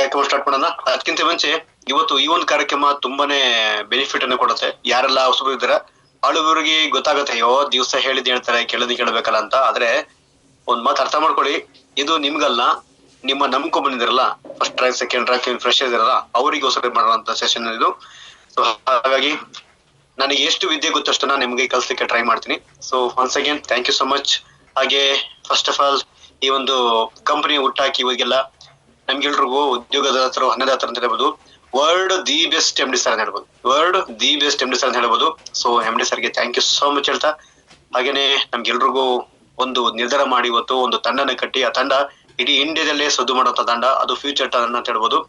ಕಾರ್ಯಕ್ರಮ ಸ್ಟಾರ್ಟ್ ಮಾಡೋಣ. ಅದಕ್ಕಿಂತ ಮುಂಚೆ ಇವತ್ತು ಈ ಒಂದು ಕಾರ್ಯಕ್ರಮ ತುಂಬಾನೇ ಬೆನಿಫಿಟ್ ಅನ್ನು ಕೊಡುತ್ತೆ. ಯಾರೆಲ್ಲ ಹೊಸಬರು ಇದ್ದಾರ ಹಳಬರಿಗೆ ಗೊತ್ತಾಗುತ್ತೆ, ಅಯ್ಯೋ ದಿವಸ ಹೇಳಿದ್ ಹೇಳ್ತಾರೆ ಕೇಳಬೇಕಲ್ಲ ಅಂತ. ಆದ್ರೆ ಒಂದ್ ಮಾತು ಅರ್ಥ ಮಾಡ್ಕೊಳ್ಳಿ, ಇದು ನಿಮ್ಗಲ್ಲ, ನಿಮ್ಮ ನಂಬ್ಕೊ ಬಂದಿದಾರಲ್ಲ, first rank second rank fresh ಇದಾರಲ್ಲ ಅವರಿಗೋಸ್ಕರ ಮಾಡುವಂತ ಸೆಷನ್ ಇದು. ಸೊ ಹಾಗಾಗಿ ನನಗೆ ಎಷ್ಟು ವಿದ್ಯೆ ಗೊತ್ತಷ್ಟು ನಾನು ನಿಮ್ಗೆ ಕಲ್ಸಲಿಕ್ಕೆ ಟ್ರೈ ಮಾಡ್ತೀನಿ. So once again thank you so much. ಹಾಗೆ ಫಸ್ಟ್ ಆಫ್ ಆಲ್ ಈ ಒಂದು ಕಂಪನಿ ಹುಟ್ಟಾಕಿ ಇವಾಗೆಲ್ಲ ನಮ್ಗೆಲ್ರಿಗೂ ಉದ್ಯೋಗದ ಹತ್ರ 12 ಅಂತ ಹೇಳ್ಬೋದು. World the best M D sir ಅಂತ ಹೇಳ್ಬೋದು. World the best M D sir ಅಂತ ಹೇಳ್ಬೋದು. ಸೊ ಎಂ ಡಿ ಸರ್ಗೆ ಥ್ಯಾಂಕ್ ಯು ಸೋ ಮಚ್ ಹೇಳ್ತಾ, ಹಾಗೇನೆ ನಮ್ಗೆಲ್ರಿಗೂ ಒಂದು ನಿರ್ಧಾರ ಮಾಡಿ ಇವತ್ತು ಒಂದು ತಂಡನ ಕಟ್ಟಿ, ಆ ತಂಡ ಇಡೀ ಇಂಡಿಯಾದಲ್ಲೇ ಸದ್ದು ಮಾಡುವಂತ ತಂಡ, ಅದು ಫ್ಯೂಚರ್ ತಂಡ ಅಂತ ಹೇಳ್ಬೋದು.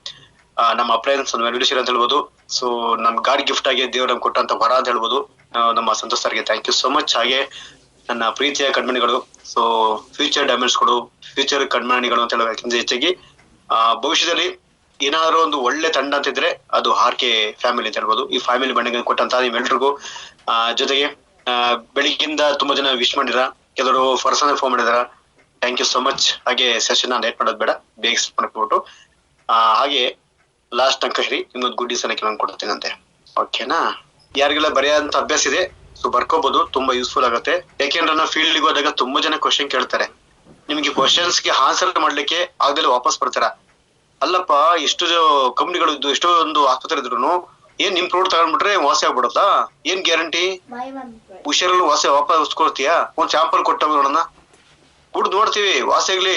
ನಮ್ಮ ಅಪ್ಲಯನ್ಸ್ ವೆಲ್ವಿಡಿಶರ್ ಅಂತ ಹೇಳ್ಬೋದು. ಸೊ ನಮ್ ಗಾಡ್ ಗಿಫ್ಟ್ ಆಗಿ ದೇವ್ರ ನಮ್ಗೆ ಕೊಟ್ಟಂತ ವರ ಅಂತ ಹೇಳ್ಬೋದು. ನಮ್ಮ ಸಂತೋಷ್ ಸರ್ಗೆ ಥ್ಯಾಂಕ್ ಯು ಸೋ ಮಚ್. ಹಾಗೆ ನನ್ನ ಪ್ರೀತಿಯ ಕಣ್ಮಣಿಗಳು, ಸೊ ಫ್ಯೂಚರ್ ಡೈಮಂಡ್ಸ್ಗಳು, ಫ್ಯೂಚರ್ ಕಣ್ಮಣಿಗಳು ಅಂತ ಹೇಳೋದಕ್ಕಿಂತ ಹೆಚ್ಚಾಗಿ ಭವಿಷ್ಯದಲ್ಲಿ ಏನಾದ್ರು ಒಂದು ಒಳ್ಳೆ ತಂಡ ಅಂತಿದ್ರೆ ಅದು ಆರ್.ಕೆ ಫ್ಯಾಮಿಲಿ ಅಂತ ಹೇಳ್ಬೋದು. ಈ ಫ್ಯಾಮಿಲಿ ಬಂಡಿಗೆ ಕೊಟ್ಟಂತ ನಿಮ್ಮೆಲ್ರಿಗೂ ಜೊತೆಗೆ ಬೆಳಿಗ್ಗಿಂದ ತುಂಬಾ ಜನ ವಿಶ್ ಮಾಡಿರ, ಕೆಲವರು ಪರ್ಸನಲ್ ಫೋನ್ ಮಾಡಿದಾರ. Thank you so much. ಹಾಗೆ ಸೆಷನ್ ಲೇಟ್ ಮಾಡೋದು ಬೇಡ, ಬೇಗ ಮಾಡ್ಕೊಬಿಟ್ಟು ಹಾಗೆ ಲಾಸ್ಟ್ ತನಕ ಹೇಳಿ ನಿಮ್ಗೊಂದು ಗುಡ್ಡಿ ಸಲ ಕೆಲವೊಂದು ಕೊಡ್ತೀನಂತೆ. ಓಕೆನಾ? ಯಾರಿಗೆಲ್ಲ ಬರೆಯೋಂತ ಅಭ್ಯಾಸ ಇದೆ ಸೊ ಬರ್ಕೋಬಹುದು, ತುಂಬಾ ಯೂಸ್ಫುಲ್ ಆಗುತ್ತೆ. ಯಾಕೆಂದ್ರೆ ನಾವು ಫೀಲ್ಡ್ಗೆ ಹೋದಾಗ ತುಂಬಾ ಜನ ಕ್ವಶನ್ ಕೇಳ್ತಾರೆ. ನಿಮ್ಗೆ ಕ್ವಶನ್ಸ್ಗೆ ಆನ್ಸರ್ ಮಾಡ್ಲಿಕ್ಕೆ ಆಗದಲ್ಲಿ ವಾಪಸ್ ಬರ್ತಾರ. ಅಲ್ಲಪ್ಪ, ಎಷ್ಟು ಕಂಪ್ನಿಗಳು ಇದ್ದು, ಎಷ್ಟೋ ಒಂದು ಆಸ್ಪತ್ರೆ ಇದ್ರು ಏನ್ ನಿಮ್ ಪ್ರೋಡ್ ತಗೊಂಡ್ಬಿಟ್ರೆ ವಾಸಿ ಆಗ್ಬಿಡತ್ತಾ? ಏನ್ ಗ್ಯಾರಂಟಿ? ಹುಷಾರಲ್ಲಿ ವಾಪಸ್ ಕೊಡ್ತೀಯಾ? ಒಂದ್ ಸ್ಯಾಂಪಲ್ ಕೊಟ್ಟ ನೋಡೋಣ, ಕುಡ್ದು ನೋಡ್ತೀವಿ, ವಾಸಿ ಆಗ್ಲಿ.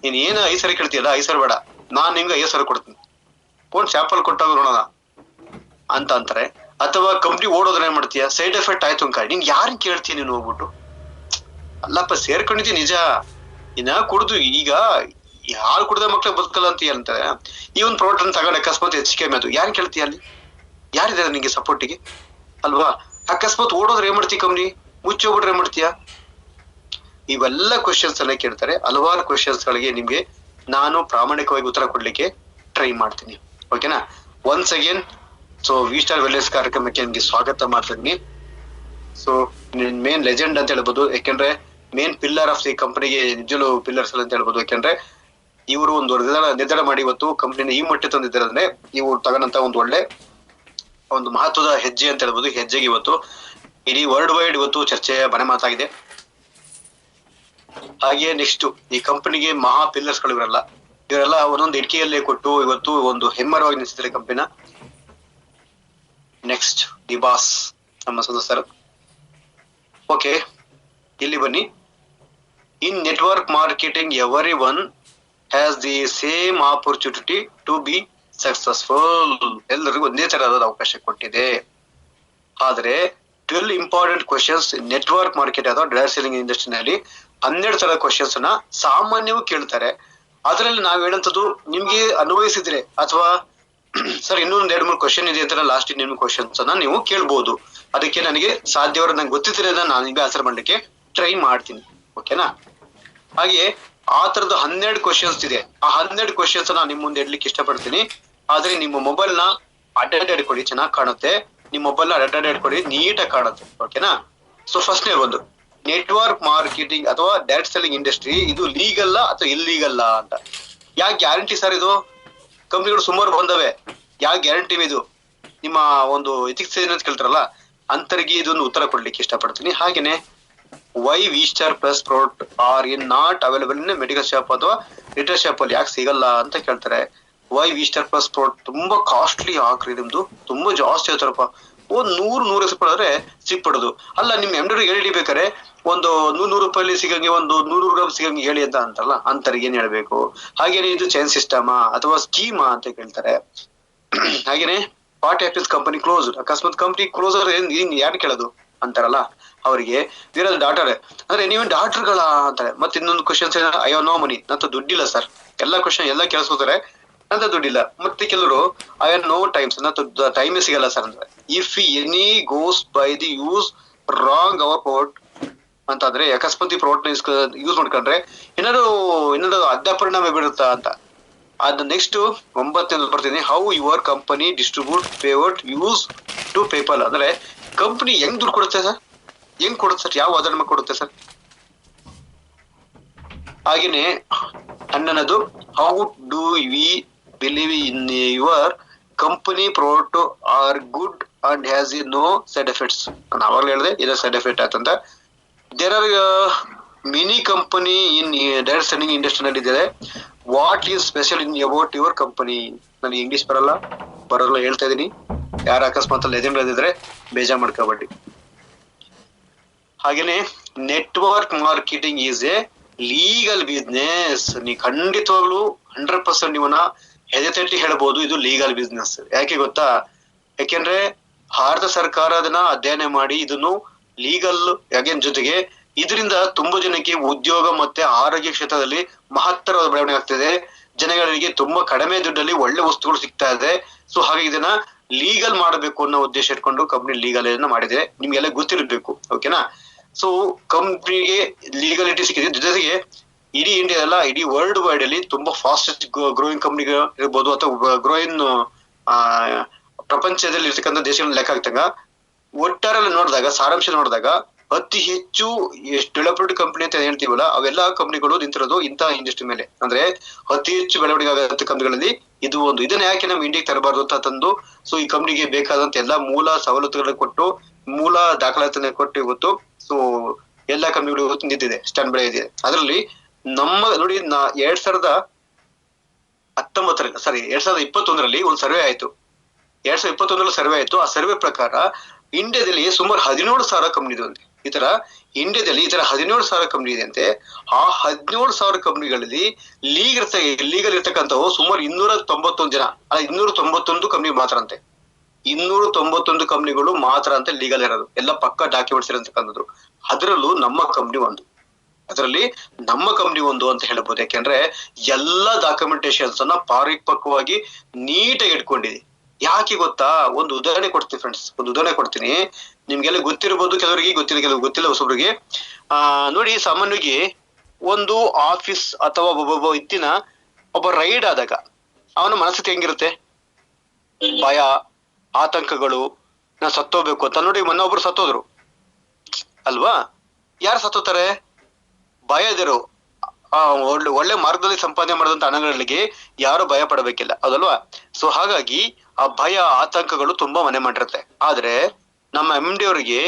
ನೀನ್ ಏನ್ 5 ಸರಿ ಕೇಳ್ತೀಯಲ್ಲ, 5 ಸರಿ ಬೇಡ, ನಾನ್ ನಿಮ್ಗೆ 5 ಸರಿ ಕೊಡ್ತೀನಿ, ಒಂದ್ ಸ್ಯಾಂಪಲ್ ಕೊಟ್ಟಾಗ ನೋಡೋಣ ಅಂತ ಅಂತಾರೆ. ಅಥವಾ ಕಂಪ್ನಿ ಓಡೋದ್ರೆ ಏನ್ ಮಾಡ್ತೀಯ? ಸೈಡ್ ಎಫೆಕ್ಟ್ ಆಯ್ತು ಅನ್ಕ ನೀನ್ ಯಾರನ್ ಕೇಳ್ತೀಯ ನೀನು ಹೋಗ್ಬಿಟ್ಟು? ಅಲ್ಲಪ್ಪ, ಸೇರ್ಕೊಂಡಿದ್ದಿ ನಿಜ, ಇನ್ನ ಕುಡ್ದು ಈಗ ಹಾಲು ಕುಡ್ದ ಮಕ್ಳಿಗೆ ಬದುಕಲ್ಲ ಅಂತಾರೆ. ಈ ಒಂದು ಪ್ರಾಡಕ್ಟ್ ತಗೊಂಡು ಅಕಸ್ಮಾತ್ ಹೆಚ್ಚಿಗೆ ಅದು ಯಾರು ಕೇಳ್ತೀಯ? ಅಲ್ಲಿ ಯಾರಿದ್ದಾರೆ ನಿಂಗೆ ಸಪೋರ್ಟಿಗೆ ಅಲ್ವಾ? ಅಕಸ್ಮಾತ್ ಓಡೋದ್ರೆ ಏನ್ ಮಾಡ್ತೀಯ? ಕಂಪ್ನಿ ಮುಚ್ಚೋಗ್ಬಿಟ್ರೆ ಏನ್ ಮಾಡ್ತೀಯ? ಇವೆಲ್ಲ ಕ್ವಶನ್ಸ್ ಎಲ್ಲ ಕೇಳ್ತಾರೆ. ಹಲವಾರು ಕ್ವಶನ್ಸ್ ಗಳಿಗೆ ನಿಮ್ಗೆ ನಾನು ಪ್ರಾಮಾಣಿಕವಾಗಿ ಉತ್ತರ ಕೊಡ್ಲಿಕ್ಕೆ ಟ್ರೈ ಮಾಡ್ತೀನಿ. ಓಕೆನಾ? Once again so we star wellness ಕಾರ್ಯಕ್ರಮಕ್ಕೆ ನಿಮ್ಗೆ ಸ್ವಾಗತ ಮಾಡ್ತಿದ್ದೀನಿ. ಸೊ ಮೇನ್ ಲೆಜೆಂಡ್ ಅಂತ ಹೇಳ್ಬೋದು, ಯಾಕೆಂದ್ರೆ ಮೇನ್ ಪಿಲ್ಲರ್ ಆಫ್ ದಿ ಕಂಪನಿಗೆ ನಿಜಲು ಪಿಲ್ಲರ್ಸ್ ಅಂತ ಹೇಳ್ಬೋದು. ಯಾಕೆಂದ್ರೆ ಇವರು ಒಂದು ನಿರ್ಧಾರ ಮಾಡಿ ಇವತ್ತು ಕಂಪನಿನ ಈ ಮಟ್ಟ ತಂದಿದ್ದಾರೆ. ಅಂದ್ರೆ ಇವ್ರು ತಗೊಂಡಂತ ಒಂದು ಒಳ್ಳೆ ಒಂದು ಮಹತ್ವದ ಹೆಜ್ಜೆ ಅಂತ ಹೇಳ್ಬೋದು. ಹೆಜ್ಜೆಗೆ ಇವತ್ತು ಇಡೀ ವರ್ಲ್ಡ್ ವೈಡ್ ಇವತ್ತು ಚರ್ಚೆಯ ಮನೆ ಮಾತಾಗಿದೆ. ಹಾಗೆ ನೆಕ್ಸ್ಟ್ ಈ ಕಂಪನಿಗೆ ಮಹಾ ಪಿಲ್ಲರ್ಸ್ ಗಳು ಇವರೆಲ್ಲ ಒಂದೊಂದು ಇಟ್ಕೆಯಲ್ಲೇ ಕೊಟ್ಟು ಇವತ್ತು ಒಂದು ಹೆಮ್ಮರವಾಗಿ ನಿಲ್ಸಿದ್ದಾರೆ ಕಂಪನಿನ. ನೆಕ್ಸ್ಟ್ ದಿ ಬಾಸ್ ನಮ್ಮ ಸದಸ್ಯರು. ಓಕೆ, ಇಲ್ಲಿ ಬನ್ನಿ. In network marketing every one has the same opportunity to be successful. ಎಲ್ಲರಿಗೂ ಒಂದೇ ತರಹದ ಅವಕಾಶ ಕೊಟ್ಟಿದೆ. ಆದ್ರೆ 12 ಇಂಪಾರ್ಟೆಂಟ್ ಕ್ವಶನ್ಸ್ ನೆಟ್ವರ್ಕ್ ಮಾರ್ಕೆಟ್ ಅಥವಾ ಡೈರೆಕ್ಟ್ ಸೆಲ್ಲಿಂಗ್ ಇಂಡಸ್ಟ್ರಿನಲ್ಲಿ 12 ತರ ಕ್ವಶನ್ಸ್ ನ ಸಾಮಾನ್ಯವಾಗಿ ಕೇಳ್ತಾರೆ. ಅದರಲ್ಲಿ ನಾವ್ ಹೇಳಂತದ್ದು ನಿಮ್ಗೆ ಅನ್ವಯಿಸಿದ್ರೆ ಅಥವಾ ಸರ್ ಇನ್ನೊಂದ್ 2-3 ಕ್ವಶನ್ ಇದೆ ಅಂತ ಲಾಸ್ಟ್ ಇನ್ನೊಂದು ಕ್ವಶನ್ಸ್ ಅನ್ನ ನೀವು ಕೇಳ್ಬಹುದು. ಅದಕ್ಕೆ ನನಗೆ ಸಾಧ್ಯವಾದ ನಂಗೆ ಗೊತ್ತಿದ್ರೆ ನಾನು ನಿಮ್ಗೆ ಆನ್ಸರ್ ಮಾಡ್ಲಿಕ್ಕೆ ಟ್ರೈ ಮಾಡ್ತೀನಿ. ಓಕೆನಾ? ಹಾಗೆ ಆ ತರದ 12 ಕ್ವಶನ್ಸ್ ಇದೆ. ಆ 12 ಕ್ವಶನ್ಸ್ ನಾನು ನಿಮ್ ಮುಂದೆ ಇಡ್ಲಿಕ್ಕೆ ಇಷ್ಟಪಡ್ತೀನಿ. ಆದ್ರೆ ನಿಮ್ಮ ಮೊಬೈಲ್ ನ ಅಡ್ಡ ಇಟ್ಕೊಡಿ, ಚೆನ್ನಾಗಿ ಕಾಣುತ್ತೆ. ನಿಮ್ ಮೊಬೈಲ್ ನ ಅಡ್ಡ ಇಟ್ಕೊಡಿ, ನೀಟಾಗಿ ಕಾಣುತ್ತೆ. ಓಕೆನಾ? ಸೊ ಫಸ್ಟ್ನೇ ಒಂದು ನೆಟ್ವರ್ಕ್ ಮಾರ್ಕೆಟಿಂಗ್ ಅಥವಾ ಡೈರೆಕ್ಟ್ ಸೆಲ್ಲಿಂಗ್ ಇಂಡಸ್ಟ್ರಿ ಇದು ಲೀಗಲ್ಲ ಅಥವಾ ಇಲ್ಲೀಗಲ್ಲ ಅಂತ ಯಾಕೆ ಗ್ಯಾರಂಟಿ ಸರ್? ಇದು ಕಂಪ್ನಿಗಳು ಸುಮಾರು ಬಂದವೆ, ಯಾವ ಗ್ಯಾರಂಟಿ ಇದು? ನಿಮ್ಮ ಒಂದು ಎಥಿಕ್ಸ್ ಏನಂತ ಕೇಳ್ತಾರಲ್ಲ ಅಂತರಿಗೆ ಇದೊಂದು ಉತ್ತರ ಕೊಡ್ಲಿಕ್ಕೆ ಇಷ್ಟಪಡ್ತೀನಿ. ಹಾಗೇನೆ why V Star Plus product are in not available in medical shop ಅಥವಾ ರಿಟೇಲ್ ಶಾಪ್ ಅಲ್ಲಿ ಯಾಕೆ ಸಿಗಲ್ಲ ಅಂತ ಕೇಳ್ತಾರೆ. Why V Star Plus product ತುಂಬಾ ಕಾಸ್ಟ್ಲಿ ಹಾಕ್ರಿ, ನಿಮ್ದು ತುಂಬಾ ಜಾಸ್ತಿ ಹೇಳ್ತಾರಪ್ಪ. ಒಂದ್ 100 ಆದ್ರೆ ಸಿಕ್ಬಿಡೋದು. ಅಲ್ಲ ನಿಮ್ ಎಂಬ್ರಾಯ್ಡರಿ ಹೇಳಿ ಬೇಕಾರೆ ಒಂದು 100 ರೂಪಾಯಿ ಸಿಗಂಗೆ ಒಂದು 100 ಗ್ರಾಮ್ ಸಿಗಂಗೆ ಹೇಳಿ ಅಂತ ಅಂತಲ್ಲ, ಅಂತರಿಗೆ ಏನ್ ಹೇಳ್ಬೇಕು? ಹಾಗೇನೆ ಇದು ಚೈನ್ ಸಿಸ್ಟಮಾ ಅಥವಾ ಸ್ಕೀಮಾ ಅಂತ ಕೇಳ್ತಾರೆ. ಹಾಗೇನೆ ಪಾರ್ಟಿ ಆಫೀಸ್ ಕಂಪನಿ ಕ್ಲೋಸ್, ಅಕಸ್ಮಾತ್ ಕಂಪನಿ ಕ್ಲೋಸ್ ಆದ್ರೆ ಯಾರು ಕೇಳೋದು ಅಂತಾರಲ್ಲ ಅವರಿಗೆ. ಇರೋದು ಡಾಕ್ಟರ್ ಅಂದ್ರೆ ನೀವೇನ್ ಡಾಕ್ಟರ್ಗಳ ಅಂತಾರೆ. ಮತ್ತೆ ಇನ್ನೊಂದು ಕ್ವಶನ್ಸ್ ಅಯ್ಯೋ ನೋ ಮನಿ, ನಂತ ದುಡ್ಡಿಲ್ಲ ಸರ್. ಎಲ್ಲಾ ಕ್ವಶನ್ ಎಲ್ಲ ಕೇಳಿಸ್ಕೋತಾರೆ, ಅಂತ ದುಡ್ಡಿಲ್ಲ. ಮತ್ತೆ ಕೆಲವರು ಐ ಆರ್ ನೋ ಟೈಮ್ಸ್, ಟೈಮೇ ಸಿಗಲ್ಲ ಸರ್ ಅಂದ್ರೆ. If any goes by the use wrong hour product ಅಂತಂದ್ರೆ ಅಕಸ್ಮಾತ್ ಈ ಪ್ರಾಡಕ್ಟ್ ಯೂಸ್ ಮಾಡ್ಕೊಂಡ್ರೆ ಏನಾದ್ರು ಅಡ್ಡ ಪರಿಣಾಮ ಬೀರುತ್ತಾ ಅಂತ. ಅದ್ ನೆಕ್ಸ್ಟ್ 9 ಬರ್ತೀನಿ. How your company distribute payout use to people ಅಂದ್ರೆ ಕಂಪನಿ ಹೆಂಗ್ ದುಡ್ಡು ಕೊಡುತ್ತೆ ಸರ್? ಹೆಂಗ್ ಕೊಡುತ್ತೆ ಸರ್? ಯಾವ ಆಧಾರ ಕೊಡುತ್ತೆ ಸರ್? ಹಾಗೇನೆ 11 how do we believe in your company product are good and has no side effects. ನಾನು ಅವಾಗಲೇ ಹೇಳಿದೆ ಏನೋ ಸೈಡ್ ಎಫೆಕ್ಟ್ ಆಯ್ತಂತ. There are many company in direct selling industry ನಲ್ಲಿ ಇದ್ದಾರೆ. What is special in about your company? ನನಗೆ ಇಂಗ್ಲಿಷ್ ಬರೋಲ್ಲ ಹೇಳ್ತಾ ಇದೀನಿ. ಯಾರು ಅಕಸ್ಮಾತ್ ಲೆಜೆಂಡ್ ಓದಿದ್ರೆ ಬೇಜಾರ್ ಮಾಡ್ಕೋಬೇಡಿ. ಹಾಗೇನೆ network marketing is A legal business. ನೀವು ಖಂಡಿತವಾಗ್ಲು 100% ನೀವನ್ನ ಹೆದೆತಟ್ಟಿ ಹೇಳ್ಬೋದು, ಇದು ಲೀಗಲ್ ಬಿಸ್ನೆಸ್. ಯಾಕೆ ಗೊತ್ತಾ? ಯಾಕೆಂದ್ರೆ ಭಾರತ ಸರ್ಕಾರ ಅದನ್ನ ಅಧ್ಯಯನ ಮಾಡಿ ಇದನ್ನು ಲೀಗಲ್ ಅಗೇನ್ ಜೊತೆಗೆ ಇದರಿಂದ ತುಂಬಾ ಜನಕ್ಕೆ ಉದ್ಯೋಗ ಮತ್ತೆ ಆರೋಗ್ಯ ಕ್ಷೇತ್ರದಲ್ಲಿ ಮಹತ್ತರವಾದ ಬೆಳವಣಿಗೆ ಆಗ್ತಿದೆ. ಜನಗಳಿಗೆ ತುಂಬಾ ಕಡಿಮೆ ದುಡ್ಡಲ್ಲಿ ಒಳ್ಳೆ ವಸ್ತುಗಳು ಸಿಗ್ತಾ ಇದೆ. ಸೊ ಹಾಗೆ ಇದನ್ನ ಲೀಗಲ್ ಮಾಡಬೇಕು ಅನ್ನೋ ಉದ್ದೇಶ ಇಟ್ಕೊಂಡು ಕಂಪ್ನಿ ಲೀಗಲ್ ಮಾಡಿದೆ. ನಿಮ್ಗೆಲ್ಲ ಗೊತ್ತಿರ್ಬೇಕು, ಓಕೆನಾ? ಸೊ ಕಂಪ್ನಿಗೆ ಲೀಗಲಿಟಿ ಸಿಕ್ಕಿದೆ. ಜೊತೆಗೆ ಇಡೀ ಇಂಡಿಯಾದಲ್ಲ, ಇಡೀ ವರ್ಲ್ಡ್ ವೈಡ್ ಅಲ್ಲಿ ತುಂಬಾ ಫಾಸ್ಟೆಸ್ಟ್ ಗ್ರೋಯಿಂಗ್ ಕಂಪ್ನಿ ಇರ್ಬೋದು ಅಥವಾ ಗ್ರೋಯಿಂಗ್ ಪ್ರಪಂಚದಲ್ಲಿ ಇರ್ತಕ್ಕಂಥ ದೇಶಗಳನ್ನ ಲೆಕ್ಕ ಹಾಕ್ತಂಗ ಒಟ್ಟಾರೆಲ್ಲ ನೋಡಿದಾಗ, ಸಾರಾಂಶ ನೋಡಿದಾಗ ಅತಿ ಹೆಚ್ಚು ಎಷ್ಟು ಡೆವಲಪ್ಡ್ ಕಂಪನಿ ಅಂತ ಹೇಳ್ತೀವಲ್ಲ, ಅವೆಲ್ಲ ಕಂಪನಿಗಳು ನಿಂತಿರೋದು ಇಂಥ ಇಂಡಸ್ಟ್ರಿ ಮೇಲೆ. ಅಂದ್ರೆ ಅತಿ ಹೆಚ್ಚು ಬೆಳವಣಿಗೆ ಆಗತ್ತ ಕಂಪನಿಗಳಲ್ಲಿ ಇದು ಒಂದು. ಇದನ್ನ ಯಾಕೆ ನಾವು ಇಂಡಿಯಾಗೆ ತರಬಾರ್ದು ಅಂತ ತಂದು, ಸೊ ಈ ಕಂಪನಿಗೆ ಬೇಕಾದಂತ ಎಲ್ಲಾ ಮೂಲ ಸವಲತ್ತುಗಳನ್ನ ಕೊಟ್ಟು, ಮೂಲ ದಾಖಲಾತಿನ ಕೊಟ್ಟು ಇವತ್ತು ಸೊ ಎಲ್ಲಾ ಕಂಪನಿಗಳು ಇವತ್ತು ನಿಂತಿದೆ, ಸ್ಟ್ಯಾಂಡ್ ಬೈ ಇದೆ. ಅದರಲ್ಲಿ ನಮ್ಮ ನೋಡಿ 2021ರಲ್ಲಿ ಒಂದು ಸರ್ವೆ ಆಯ್ತು. 2021ರಲ್ಲಿ ಸರ್ವೆ ಆಯ್ತು. ಆ ಸರ್ವೆ ಪ್ರಕಾರ ಇಂಡಿಯಾದಲ್ಲಿ ಸುಮಾರು 17,000 ಕಂಪನಿ ಇದೆ. ಈ ತರ ಇಂಡಿಯಾದಲ್ಲಿ ಈ ತರ 17,000 ಕಂಪನಿ ಇದೆ ಅಂತೆ. ಆ 17,000 ಕಂಪನಿಗಳಲ್ಲಿ ಲೀಗಲ್ ಇರ್ತಕ್ಕಂಥವು ಸುಮಾರು 291 ಜನ, 291 ಕಂಪನಿ ಮಾತ್ರ ಅಂತೆ. 291 ಕಂಪನಿಗಳು ಮಾತ್ರ ಅಂತ ಲೀಗಲ್ ಇರೋದು, ಎಲ್ಲ ಪಕ್ಕ ಡಾಕ್ಯುಮೆಂಟ್ಸ್ ಇರತಕ್ಕಂಥದ್ದು. ಅದರಲ್ಲೂ ನಮ್ಮ ಕಂಪನಿ ಒಂದು. ಅಂತ ಹೇಳ್ಬೋದು. ಯಾಕೆಂದ್ರೆ ಎಲ್ಲಾ ಡಾಕ್ಯುಮೆಂಟೇಶನ್ಸ್ ಅನ್ನ ಪಾರಿಪಕ್ವವಾಗಿ ನೀಟಾಗಿ ಇಟ್ಕೊಂಡಿದೆ. ಯಾಕೆ ಗೊತ್ತಾ? ಒಂದು ಉದಾಹರಣೆ ಕೊಡ್ತೀನಿ ಫ್ರೆಂಡ್ಸ್, ನಿಮ್ಗೆಲ್ಲ ಗೊತ್ತಿರ್ಬೋದು, ಕೆಲವರಿಗೆ ಗೊತ್ತಿಲ್ಲ ಹೊಸಬ್ರಿಗೆ. ನೋಡಿ, ಸಾಮಾನ್ಯವಾಗಿ ಒಂದು ಆಫೀಸ್ ಅಥವಾ ಒಬ್ಬ ವ್ಯಕ್ತಿನ ಒಬ್ಬ ರೈಡ್ ಆದಾಗ ಅವನ ಮನಸ್ಥಿತಿ ಹೆಂಗಿರುತ್ತೆ? ಭಯ, ಆತಂಕಗಳು, ನಾ ಸತ್ತೋಗ್ಬೇಕು ಅಂತ. ನೋಡಿ, ಮೊನ್ನೆ ಒಬ್ರು ಸತ್ತೋದ್ರು ಅಲ್ವಾ? ಯಾರು ಸತ್ತೋತಾರೆ? ಭಯ ಇದ್ರು. ಒಳ್ಳೆ ಮಾರ್ಗದಲ್ಲಿ ಸಂಪಾದನೆ ಮಾಡಿದಂತ ಹಣಗಳಿಗೆ ಯಾರು ಭಯ ಪಡಬೇಕಿಲ್ಲ, ಹೌದಲ್ವಾ? ಸೊ ಹಾಗಾಗಿ ಆ ಭಯ, ಆತಂಕಗಳು ತುಂಬಾ ಮನೆ ಮಾಡಿರುತ್ತೆ. ಆದ್ರೆ ನಮ್ಮ MD ಅವರಿಗೆ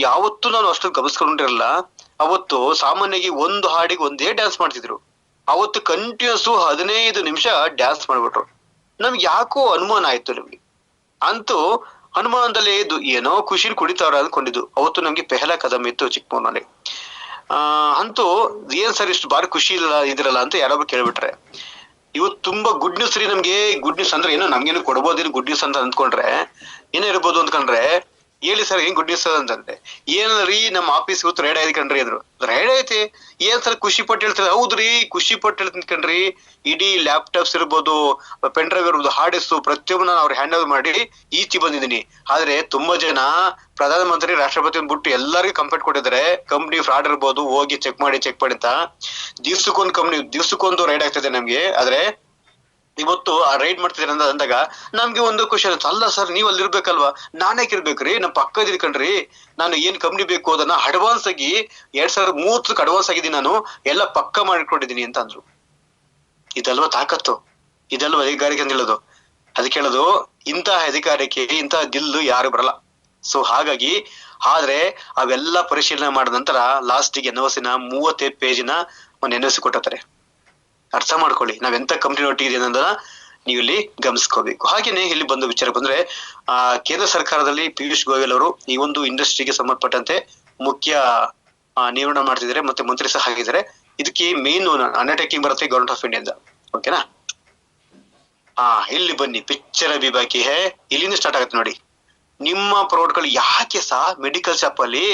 ಯಾವತ್ತು ನಾನು ಅಷ್ಟು ಗಮನಿಸ್ಕೊಂಡಿರಲ್ಲ. ಅವತ್ತು ಸಾಮಾನ್ಯವಾಗಿ ಒಂದು ಹಾಡಿಗೆ ಒಂದೇ ಡ್ಯಾನ್ಸ್ ಮಾಡ್ತಿದ್ರು. ಅವತ್ತು ಕಂಟಿನ್ಯೂಸ್ 15 ನಿಮಿಷ ಡ್ಯಾನ್ಸ್ ಮಾಡ್ಬಿಟ್ರು. ನಮ್ಗೆ ಯಾಕೋ ಅನುಮಾನ ಆಯ್ತು. ನಮ್ಗೆ ಅಂತೂ ಅನುಮಾನದಲ್ಲೇ ಇದು ಏನೋ ಖುಷಿಲಿ ಕುಡಿತಾವ್ರ ಅಂದ್ಕೊಂಡಿದ್ದು. ಅವತ್ತು ನಮ್ಗೆ ಪೆಹಲ ಕದಮ್ ಇತ್ತು ಚಿಕ್ಕಮೂನಲ್ಲಿ. ಅಂತೂ ಏನ್ ಸರ್ ಇಷ್ಟು ಬಾರಿ ಖುಷಿ ಇದ್ರಲ್ಲ ಅಂತ ಯಾರೊಬ್ರು ಕೇಳ್ಬಿಟ್ರೆ, ಇವತ್ತು ತುಂಬಾ ಗುಡ್ ನ್ಯೂಸ್ ರೀ. ನಮ್ಗೆ ಗುಡ್ ನ್ಯೂಸ್ ಅಂದ್ರೆ ಏನೋ ನಮ್ಗೇನು ಕೊಡ್ಬೋದೇನು ಗುಡ್ ನ್ಯೂಸ್ ಅಂತ ಅಂದ್ಕೊಂಡ್ರೆ, ಏನೋ ಇರ್ಬೋದು ಅಂದ್ಕೊಂಡ್ರೆ, ಹೇಳಿ ಸರ್ ಏನ್ ಗುಡ್ ನ್ಯೂಸ್ ಅಂತಂದ್ರೆ, ಏನಲ್ರಿ ನಮ್ಮ ಆಫೀಸ್ ಇವತ್ತು ರೈಡ್ ಆಯ್ತು ಕಣ್ರಿ ಅಂದ್ರು. ರೈಡ್ ಐತಿ, ಏನ್ ಸರ್ ಖುಷಿ ಪಟ್ಟು ಹೇಳ್ತಾರೆ? ಹೌದ್ರಿ, ಖುಷಿ ಪಟ್ಟು ಹೇಳ್ತೀನಿ ಕಣ್ರಿ. ಇಡೀ ಲ್ಯಾಪ್ಟಾಪ್ಸ್ ಇರ್ಬೋದು, ಪೆನ್ ಡ್ರೈವ್ ಇರ್ಬೋದು, ಹಾರ್ಡ್ ಡಿಸ್ಕ್ ಪ್ರತಿಯೊಬ್ಬನ ಅವ್ರು ಹ್ಯಾಂಡ್ ಓವರ್ ಮಾಡಿ ಈಚೆ ಬಂದಿದ್ದೀನಿ. ಆದ್ರೆ ತುಂಬಾ ಜನ ಪ್ರಧಾನಮಂತ್ರಿ, ರಾಷ್ಟ್ರಪತಿ ಬಿಟ್ಟು ಎಲ್ಲರಿಗೂ ಕಂಪ್ಲೇಂಟ್ ಕೊಟ್ಟಿದ್ದಾರೆ, ಕಂಪ್ನಿ ಫ್ರಾಡ್ ಇರ್ಬೋದು, ಹೋಗಿ ಚೆಕ್ ಮಾಡಿ ಅಂತ. ದಿವ್ಸಕ್ಕೊಂದು ರೈಡ್ ಆಗ್ತದೆ ನಮ್ಗೆ. ಆದ್ರೆ ಇವತ್ತು ಆ ರೈಡ್ ಮಾಡ್ತಿದ್ದೀರ ಅಂದಾಗ ನಮ್ಗೆ ಒಂದು ಕ್ವಶನ್, ಅಲ್ಲ ಸರ್ ನೀವ್ ಅಲ್ಲಿ ಇರ್ಬೇಕಲ್ವಾ, ನಾನೇಕ್ ಇರ್ಬೇಕ್ರಿ, ನಮ್ ಪಕ್ಕದ ಇರ್ಕಂಡ್ರಿ, ನಾನು ಏನ್ ಕಂಪ್ನಿ ಬೇಕು ಅದನ್ನ ಅಡ್ವಾನ್ಸ್ ಆಗಿ 2030 ಅಡ್ವಾನ್ಸ್ ಆಗಿದ್ದೀನಿ, ನಾನು ಎಲ್ಲ ಪಕ್ಕ ಮಾಡಿಕೊಂಡಿದ್ದೀನಿ ಅಂತ ಅಂದ್ರು. ಇದಲ್ವಾ ತಾಕತ್ತು, ಇದಲ್ವಾ ಅಧಿಕಾರಿಕೆ ಅಂತ ಹೇಳೋದು. ಅದಕ್ಕೆ ಹೇಳೋದು, ಇಂತಹ ಅಧಿಕಾರಕ್ಕೆ ಇಂತಹ ದಿಲ್ಲು ಯಾರು ಬರಲ್ಲ. ಸೊ ಹಾಗಾಗಿ ಆದ್ರೆ ಅವೆಲ್ಲ ಪರಿಶೀಲನೆ ಮಾಡಿದ ನಂತರ ಲಾಸ್ಟಿಗೆ NOC 35 ಪೇಜಿನ ಒಂದು NOC ಕೊಟ್ಟಿರ್ತಾರೆ. ಅರ್ಥ ಮಾಡ್ಕೊಳ್ಳಿ, ನಾವೆಂತ ಕಂಪ್ನಿ ಒಟ್ಟಿಗೆ ಅನ್ನೋದನ್ನ ನೀವು ಇಲ್ಲಿ ಗಮನಿಸ್ಕೋಬೇಕು. ಹಾಗೇನೆ ಇಲ್ಲಿ ಬಂದ ವಿಚಾರ ಬಂದ್ರೆ, ಕೇಂದ್ರ ಸರ್ಕಾರದಲ್ಲಿ ಪಿಯೂಷ್ ಗೋಯಲ್ ಅವರು ಈ ಒಂದು ಇಂಡಸ್ಟ್ರಿಗೆ ಸಂಬಂಧಪಟ್ಟಂತೆ ಮುಖ್ಯ ನಿರ್ವಹಣೆ ಮಾಡ್ತಿದ್ದಾರೆ, ಮತ್ತೆ ಮಂತ್ರಿ ಸಹ ಆಗಿದ್ದಾರೆ. ಇದಕ್ಕೆ ಮೇನ್ ಅಂಡರ್ಟೇಕಿಂಗ್ ಬರುತ್ತೆ ಗವರ್ಮೆಂಟ್ ಆಫ್ ಇಂಡಿಯಾ. ಓಕೆನಾ? ಇಲ್ಲಿ ಬನ್ನಿ, ಪಿಕ್ಚರ್ ಅಭಿ ಬಾಕಿ ಹೇ, ಇಲ್ಲಿಂದ ಸ್ಟಾರ್ಟ್ ಆಗುತ್ತೆ ನೋಡಿ. ನಿಮ್ಮ ಪ್ರಾಡಕ್ಟ್ಗಳು ಯಾಕೆ ಮೆಡಿಕಲ್ ಶಾಪ್ ಅಲ್ಲಿ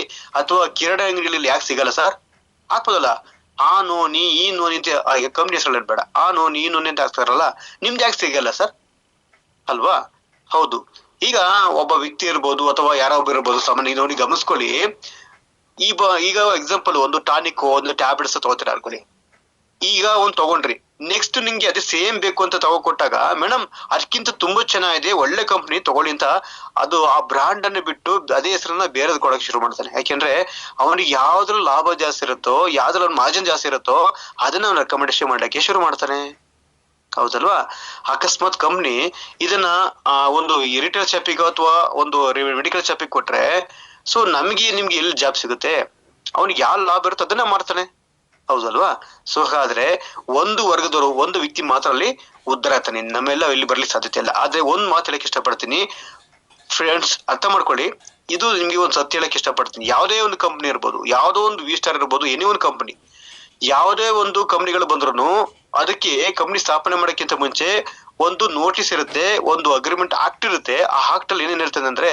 ಅಥವಾ ಕಿರಾಣಿ ಅಂಗಡಿಯಲ್ಲಿ ಯಾಕೆ ಸಿಗಲ್ಲ ಸರ್? ಹಾಕ್ಬೋದಲ್ಲ, ಆ ನೋನಿ ಈ ನೋನಿ ಅಂತ ಕಂಪ್ನಿ ಹೆಸರು ಬೇಡ, ಆ ನೋನಿ ಈ ನೋನಿ ಅಂತ ಹಾಕ್ತಾರಲ್ಲ, ನಿಮ್ದು ಯಾಕೆ ಸಿಗಲ್ಲ ಸರ್? ಅಲ್ವಾ? ಹೌದು. ಈಗ ಒಬ್ಬ ವ್ಯಕ್ತಿ ಇರ್ಬೋದು ಅಥವಾ ಯಾರೊಬ್ಬ ಇರ್ಬೋದು, ಸಾಮಾನ್ಯ ನೋಡಿ ಗಮನಿಸ್ಕೊಳ್ಳಿ. ಈಗ ಎಕ್ಸಾಂಪಲ್ ಒಂದು ಟಾನಿಕ್, ಒಂದು ಟ್ಯಾಬ್ಲೆಟ್ಸ್ ತಗೋತೀರ ಅನ್ಕೊಳ್ಳಿ. ಈಗ ಒಂದು ತಗೊಂಡ್ರಿ, ನೆಕ್ಸ್ಟ್ ನಿಮ್ಗೆ ಅದೇ ಸೇಮ್ ಬೇಕು ಅಂತ ತಗೋಕೊಟ್ಟಾಗ, ಮೇಡಮ್ ಅದಕ್ಕಿಂತ ತುಂಬಾ ಚೆನ್ನಾಗಿದೆ, ಒಳ್ಳೆ ಕಂಪ್ನಿ ತಗೊಳ್ಳಿ ಅಂತ ಅದು ಆ ಬ್ರಾಂಡ್ ಅನ್ನು ಬಿಟ್ಟು ಅದೇ ಹೆಸರನ್ನ ಬೇರೆದ್ ಕೊಡಕ್ ಶುರು ಮಾಡ್ತಾನೆ. ಯಾಕೆಂದ್ರೆ ಅವನಿಗೆ ಯಾವ್ದ್ರಲ್ಲಿ ಲಾಭ ಜಾಸ್ತಿ ಇರುತ್ತೋ, ಯಾವ್ದ್ರಲ್ಲಿ ಮಾರ್ಜಿನ್ ಜಾಸ್ತಿ ಇರುತ್ತೋ ಅದನ್ನ ಅವ್ನು ರೆಕಮೆಂಡೇಶನ್ ಮಾಡ್ಲಿಕ್ಕೆ ಶುರು ಮಾಡ್ತಾನೆ. ಹೌದಲ್ವಾ? ಅಕಸ್ಮಾತ್ ಕಂಪ್ನಿ ಇದನ್ನ ಒಂದು ರಿಟೇಲ್ ಶಾಪಿಗೆ ಅಥವಾ ಒಂದು ಮೆಡಿಕಲ್ ಶಾಪಿಗೆ ಕೊಟ್ರೆ, ಸೊ ನಮ್ಗೆ ನಿಮ್ಗೆ ಎಲ್ಲಿ ಜಾಬ್ ಸಿಗುತ್ತೆ? ಅವ್ನಿಗೆ ಯಾವ ಲಾಭ ಇರುತ್ತೆ ಅದನ್ನ ಮಾಡ್ತಾನೆ, ಹೌದಲ್ವಾ? ಸೊ ಹಾಗಾದ್ರೆ ಒಂದು ವರ್ಗದವರು, ಒಂದು ವ್ಯಕ್ತಿ ಮಾತ್ರ ಅಲ್ಲಿ ಉದ್ಧಾರ ಆಗ್ತಾನೆ, ನಮ್ಮೆಲ್ಲ ಇಲ್ಲಿ ಬರ್ಲಿಕ್ಕೆ ಸಾಧ್ಯತೆ ಇಲ್ಲ. ಆದ್ರೆ ಒಂದ್ ಮಾತು ಹೇಳಕ್ ಇಷ್ಟಪಡ್ತೀನಿ ಫ್ರೆಂಡ್ಸ್, ಅರ್ಥ ಮಾಡ್ಕೊಳ್ಳಿ. ಇದು ನಿಮ್ಗೆ ಒಂದು ಸತ್ಯ ಹೇಳಕ್ ಇಷ್ಟಪಡ್ತೀನಿ. ಯಾವುದೇ ಒಂದು ಕಂಪನಿ ಇರ್ಬೋದು, ಯಾವುದೋ ಒಂದು V-Star ಇರ್ಬೋದು, ಎನಿ ಒಂದು ಕಂಪನಿ, ಯಾವುದೇ ಒಂದು ಕಂಪನಿಗಳು ಬಂದ್ರು ಅದಕ್ಕೆ ಕಂಪನಿ ಸ್ಥಾಪನೆ ಮಾಡೋಕ್ಕಿಂತ ಮುಂಚೆ ಒಂದು ನೋಟಿಸ್ ಇರುತ್ತೆ, ಒಂದು ಅಗ್ರಿಮೆಂಟ್ ಆಕ್ಟ್ ಇರುತ್ತೆ. ಆ ಆಕ್ಟ್ ಅಲ್ಲಿ ಏನೇನ್ ಇರ್ತದೆ ಅಂದ್ರೆ,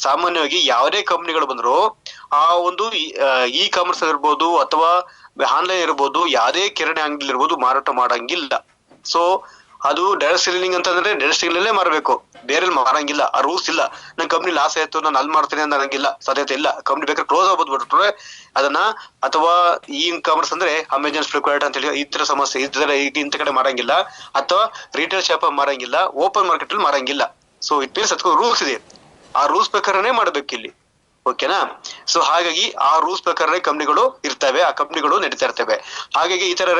ಸಾಮಾನ್ಯವಾಗಿ ಯಾವುದೇ ಕಂಪನಿಗಳು ಬಂದ್ರು ಆ ಒಂದು ಕಾಮರ್ಸ್ ಇರ್ಬೋದು ಅಥವಾ ಆನ್ಲೈನ್ ಇರ್ಬೋದು, ಯಾವುದೇ ಕಿರಾಣಿ ಅಂಗಡಿ ಇರ್ಬೋದು, ಮಾರಾಟ ಮಾಡಂಗಿಲ್ಲ. ಸೊ ಅದು ಡೈರೆಕ್ಟ್ ಸೆಲ್ಲಿಂಗ್ ಅಂತಂದ್ರೆ ಡೈರೆಕ್ಟ್ ಸೆಲ್ಲಿಂಗ್ ಮಾರಬೇಕು, ಬೇರೆ ಮಾರಂಗಿಲ್ಲ. ಆ ರೂಲ್ಸ್ ಇಲ್ಲ. ನನ್ ಕಂಪ್ನಿ ಲಾಸ್ ಆಯ್ತು ನಾನು ಅಲ್ಲಿ ಮಾಡ್ತೀನಿ ಅಂತ ಅನ್ನಂಗಿಲ್ಲ, ಸಾಧ್ಯತೆ ಇಲ್ಲ. ಕಂಪ್ನಿ ಬೇಕಾದ್ರೆ ಕ್ಲೋಸ್ ಆಗ್ಬೋದು ಬಿಟ್ರೆ ಅದನ್ನ, ಅಥವಾ ಕಾಮರ್ಸ್ ಅಂದ್ರೆ ಅಮೆಜಾನ್, ಫ್ಲಿಪ್ಕಾರ್ಟ್ ಅಂತ ಹೇಳಿ ಈ ತರ ಸಮಸ್ಯೆ ಇಂಥ ಕಡೆ ಮಾರಂಗಿಲ್ಲ, ಅಥವಾ ರಿಟೇಲ್ ಶಾಪ್ ಮಾರಂಗಿಲ್ಲ, ಓಪನ್ ಮಾರ್ಕೆಟ್ ಅಲ್ಲಿ ಮಾರಂಗಿಲ್ಲ. ಸೊ ಇಟ್ ಮೀನ್ಸ್ ಅದಕ್ಕೆ ರೂಲ್ಸ್ ಇದೆ. ಆ ರೂಲ್ಸ್ ಪ್ರಕಾರನೇ ಮಾಡ್ಬೇಕು ಇಲ್ಲಿ, ಓಕೆನಾ? ಸೊ ಹಾಗಾಗಿ ಆ ರೂಲ್ಸ್ ಪ್ರಕಾರ ಕಂಪ್ನಿಗಳು ಇರ್ತವೆ, ಆ ಕಂಪ್ನಿಗಳು ನಡೀತಾ ಇರ್ತವೆ. ಹಾಗಾಗಿ ಈ ತರ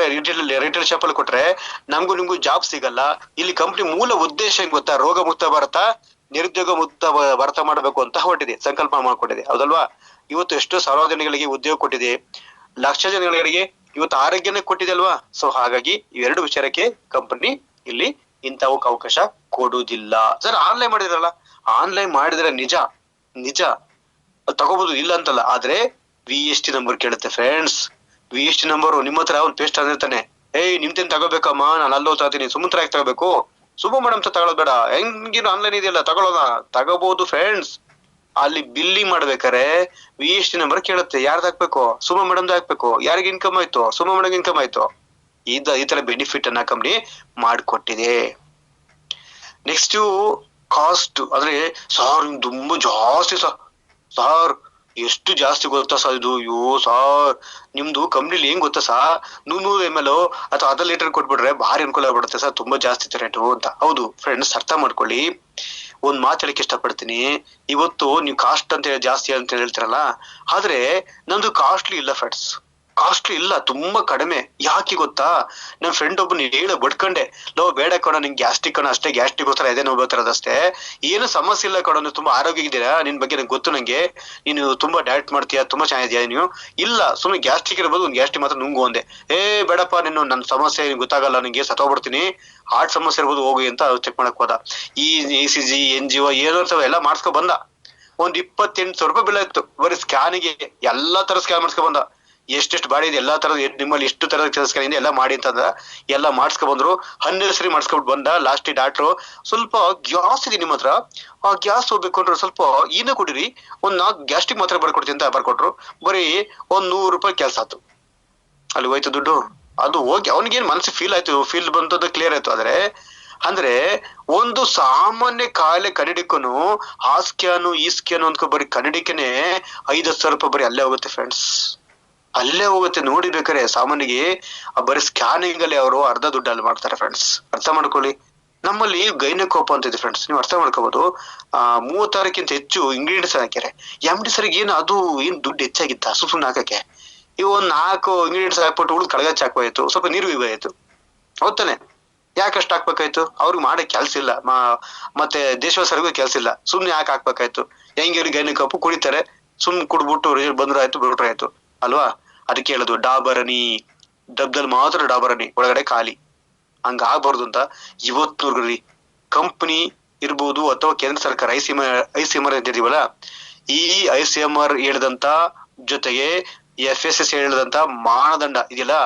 ರಿಟೇಲ್ ಶಾಪ್ ಅಲ್ಲಿ ಕೊಟ್ರೆ ನಮ್ಗೂ ನಿಮ್ಗೂ ಜಾಬ್ ಸಿಗಲ್ಲ. ಇಲ್ಲಿ ಕಂಪ್ನಿ ಮೂಲ ಉದ್ದೇಶ ಏನ್ ಗೊತ್ತಾ? ರೋಗ ಮುಕ್ತ ಭಾರತ, ನಿರುದ್ಯೋಗ ಮುಕ್ತ ಭಾರತ ಮಾಡಬೇಕು ಅಂತ ಹೊರಟಿದೆ, ಸಂಕಲ್ಪ ಮಾಡ್ಕೊಂಡಿದೆ, ಹೌದಲ್ವಾ? ಇವತ್ತು ಎಷ್ಟೋ ಸಾರ್ವಜನಿಕರಿಗೆ ಉದ್ಯೋಗ ಕೊಟ್ಟಿದೆ, ಲಕ್ಷ ಜನಗಳಿಗೆ ಇವತ್ತು ಆರೋಗ್ಯನೇ ಕೊಟ್ಟಿದೆ ಅಲ್ವಾ? ಸೊ ಹಾಗಾಗಿ ಇವೆರಡು ವಿಚಾರಕ್ಕೆ ಕಂಪನಿ ಇಲ್ಲಿ ಇಂಥವಕ್ಕೆ ಅವಕಾಶ ಕೊಡುವುದಿಲ್ಲ. ಸರ್ ಆನ್ಲೈನ್ ಮಾಡಿದ್ರಲ್ಲ, ಆನ್ಲೈನ್ ಮಾಡಿದ್ರೆ ನಿಜ ನಿಜ ತಗೋಬಹುದು, ಇಲ್ಲ ಅಂತಲ್ಲ. ಆದ್ರೆ VST ನಂಬರ್ ಕೇಳುತ್ತೆ ಫ್ರೆಂಡ್ಸ್. VST ನಂಬರ್ ನಿಮ್ಮ ಹತ್ರ ಅವ್ನು ಪೇಸ್ಟ್ ಆಗಿರ್ತಾನೆ, ನಿಮ್ದೇನ್ ತಗೋಬೇಕಮ್ಮ, ನಾನು ಅಲ್ಲೋ ತಗೋತೀನಿ, ಸುಮಂತ್ರ ಯಾಕೆ ತಗೋಬೇಕು, ಸುಮ್ಮ ಮೇಡಮ್ ತಗೊಳ್ಳೋದು ಬೇಡ, ಹೆಂಗಿನ ಆನ್ಲೈನ್ ಇದೆಯಲ್ಲ ತಗೊಳ್ಳೋದ, ತಗೋಬಹುದು ಫ್ರೆಂಡ್ಸ್. ಅಲ್ಲಿ ಬಿಲ್ಲಿಂಗ್ ಮಾಡ್ಬೇಕಾರೆ VST ನಂಬರ್ ಕೇಳುತ್ತೆ, ಯಾರ್ದು ಹಾಕ್ಬೇಕು? ಸುಮ ಮೇಡಮ್ದು ಹಾಕ್ಬೇಕು. ಯಾರಿಗೆ ಇನ್ಕಮ್ ಆಯ್ತು? ಸುಮ ಮೇಡಮ್ ಇನ್ಕಮ್ ಆಯ್ತು. ಈ ತರ ಬೆನಿಫಿಟ್ ಅನ್ನ ಕಂಪ್ನಿ ಮಾಡ್ಕೊಟ್ಟಿದೆ. ನೆಕ್ಸ್ಟ್ ಕಾಸ್ಟ್ ಅಂದ್ರೆ, ಸಾರ್ ತುಂಬಾ ಜಾಸ್ತಿ ಸಾರ್, ಎಷ್ಟು ಜಾಸ್ತಿ ಗೊತ್ತಾ ಸರ್ ಇದು? ಅಯ್ಯೋ ಸಾರ್, ನಿಮ್ದು ಕಂಪ್ನಿಲಿ ಏನ್ ಗೊತ್ತಾ ಸರ್, 100 ml ಅಥವಾ ಅರ್ಧ ಲೀಟರ್ ಕೊಟ್ಬಿಟ್ರೆ ಭಾರಿ ಅನುಕೂಲ ಆಗ್ಬಿಡುತ್ತೆ ಸರ್, ತುಂಬಾ ಜಾಸ್ತಿ ರೇಟು ಅಂತ. ಹೌದು ಫ್ರೆಂಡ್ಸ್, ಅರ್ಥ ಮಾಡ್ಕೊಳ್ಳಿ. ಒಂದ್ ಮಾತು ಹೇಳಕ್ ಇಷ್ಟಪಡ್ತೀನಿ. ಇವತ್ತು ನೀವು ಕಾಸ್ಟ್ ಅಂತ ಹೇಳಿ ಜಾಸ್ತಿ ಅಂತ ಹೇಳ್ತಿರಲ್ಲ, ಆದ್ರೆ ನಂದು ಕಾಸ್ಟ್ಲಿ ಇಲ್ಲ ಫ್ರೆಂಡ್ಸ್, ಕಾಸ್ಟ್ಲಿ ಇಲ್ಲ, ತುಂಬಾ ಕಡಿಮೆ. ಯಾಕೆ ಗೊತ್ತಾ? ನನ್ ಫ್ರೆಂಡ್ ಒಬ್ಬ ಹೇಳ ಬಡ್ಕಂಡೆ, ಲೋ ಬೇಡ ಕಣ, ನಿಂಗೆ ಗ್ಯಾಸ್ಟ್ರಿಕ್ ಕಣ ಅಷ್ಟೇ, ಗ್ಯಾಸ್ಟ್ರಿಕ್ ಗೋಸ್ಕರ ಎದೆ ನೋವು ಬರ್ತಿರೋದಷ್ಟೇ, ಏನು ಸಮಸ್ಯೆ ಇಲ್ಲ ಕಣ, ತುಂಬಾ ಆರೋಗ್ಯ ಇದ್ದೀರಾ, ನಿನ್ ಬಗ್ಗೆ ನಂಗೆ ಗೊತ್ತು, ನಂಗೆ ನೀನು ತುಂಬಾ ಡಯಟ್ ಮಾಡ್ತೀಯಾ, ತುಂಬಾ ಚೆನ್ನಾಗಿದ್ಯಾ ನೀವು, ಇಲ್ಲ ಸುಮ್ಮನೆ ಗ್ಯಾಸ್ಟ್ರಿಕ್ ಇರ್ಬೋದು, ಒಂದು ಗ್ಯಾಸ್ಟ್ರಿಕ್ ಮಾತ್ರ ನುಂಗು ಒಂದೆ. ಬೇಡಪ್ಪ, ನೀನು ನನ್ನ ಸಮಸ್ಯೆ ಗೊತ್ತಾಗಲ್ಲ, ನಿಂಗೆ ಸತ್ತೋಗ್ಬಿಡ್ತೀನಿ, ಹಾರ್ಟ್ ಸಮಸ್ಯೆ ಇರ್ಬೋದು, ಹೋಗಿ ಅಂತ ಚೆಕ್ ಮಾಡಕ್ ಹೋದ. ಈ ECG NGO ಏನೋ ಎಲ್ಲ ಮಾಡ್ಸ್ಕೊ ಬಂದ. ಒಂದ್ 28,000 ರೂಪಾಯಿ ಬಿಲ್ ಆಯ್ತು ಬರೀ ಸ್ಕ್ಯಾನಿಗೆ. ಎಲ್ಲಾ ತರ ಸ್ಕ್ಯಾನ್ ಮಾಡ್ಸ್ಕೊ ಬಂದ, ಎಷ್ಟೆಷ್ಟು ಬಾಡಿ ಇದೆ, ಎಲ್ಲಾ ತರದ, ನಿಮ್ಮಲ್ಲಿ ಎಷ್ಟು ತರದ ಸ್ಕ್ಯಾನ್ ಇದೆ ಎಲ್ಲ ಮಾಡಿ ಅಂತಂದ. ಎಲ್ಲ ಮಾಡ್ಸ್ಕೊ ಬಂದ್ರು, 12 ಸರಿ ಮಾಡ್ಸ್ಕೊಬಿಟ್ಟು ಬಂದ. ಲಾಸ್ಟ್ ಡಾಕ್ಟ್ರು, ಸ್ವಲ್ಪ ಗ್ಯಾಸ್ ಇದೆ ನಿಮ್ಮ ಹತ್ರ, ಆ ಗ್ಯಾಸ್ ಹೋಗ್ಬೇಕು ಅಂದ್ರೆ ಸ್ವಲ್ಪ ಈನ ಕುಡಿರಿ, ಒಂದ್ 4 ಗ್ಯಾಸ್ಟ್ರಿಕ್ ಮಾತ್ರ ಬರ್ಕೊಡ್ತೀನಿ ಅಂತ ಬರ್ಕೊಟ್ರು. ಬರೀ ಒಂದ್ 100 ರೂಪಾಯಿ ಕೆಲ್ಸ ಆಯ್ತು, ಅಲ್ಲಿ ಹೋಯ್ತು ದುಡ್ಡು. ಅದು ಹೋಗಿ ಅವ್ನಿಗೇನ್ ಮನಸ್ಸು ಫೀಲ್ ಆಯ್ತು, ಫೀಲ್ ಬಂತದ್ದು ಕ್ಲಿಯರ್ ಆಯ್ತು. ಆದ್ರೆ ಅಂದ್ರೆ ಒಂದು ಸಾಮಾನ್ಯ ಕಾಯಿಲೆ ಕನ್ನಡಿಕನು ಆ ಸ್ಕ್ಯಾನು ಈ ಸ್ಕ್ಯಾನು ಅಂದ್ಕೊ ಬರೀ ಕನ್ನಡಿಕನೇ 5-10 ರೂಪಾಯಿ ಬರೀ ಅಲ್ಲೇ ಹೋಗುತ್ತೆ ಫ್ರೆಂಡ್ಸ್, ಅಲ್ಲೇ ಹೋಗುತ್ತೆ. ನೋಡಿ ಬೇಕಾರೆ ಸಾಮಾನ್ಯಗೆ ಬರೀ ಸ್ಕ್ಯಾನಿಂಗ್ ಅಲ್ಲಿ ಅವರು ಅರ್ಧ ದುಡ್ಡು ಅಲ್ಲಿ ಮಾಡ್ತಾರೆ ಫ್ರೆಂಡ್ಸ್, ಅರ್ಥ ಮಾಡ್ಕೊಳ್ಳಿ. ನಮ್ಮಲ್ಲಿ ಗೈನಕೋಪ ಅಂತ ಇದೆ ಫ್ರೆಂಡ್ಸ್, ನೀವು ಅರ್ಥ ಮಾಡ್ಕೋಬಹುದು. 36ಕ್ಕಿಂತ ಹೆಚ್ಚು ಇಂಗ್ರೀಡಿಯೆಂಟ್ಸ್ ಹಾಕ್ಯಾರೆ. MD ಸರಿಗೆ ಏನು ಅದು ಏನ್ ದುಡ್ಡು ಹೆಚ್ಚಾಗಿತ್ತ ಸುಮ್ಮನೆ ಹಾಕಕ್ಕೆ? ಇವ್ ಒಂದ್ 4 ಇಂಗ್ರೀಡಿಯೆಂಟ್ಸ್ ಹಾಕ್ಬಿಟ್ಟು ಉಳಿದು ಕಳಗಚ್ಚ ಹಾಕೋಯ್ತು, ಸ್ವಲ್ಪ ನೀರು ಇವಾಯ್ತು, ಹೌದಾನೆ? ಯಾಕಷ್ಟು ಹಾಕ್ಬೇಕಾಯ್ತು? ಅವ್ರಿಗೆ ಮಾಡೋ ಕೆಲ್ಸ ಇಲ್ಲ, ಮತ್ತೆ ದೇಶವಾಸರಿಗೂ ಕೆಲ್ಸ ಇಲ್ಲ, ಸುಮ್ನೆ ಯಾಕೆ ಹಾಕ್ಬೇಕಾಯ್ತು? ಹೆಂಗಿವ್ರಿಗೆ ಗೈನಕೋಪ ಕುಡಿತಾರೆ, ಸುಮ್ನೆ ಕುಡ್ಬಿಟ್ಟು ಬಂದ್ರು ಆಯ್ತು, ಬಿಟ್ರೆ ಆಯ್ತು ಅಲ್ವಾ? ಅದಕ್ಕೆ ಹೇಳುದು ಡಾಬರನಿ, ಡಬ್ದಲ್ಲಿ ಮಾತ್ರ ಡಾಬರನಿ, ಒಳಗಡೆ ಖಾಲಿ. ಹಂಗ ಆಗ್ಬಾರ್ದು ಅಂತ ಇವತ್ತು ಕಂಪನಿ ಇರ್ಬೋದು ಅಥವಾ ಕೇಂದ್ರ ಸರ್ಕಾರ ICMR ಅಂತ ಇದೀವಲ್ಲ, ಈ ICMR ಹೇಳಿದಂತ ಜೊತೆಗೆ FSS ಹೇಳಿದಂತ ಮಾನದಂಡ ಇದೆಯಲ್ಲ,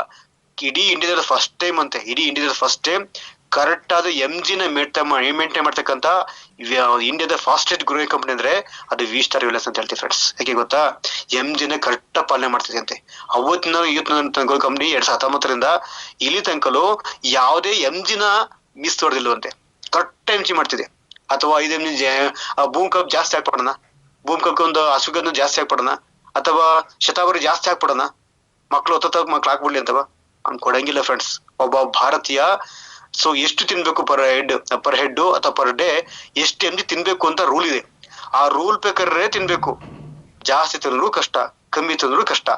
ಇಡೀ ಇಂಡಿಯಾದಲ್ಲಿ ಫಸ್ಟ್ ಟೈಮ್ ಅಂತೆ, ಇಡೀ ಇಂಡಿಯಾದಲ್ಲಿ ಫಸ್ಟ್ ಟೈಮ್ ಕರೆಕ್ಟ್ ಆದ MGನ ಮೇಂಟೈನ್ ಮಾಡ್ತಕ್ಕಂತ ಇಂಡಿಯಾದ ಫಾಸ್ಟೆಸ್ಟ್ ಗ್ರೋಯಿಂಗ್ ಕಂಪನಿ ಅಂದ್ರೆ ಅದು V-Star ವೆಲ್ನೆಸ್ ಅಂತ ಹೇಳ್ತೀವಿ ಫ್ರೆಂಡ್ಸ್. ಯಾಕೆ ಗೊತ್ತಾ? MGನ ಕರೆಕ್ಟ್ ಪಾಲನೆ ಮಾಡ್ತಿದೆ ಅಂತೆ. ಅವತ್ತಿನ ಇವತ್ತಿನ ಕಂಪನಿ 2019ರಿಂದ ಇಲ್ಲಿ ತನಕಲು ಯಾವುದೇ MGನ ಮಿಸ್ ಹೊಡೆದಿಲ್ವಂತೆ, ಕರೆಕ್ಟ್ MG ಮಾಡ್ತಿದೆ. ಅಥವಾ 5 MG ಬೂಮ್ ಕಪ್ ಜಾಸ್ತಿ ಹಾಕ್ಬಿಡೋಣ, ಬೂಮ್ ಕಪ್ ಒಂದು ಹಸುಗನ್ನು ಜಾಸ್ತಿ ಹಾಕ್ಬಿಡೋಣ, ಅಥವಾ ಶತಾವರಿ ಜಾಸ್ತಿ ಹಾಕ್ಬಿಡೋಣ, ಮಕ್ಳು ಮಕ್ಳು ಹಾಕ್ಬಿಡ್ಲಿ ಅಂತವ ಕೊಡಂಗಿಲ್ಲ ಫ್ರೆಂಡ್ಸ್. ಒಬ್ಬ ಭಾರತೀಯ ಸೊ ಎಷ್ಟು ತಿನ್ಬೇಕು ಪರ್ ಹೆಡ್ ಅಥವಾ ಪರ್ ಡೇ ಎಷ್ಟು MG ತಿನ್ಬೇಕು ಅಂತ ರೂಲ್ ಇದೆ. ಆ ರೂಲ್ ಪ್ರಕಾರ ತಿನ್ಬೇಕು. ಜಾಸ್ತಿ ತಿಂದ್ರು ಕಷ್ಟ, ಕಮ್ಮಿ ತಿಂದ್ರು ಕಷ್ಟ.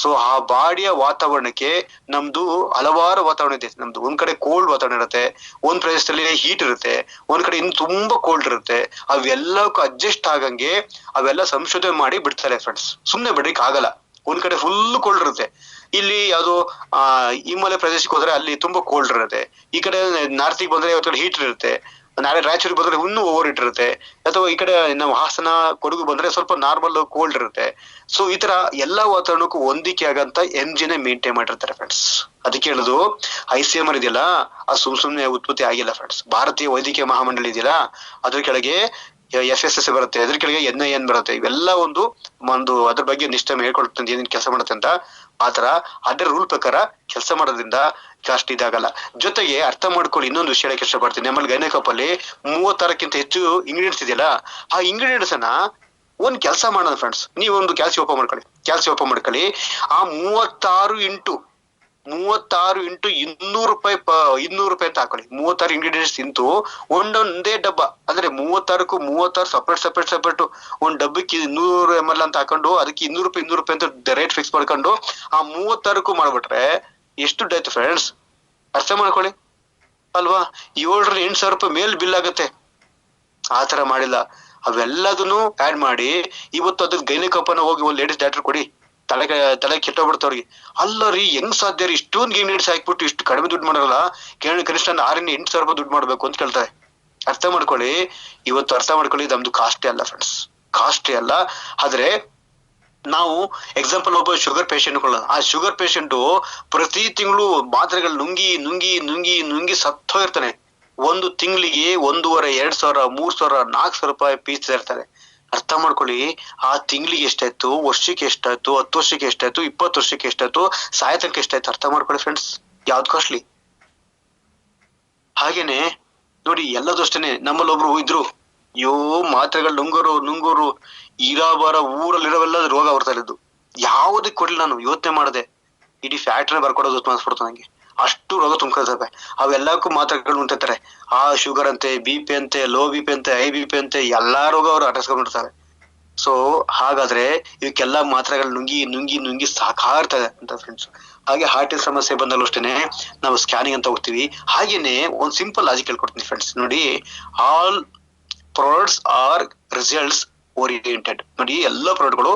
ಸೊ ಆ ಬಾಡಿಯ ವಾತಾವರಣಕ್ಕೆ ನಮ್ದು ಹಲವಾರು ವಾತಾವರಣ ಇದೆ. ನಮ್ದು ಒಂದ್ ಕಡೆ ಕೋಲ್ಡ್ ವಾತಾವರಣ ಇರುತ್ತೆ, ಒಂದ್ ಪ್ರದೇಶದಲ್ಲಿ ಹೀಟ್ ಇರುತ್ತೆ, ಒಂದ್ ಕಡೆ ಇನ್ನು ತುಂಬಾ ಕೋಲ್ಡ್ ಇರುತ್ತೆ. ಅವೆಲ್ಲಕ್ಕೂ ಅಡ್ಜಸ್ಟ್ ಆಗಂಗೆ ಅವೆಲ್ಲ ಸಂಶೋಧನೆ ಮಾಡಿ ಬಿಡ್ತಾರೆ ಫ್ರೆಂಡ್ಸ್. ಸುಮ್ನೆ ಬಿಡ್ಲಿಕ್ಕೆ ಆಗಲ್ಲ. ಒಂದ್ ಕಡೆ ಫುಲ್ ಕೋಲ್ಡ್ ಇರುತ್ತೆ, ಇಲ್ಲಿ ಯಾವ್ದು ಹಿಮಾಲಯ ಪ್ರದೇಶಕ್ಕೆ ಹೋದ್ರೆ ಅಲ್ಲಿ ತುಂಬಾ ಕೋಲ್ಡ್ ಇರುತ್ತೆ. ಈ ಕಡೆ ನಾರ್ತಿಗೆ ಬಂದ್ರೆ ಇವತ್ತು ಹೀಟ್ ಇರುತ್ತೆ, ನಾಳೆ ರಾಯಚೂರಿಗೆ ಬಂದ್ರೆ ಇನ್ನೂ ಓವರ್ ಹೀಟ್ ಇರುತ್ತೆ. ಅಥವಾ ಈ ಕಡೆ ನಾವು ಹಾಸನ ಕೊಡಗು ಬಂದ್ರೆ ಸ್ವಲ್ಪ ನಾರ್ಮಲ್ ಕೋಲ್ಡ್ ಇರುತ್ತೆ. ಸೊ ಈ ತರ ಎಲ್ಲಾ ವಾತಾವರಣಕ್ಕೂ ಹೊಂದಿಕೆ ಆಗಂತ ಎಂಜಿನೇ ಮೇಂಟೈನ್ ಮಾಡಿರ್ತಾರೆ ಫ್ರೆಂಡ್ಸ್. ಅದಕ್ಕೆ ಹೇಳುದು ICMR ಇದೆಯಲ್ಲ, ಅದು ಸುಮ್ನೆ ಉತ್ಪತ್ತಿ ಆಗಿಲ್ಲ ಫ್ರೆಂಡ್ಸ್. ಭಾರತೀಯ ವೈದ್ಯಕೀಯ ಮಹಾಮಂಡಳಿ ಇದೆಯಲ್ಲ, ಅದ್ರ ಕೆಳಗೆ FSSAI ಬರುತ್ತೆ, ಅದ್ರ ಕೆಳಗೆ NIN ಬರುತ್ತೆ. ಇವೆಲ್ಲ ಒಂದು ಅದ್ರ ಬಗ್ಗೆ ನಿಷ್ಠೆ ಹೇಳ್ಕೊಳ್ತಂತ ಏನೇನ್ ಕೆಲಸ ಮಾಡುತ್ತೆ ಅಂತ. ಆತರ ಅದ್ರ ರೂಲ್ ಪ್ರಕಾರ ಕೆಲಸ ಮಾಡೋದ್ರಿಂದ ಅಷ್ಟು ಇದಾಗಲ್ಲ. ಜೊತೆಗೆ ಅರ್ಥ ಮಾಡ್ಕೊಳ್ಳಿ, ಇನ್ನೊಂದು ವಿಷಯ ಹೇಳಕ್ ಇಷ್ಟಪಡ್ತೀನಿ. ನಮ್ಮಲ್ಲಿ ಗೈನಕಪ್ ಅಲ್ಲಿ 36ಕ್ಕಿಂತ ಹೆಚ್ಚು ಇಂಗ್ರೀಡಿಯೆಂಟ್ಸ್ ಇದೆಯಲ್ಲ, ಆ ಇಂಗ್ರೀಡಿಯೆಂಟ್ಸ್ ಅನ್ನ ಒಂದ್ ಕೆಲಸ ಮಾಡೋಣ ಫ್ರೆಂಡ್ಸ್. ನೀವು ಒಂದು ಕ್ಯಾಲ್ಸಿಯಂ ಓಪನ್ ಮಾಡ್ಕೊಳ್ಳಿ. ಆ 36 ಇಂಟು 200 ರೂಪಾಯಿ ಅಂತ ಹಾಕೊಳ್ಳಿ. 36 ಇಂಗ್ರೀಡಿಯೆಂಟ್ಸ್ ಇಂಟು ಒಂದೊಂದೇ ಡಬ್ಬ, ಅಂದ್ರೆ 36 ಸಪರೇಟ್ ಒಂದ್ ಡಬ್ಬಕ್ಕೆ 200 ml ಅಂತ ಹಾಕೊಂಡು ಅದಕ್ಕೆ 200 ರೂಪಾಯಿ ಅಂತ ರೇಟ್ ಫಿಕ್ಸ್ ಮಾಡ್ಕೊಂಡು ಆ 36ಕ್ಕೂ ಮಾಡ್ಬಿಟ್ರೆ ಎಷ್ಟು ದುಡ್ಡು ಆಯ್ತು ಫ್ರೆಂಡ್ಸ್? ಅರ್ಥ ಮಾಡ್ಕೊಳ್ಳಿ ಅಲ್ವಾ? 7,000-8,000 ರೂಪಾಯಿ ಮೇಲ್ ಬಿಲ್ ಆಗುತ್ತೆ. ಆತರ ಮಾಡಿಲ್ಲ. ಅವೆಲ್ಲದನ್ನು ಆಡ್ ಮಾಡಿ ಇವತ್ತು ಅದ್ರ ಗೈನಕಪ್ಪನ ಹೋಗಿ ಒಂದು ಲೇಡೀಸ್ ಡಾಕ್ಟರ್ ಕೊಡಿ, ತಲೆ ಕೆಟ್ಟೋಗ್ಬಿಡ್ತವ್ರಿಗೆ. ಅಲ್ಲ ರೀ, ಹೆಂಗ್ ಸಾಧ್ಯ ರೀ ಇಷ್ಟೊಂದು ಇಂಗ್ರೀಡಿಯೆಂಟ್ಸ್ ಹಾಕ್ಬಿಟ್ಟು ಇಷ್ಟು ಕಡಿಮೆ ದುಡ್ಡು ಮಾಡೋಲ್ಲ, ಕನಿಷ್ಠ 6,000-8,000 ರೂಪಾಯಿ ದುಡ್ಡು ಮಾಡ್ಬೇಕು ಅಂತ ಕೇಳ್ತಾರೆ. ಅರ್ಥ ಮಾಡ್ಕೊಳ್ಳಿ, ನಮ್ದು ಕಾಸ್ಟ್ಲಿ ಅಲ್ಲ ಫ್ರೆಂಡ್ಸ್, ಕಾಸ್ಟ್ಲಿ ಅಲ್ಲ. ಆದ್ರೆ ನಾವು ಎಕ್ಸಾಂಪಲ್ ಒಬ್ಬ ಶುಗರ್ ಪೇಷಂಟ್ ಕೊಳ್ಳೋಣ. ಆ ಶುಗರ್ ಪೇಷಂಟ್ ಪ್ರತಿ ತಿಂಗಳು ಮಾತ್ರೆಗಳು ನುಂಗಿ ಸತ್ತೋಗಿರ್ತಾನೆ. ಒಂದು ತಿಂಗಳಿಗೆ 1,500-2,000, 3,000, 4,000 ರೂಪಾಯಿ ಪೀಸ್ ಇರ್ತಾರೆ. ಅರ್ಥ ಮಾಡ್ಕೊಳ್ಳಿ, ಆ ತಿಂಗಳಿಗೆ ಎಷ್ಟಾಯ್ತು, ವರ್ಷಕ್ಕೆ ಎಷ್ಟಾಯ್ತು, 10 ವರ್ಷಕ್ಕೆ ಎಷ್ಟಾಯ್ತು, 20 ವರ್ಷಕ್ಕೆ ಎಷ್ಟಾಯ್ತು, ಸಾಯತನಕ ಎಷ್ಟಾಯ್ತು. ಅರ್ಥ ಮಾಡ್ಕೊಳ್ಳಿ ಫ್ರೆಂಡ್ಸ್, ಯಾವ್ದು ಕಾಸ್ಟ್ಲಿ. ಹಾಗೇನೆ ನೋಡಿ, ಎಲ್ಲದೂ ಅಷ್ಟೇನೆ. ನಮ್ಮಲ್ಲಿ ಒಬ್ರು ಇದ್ರು, ಮಾತ್ರೆಗಳು ನುಂಗೋರು ಇರಾಬಾರ ಊರಲ್ಲಿರೋವೆಲ್ಲ ರೋಗ ಬರ್ತಾ ಇದ್ದು. ಯಾವುದಕ್ಕೆ ಕೊಡ್ಲಿ ನಾನು ಯೋಚನೆ ಮಾಡಿದೆ, ಇಡೀ ಫ್ಯಾಕ್ಟ್ರಿ ಬರ್ಕೊಡೋದು ಅನ್ಸ್ಬಿಡ್ತು ನಂಗೆ. ಅಷ್ಟು ರೋಗ ತುಂಬ್ಕೊಳ್ತವೆ. ಅವೆಲ್ಲಕ್ಕೂ ಮಾತ್ರೆಗಳು ನುಂಗ್ತಿರ್ತಾರೆ. ಆ ಶುಗರ್ ಅಂತೆ, BP ಅಂತೆ, ಲೋ BP ಅಂತೆ, ಹೈ BP ಅಂತೆ, ಎಲ್ಲಾ ರೋಗ ಅವ್ರು ಅಟಸ್ಕೊಂಡ್ಬಿಡ್ತಾರೆ. ಸೊ ಹಾಗಾದ್ರೆ ಇವಕ್ಕೆಲ್ಲ ಮಾತ್ರೆಗಳು ನುಂಗಿ ಸಾಕಾಗ್ತದೆ ಅಂತ ಫ್ರೆಂಡ್ಸ್. ಹಾಗೆ ಹಾರ್ಟಿನ ಸಮಸ್ಯೆ ಬಂದಲ್ಲೂ ಅಷ್ಟೇನೆ ನಾವು ಸ್ಕ್ಯಾನಿಂಗ್ ಅಂತ ಹೋಗ್ತೀವಿ. ಹಾಗೇನೆ ಒಂದ್ ಸಿಂಪಲ್ ಲಾಜಿಕ್ ಹೇಳ್ಕೊಡ್ತೀನಿ ಫ್ರೆಂಡ್ಸ್. ನೋಡಿ, all products are results oriented. ನೋಡಿ, ಎಲ್ಲ ಪ್ರಾಡಕ್ಟ್ಗಳು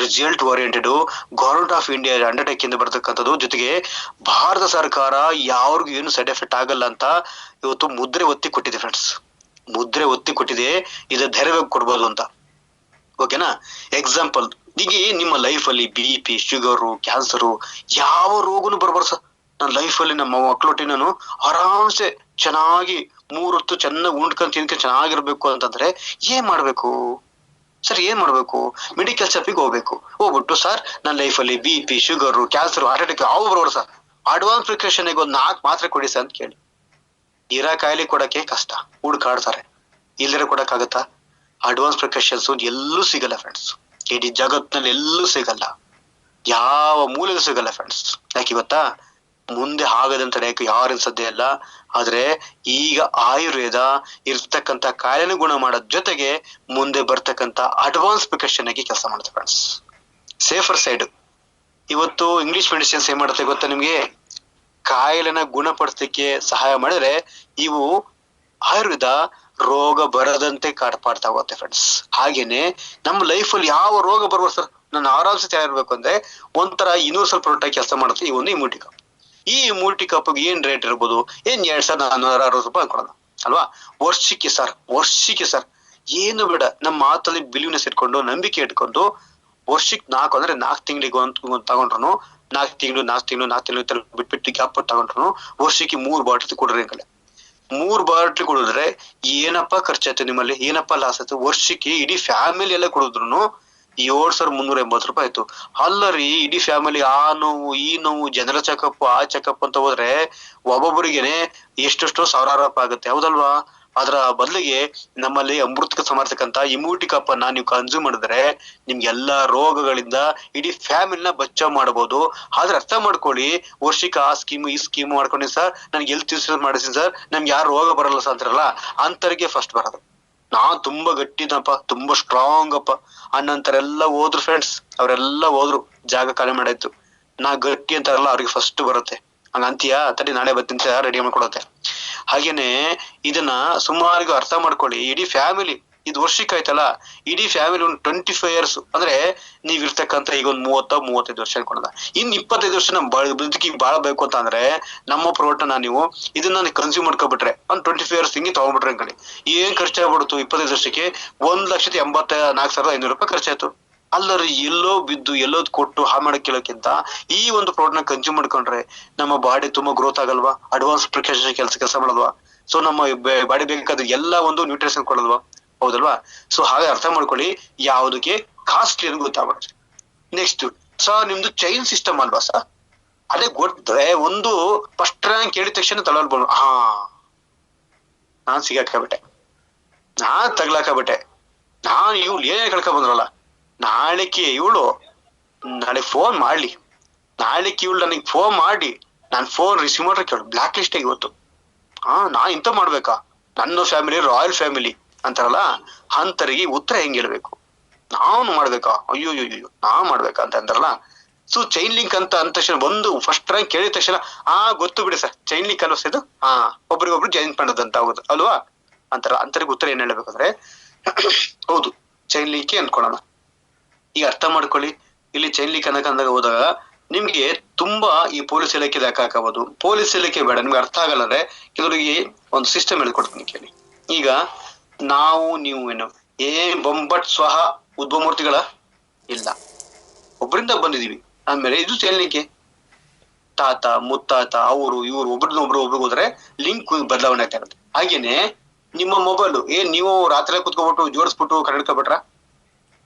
result oriented. Government of India undertake ಇಂದ ಬರ್ತಕ್ಕಂಥದ್ದು. ಜೊತೆಗೆ ಭಾರತ ಸರ್ಕಾರ ಯಾರಿಗೂ ಏನು ಸೈಡ್ ಎಫೆಕ್ಟ್ ಆಗಲ್ಲ ಅಂತ ಇವತ್ತು ಮುದ್ರೆ ಒತ್ತಿ ಕೊಟ್ಟಿದೆ ಫ್ರೆಂಡ್ಸ್. ಇದು ಧೈರ್ಯವಾಗಿ ಕೊಡ್ಬೋದು ಅಂತ. ಓಕೆನಾ? ಎಕ್ಸಾಂಪಲ್, ಈಗ ನಿಮ್ಮ ಲೈಫ್ ಅಲ್ಲಿ BP, ಶುಗರು, ಕ್ಯಾನ್ಸರು ಯಾವ ರೋಗನು ಬರ್ಬಾರ್ದು ಸರ್. ನನ್ನ ಲೈಫ್ ಅಲ್ಲಿ ನಮ್ಮ ಮಕ್ಕಳೊಟ್ಟಿ ನಾನು ಆರಾಮ್ಸೆ ಚೆನ್ನಾಗಿ 3 ಹೊತ್ತು ಚೆನ್ನಾಗಿ ಉಂಡ್ಕೊಂಡ್ ತಿನ್ಕೊಂಡು ಚೆನ್ನಾಗಿರ್ಬೇಕು ಅಂತಂದ್ರೆ ಏನ್ ಮಾಡ್ಬೇಕು ಸರ್? ಮೆಡಿಕಲ್ ಶಾಪಿಗೆ ಹೋಗ್ಬಿಟ್ಟು ಸರ್, ನನ್ನ ಲೈಫ್ ಅಲ್ಲಿ BP, sugar, cancer, heart attack ಯಾವ ಬರೋರು ಸರ್, ಅಡ್ವಾನ್ಸ್ ಪ್ರಿಕಾಷನ್ 4 ಮಾತ್ರೆ ಕೊಡಿ ಸರ್ ಅಂತ ಕೇಳಿ. ಇರಾ ಕಾಯಿಲೆ ಕೊಡಕ್ಕೆ ಕಷ್ಟ, ಹುಡ್ಕಾಡ್ತಾರೆ. ಇಲ್ಲರ ಕೊಡಕ್ಕಾಗತ್ತಾ? ಅಡ್ವಾನ್ಸ್ ಪ್ರಿಕಾಷನ್ಸ್ ಎಲ್ಲೂ ಸಿಗಲ್ಲ ಫ್ರೆಂಡ್ಸ್. ಇಡೀ ಜಗತ್ನಲ್ಲಿ ಎಲ್ಲೂ ಸಿಗಲ್ಲ, ಯಾವ ಮೂಲೆಗೂ ಸಿಗಲ್ಲ ಫ್ರೆಂಡ್ಸ್. ಯಾಕೆ ಗೊತ್ತಾ? ಮುಂದೆ ಆಗದಂತ ತಡೆಯಕ್ಕೆ ಯಾರಿಗೂ ಸಾಧ್ಯ ಇಲ್ಲ. ಆದ್ರೆ ಈಗ ಆಯುರ್ವೇದ ಇರ್ತಕ್ಕಂಥ ಕಾಯಿಲೆನ ಗುಣ ಮಾಡೋದ್ ಜೊತೆಗೆ ಮುಂದೆ ಬರ್ತಕ್ಕಂಥ ಅಡ್ವಾನ್ಸ್ ಪ್ರಿಕಾಷನ್ ಆಗಿ ಕೆಲಸ ಮಾಡುತ್ತೆ ಫ್ರೆಂಡ್ಸ್. Safer side. ಇವತ್ತು ಇಂಗ್ಲಿಷ್ ಮೆಡಿಸಿನ್ಸ್ ಏನ್ ಮಾಡುತ್ತೆ ಗೊತ್ತಾ ನಿಮ್ಗೆ? ಕಾಯಿಲೆನ ಗುಣಪಡಿಸಲಿಕ್ಕೆ ಸಹಾಯ ಮಾಡಿದ್ರೆ ಇವು ಆಯುರ್ವೇದ ರೋಗ ಬರದಂತೆ ಕಾಪಾಡ್ತಾ ಹೋಗುತ್ತೆ ಫ್ರೆಂಡ್ಸ್. ಹಾಗೇನೆ ನಮ್ಮ ಲೈಫ್ ಅಲ್ಲಿ ಯಾವ ರೋಗ ಬರ್ಬೋದು ಸರ್, ನಾನು ಆರಾಮ್ಸೆ ತಯಾರಿರ್ಬೇಕು ಅಂದ್ರೆ ಒಂಥರ ಯೂನಿವರ್ಸಲ್ ಪ್ರಾಡಕ್ಟ್ ಆಗಿ ಕೆಲಸ ಮಾಡುತ್ತೆ ಈ ಒಂದು ಇಮ್ಯುನಿಟಿ ಕಪ್. ಈ ಇಮ್ಯುನಿಟಿ ಕಪ್ ಏನ್ ರೇಟ್ ಇರ್ಬೋದು? 2,460 ರೂಪಾಯಿ ಅನ್ಕೊಳ್ಳೋಣ ಅಲ್ವಾ? ವರ್ಷಕ್ಕೆ ಸರ್ ಏನು ಬೇಡ, ನಮ್ಮ ಮಾತಲ್ಲಿ ಬಿಲೀವ್ನೆಸ್ ಇಟ್ಕೊಂಡು, ನಂಬಿಕೆ ಇಟ್ಕೊಂಡು, ವರ್ಷಕ್ಕೆ 4 ತಿಂಗಳಿಗೆ ಒಂದು ತಗೊಂಡ್ರು, 4 ತಿಂಗಳು ಬಿಟ್ಬಿಟ್ಟು ಗ್ಯಾಪ್ ತಗೊಂಡ್ರು ವರ್ಷಕ್ಕೆ 3 ಬಾಟಲ್ ಕೊಡ್ರಿ ಅಂಕಲೆ. 3 ಬಾಟಲ್ ಕುಡಿದ್ರೆ ಏನಪ್ಪಾ ಖರ್ಚಾಯ್ತು ನಿಮ್ಮಲ್ಲಿ? ಏನಪ್ಪಾ ಲಾಸ್ ಆಯ್ತು? ವರ್ಷಕ್ಕೆ ಇಡೀ ಫ್ಯಾಮಿಲಿ ಎಲ್ಲ ಕುಡಿದ್ರು 7,380 ರೂಪಾಯಿ ಆಯ್ತು. ಅಲ್ಲರಿ, ಇಡೀ ಫ್ಯಾಮಿಲಿ ಆ ನೋವು ಈ ನೋವು, ಜನರಲ್ ಚೆಕಪ್ ಆ ಚೆಕಪ್ ಅಂತ ಹೋದ್ರೆ ಒಬ್ಬೊಬ್ಬರಿಗೆನೆ ಎಷ್ಟೆಷ್ಟೋ ಸಾವಿರಾರು ರೂಪಾಯಿ ಆಗುತ್ತೆ, ಹೌದಲ್ವಾ? ಅದರ ಬದಲಿಗೆ ನಮ್ಮಲ್ಲಿ ಅಮೃತಕ್ಕೆ ಸಮರ್ಥಕ್ಕಂತ ಇಮ್ಯುನಿಟಿ ಕಪ್ ಅನ್ನ ನೀವು ಕನ್ಸ್ಯೂಮ್ ಮಾಡಿದ್ರೆ ನಿಮ್ಗೆ ಎಲ್ಲಾ ರೋಗಗಳಿಂದ ಇಡೀ ಫ್ಯಾಮಿಲಿನ ಬಚಾವ್ ಮಾಡಬಹುದು. ಆದ್ರೆ ಅರ್ಥ ಮಾಡ್ಕೊಳ್ಳಿ, ವರ್ಷಕ್ಕೆ ಆ ಸ್ಕೀಮ್ ಈ ಸ್ಕೀಮ್ ಮಾಡ್ಕೊಂಡಿ ಸರ್, ನನ್ಗೆ ಹೆಲ್ತ್ ಇನ್ಶೂರೆನ್ಸ್ ಮಾಡಿಸಿ ಸರ್, ನಮ್ಗೆ ಯಾರು ರೋಗ ಬರಲ್ಲ ಸರ್ ಅಂತಾರಲ್ಲ, ಅಂತರಿಗೆ ಫಸ್ಟ್ ಬರೋದು. ನಾನ್ ತುಂಬಾ ಗಟ್ಟಿನಪ್ಪ, ತುಂಬಾ ಸ್ಟ್ರಾಂಗ್ ಅಪ್ಪ ಅನ್ನಂತರ ಎಲ್ಲ ಹೋದ್ರು ಫ್ರೆಂಡ್ಸ್. ಅವರೆಲ್ಲ ಹೋದ್ರು, ಜಾಗ ಖಾಲಿ ಮಾಡಾಯ್ತು. ನಾ ಗಟ್ಟಿ ಅಂತಾರಲ್ಲ ಅವ್ರಿಗೆ ಫಸ್ಟ್ ಬರುತ್ತೆ. ಹಂಗ ಅಂತೀಯಾ, ತಡಿ ನಾಳೆ ಬರ್ತಿಂತ ರೆಡಿ ಮಾಡ್ಕೊಡತ್ತೆ. ಹಾಗೇನೆ ಇದನ್ನ ಸುಮಾರಿಗೆ ಅರ್ಥ ಮಾಡ್ಕೊಳ್ಳಿ. ಇಡೀ ಫ್ಯಾಮಿಲಿ, ಇದು ವರ್ಷಕ್ಕೆ ಆಯ್ತಲ್ಲ, ಇಡೀ ಫ್ಯಾಮಿಲಿ ಒಂದು 25 years ಅಂದ್ರೆ ನೀವ್ ಇರ್ತಕ್ಕಂತ ಈಗ ಒಂದ್ 30-35 ವರ್ಷ ಅನ್ಕೊಳ್ಳೋದ. ಇನ್ 25 ವರ್ಷ ನಮ್ ಬದುಕಿ ಬಾಳಬೇಕು ಅಂತ ಅಂದ್ರೆ ನಮ್ಮ ಪ್ರೋಟನ ನೀವು ಇದನ್ನ ಕನ್ಸ್ಯೂಮ್ ಮಾಡ್ಕೊಬಿಟ್ರೆ ಒಂದ್ 25 years ಹಿಂಗೆ ತಗೊಂಡ್ಬಿಟ್ರೆ ಅನ್ಕೊಳ್ಳಿ, ಏನ್ ಖರ್ಚಾಗ್ಬಿಡ್ತು 25 ವರ್ಷಕ್ಕೆ? 1,84,500 ರೂಪಾಯಿ ಖರ್ಚಾಯ್ತು. ಅಲ್ಲರಿ ಎಲ್ಲೋ ಬಿದ್ದು ಎಲ್ಲೋದ್ ಕೊಟ್ಟು ಮಾಡಕ್ ಕೇಳೋಕ್ಕಿಂತ ಈ ಒಂದು ಪ್ರಾಡಕ್ಟ್ ನ ಕನ್ಸ್ಯೂಮ್ ಮಾಡ್ಕೊಂಡ್ರೆ ನಮ್ಮ ಬಾಡಿ ತುಂಬಾ ಗ್ರೋತ್ ಆಗಲ್ವಾ? ಅಡ್ವಾನ್ಸ್ ಪ್ರಿಕಾಷನ್ ಕೆಲಸ ಮಾಡಲ್ವಾ? ಸೊ ನಮ್ಮ ಬಾಡಿ ಬೇಕಾದ ಎಲ್ಲ ಒಂದು ನ್ಯೂಟ್ರಿಷನ್ ಕೊಡಲ್ವಾ? ಹೌದಲ್ವಾ? ಸೊ ಹಾಗೆ ಅರ್ಥ ಮಾಡ್ಕೊಳ್ಳಿ, ಯಾವುದಕ್ಕೆ ಕಾಸ್ಟ್ಲಿ ಅಂತ ಗೊತ್ತಾಗುತ್ತೆ. ನೆಕ್ಸ್ಟ್ ಸರ್, ನಿಮ್ದು ಚೈನ್ ಸಿಸ್ಟಮ್ ಅಲ್ವಾ ಸರ್? ಅದೇ ಗೊತ್ತೇ, ಒಂದು ಫಸ್ಟ್ ರ್ಯಾಂಕ್ ಹೇಳಿದ ತಕ್ಷಣ ತಗೊಳ್ಬೋದು. ನಾನ್ ಸಿಗಾಕಬಿಟ್ಟೆ, ನಾನ್ ತಗ್ಲಾಕಬಿಟ್ಟೆ. ನಾನ್ ಇವಳು ಏನೇ ಕಳ್ಕೊ ಬಂದ್ರಲ್ಲ, ನಾಳೆಗೆ ಇವಳು ನಾಳೆ ಫೋನ್ ಮಾಡ್ಲಿ, ನಾಳೆಗೆ ಇವಳು ನನಗೆ ಫೋನ್ ಮಾಡಿ ನಾನ್ ಫೋನ್ ರಿಸೀವ್ ಮಾಡ್ರೆ ಕೇಳು, ಬ್ಲಾಕ್ ಲಿಸ್ಟ್ ಇವತ್ತು. ನಾ ಇಂತ ಮಾಡ್ಬೇಕಾ? ನನ್ನ ಫ್ಯಾಮಿಲಿ ರಾಯಲ್ ಫ್ಯಾಮಿಲಿ ಅಂತಾರಲ್ಲ, ಅಂತರಿಗೆ ಉತ್ತರ ಹೆಂಗ್ ಹೇಳ್ಬೇಕು? ನಾನು ಮಾಡ್ಬೇಕಾ? ಅಯ್ಯೋ ನಾ ಮಾಡ್ಬೇಕಾ ಅಂತ ಅಂತಾರಲ್ಲ. ಸೊ ಚೈನ್ ಲಿಂಕ್ ಅಂತ ಅಂದ ತಕ್ಷಣ ಒಂದು ಫಸ್ಟ್ ರ್ಯಾಂಕ್ ಕೇಳಿದ ತಕ್ಷಣ ಗೊತ್ತು ಬಿಡಿ ಸರ್, ಚೈನ್ ಲಿಂಕ್ ಅಲ್ವಾ ಇದು? ಒಬ್ರಿಗೊಬ್ರು ಜಾಯಿನ್ ಮಾಡೋದಂತ ಆಗುದು ಅಲ್ವಾ ಅಂತಾರ. ಅಂತರಿಗೆ ಉತ್ತರ ಏನ್ ಹೇಳ್ಬೇಕಂದ್ರೆ ಹೌದು ಚೈನ್ ಲಿಂಕ್ ಅನ್ಕೊಳ್ಳೋಣ. ಈಗ ಅರ್ಥ ಮಾಡ್ಕೊಳ್ಳಿ, ಇಲ್ಲಿ ಚೈನ್ ಲಿಂಕ್ ಅನ್ನಕಂದಾಗ ಹೋದಾಗ ನಿಮ್ಗೆ ತುಂಬಾ ಈ ಪೊಲೀಸ್ ಇಲಾಖೆ ಹಾಕಬಹುದು. ಪೊಲೀಸ್ ಇಲಾಖೆ ಬೇಡ, ನಿಮ್ಗೆ ಅರ್ಥ ಆಗಲ್ಲ ಅಂದ್ರೆ ಕೆಲವರಿಗೆ ಒಂದು ಸಿಸ್ಟಮ್ ಹೇಳ್ಕೊಡ್ತೀನಿ ಕೇಳಿ. ಈಗ ನಾವು ನೀವು ಏನು ಬೊಂಬಟ್ ಸ್ವಹ ಉದ್ಭವಮೂರ್ತಿಗಳ ಇಲ್ಲ, ಒಬ್ಬರಿಂದ ಬಂದಿದೀವಿ. ಆಮೇಲೆ ಇದು ಚೈನ್ ಲಿಂಕ್, ತಾತ ಮುತ್ತಾತ ಅವರು ಇವರು ಒಬ್ರಿಗೊಬ್ರು ಹೋದ್ರೆ ಲಿಂಕ್ ಬದಲಾವಣೆ ಆಗ್ತಾ ಇರುತ್ತೆ. ಹಾಗೇನೆ ನಿಮ್ಮ ಮೊಬೈಲ್ ನೀವು ರಾತ್ರಿ ಕುತ್ಕೊಬಿಟ್ಟು ಜೋಡಿಸ್ಬಿಟ್ಟು ಕರೆಡ್ಕೊಬಿಟ್ರ,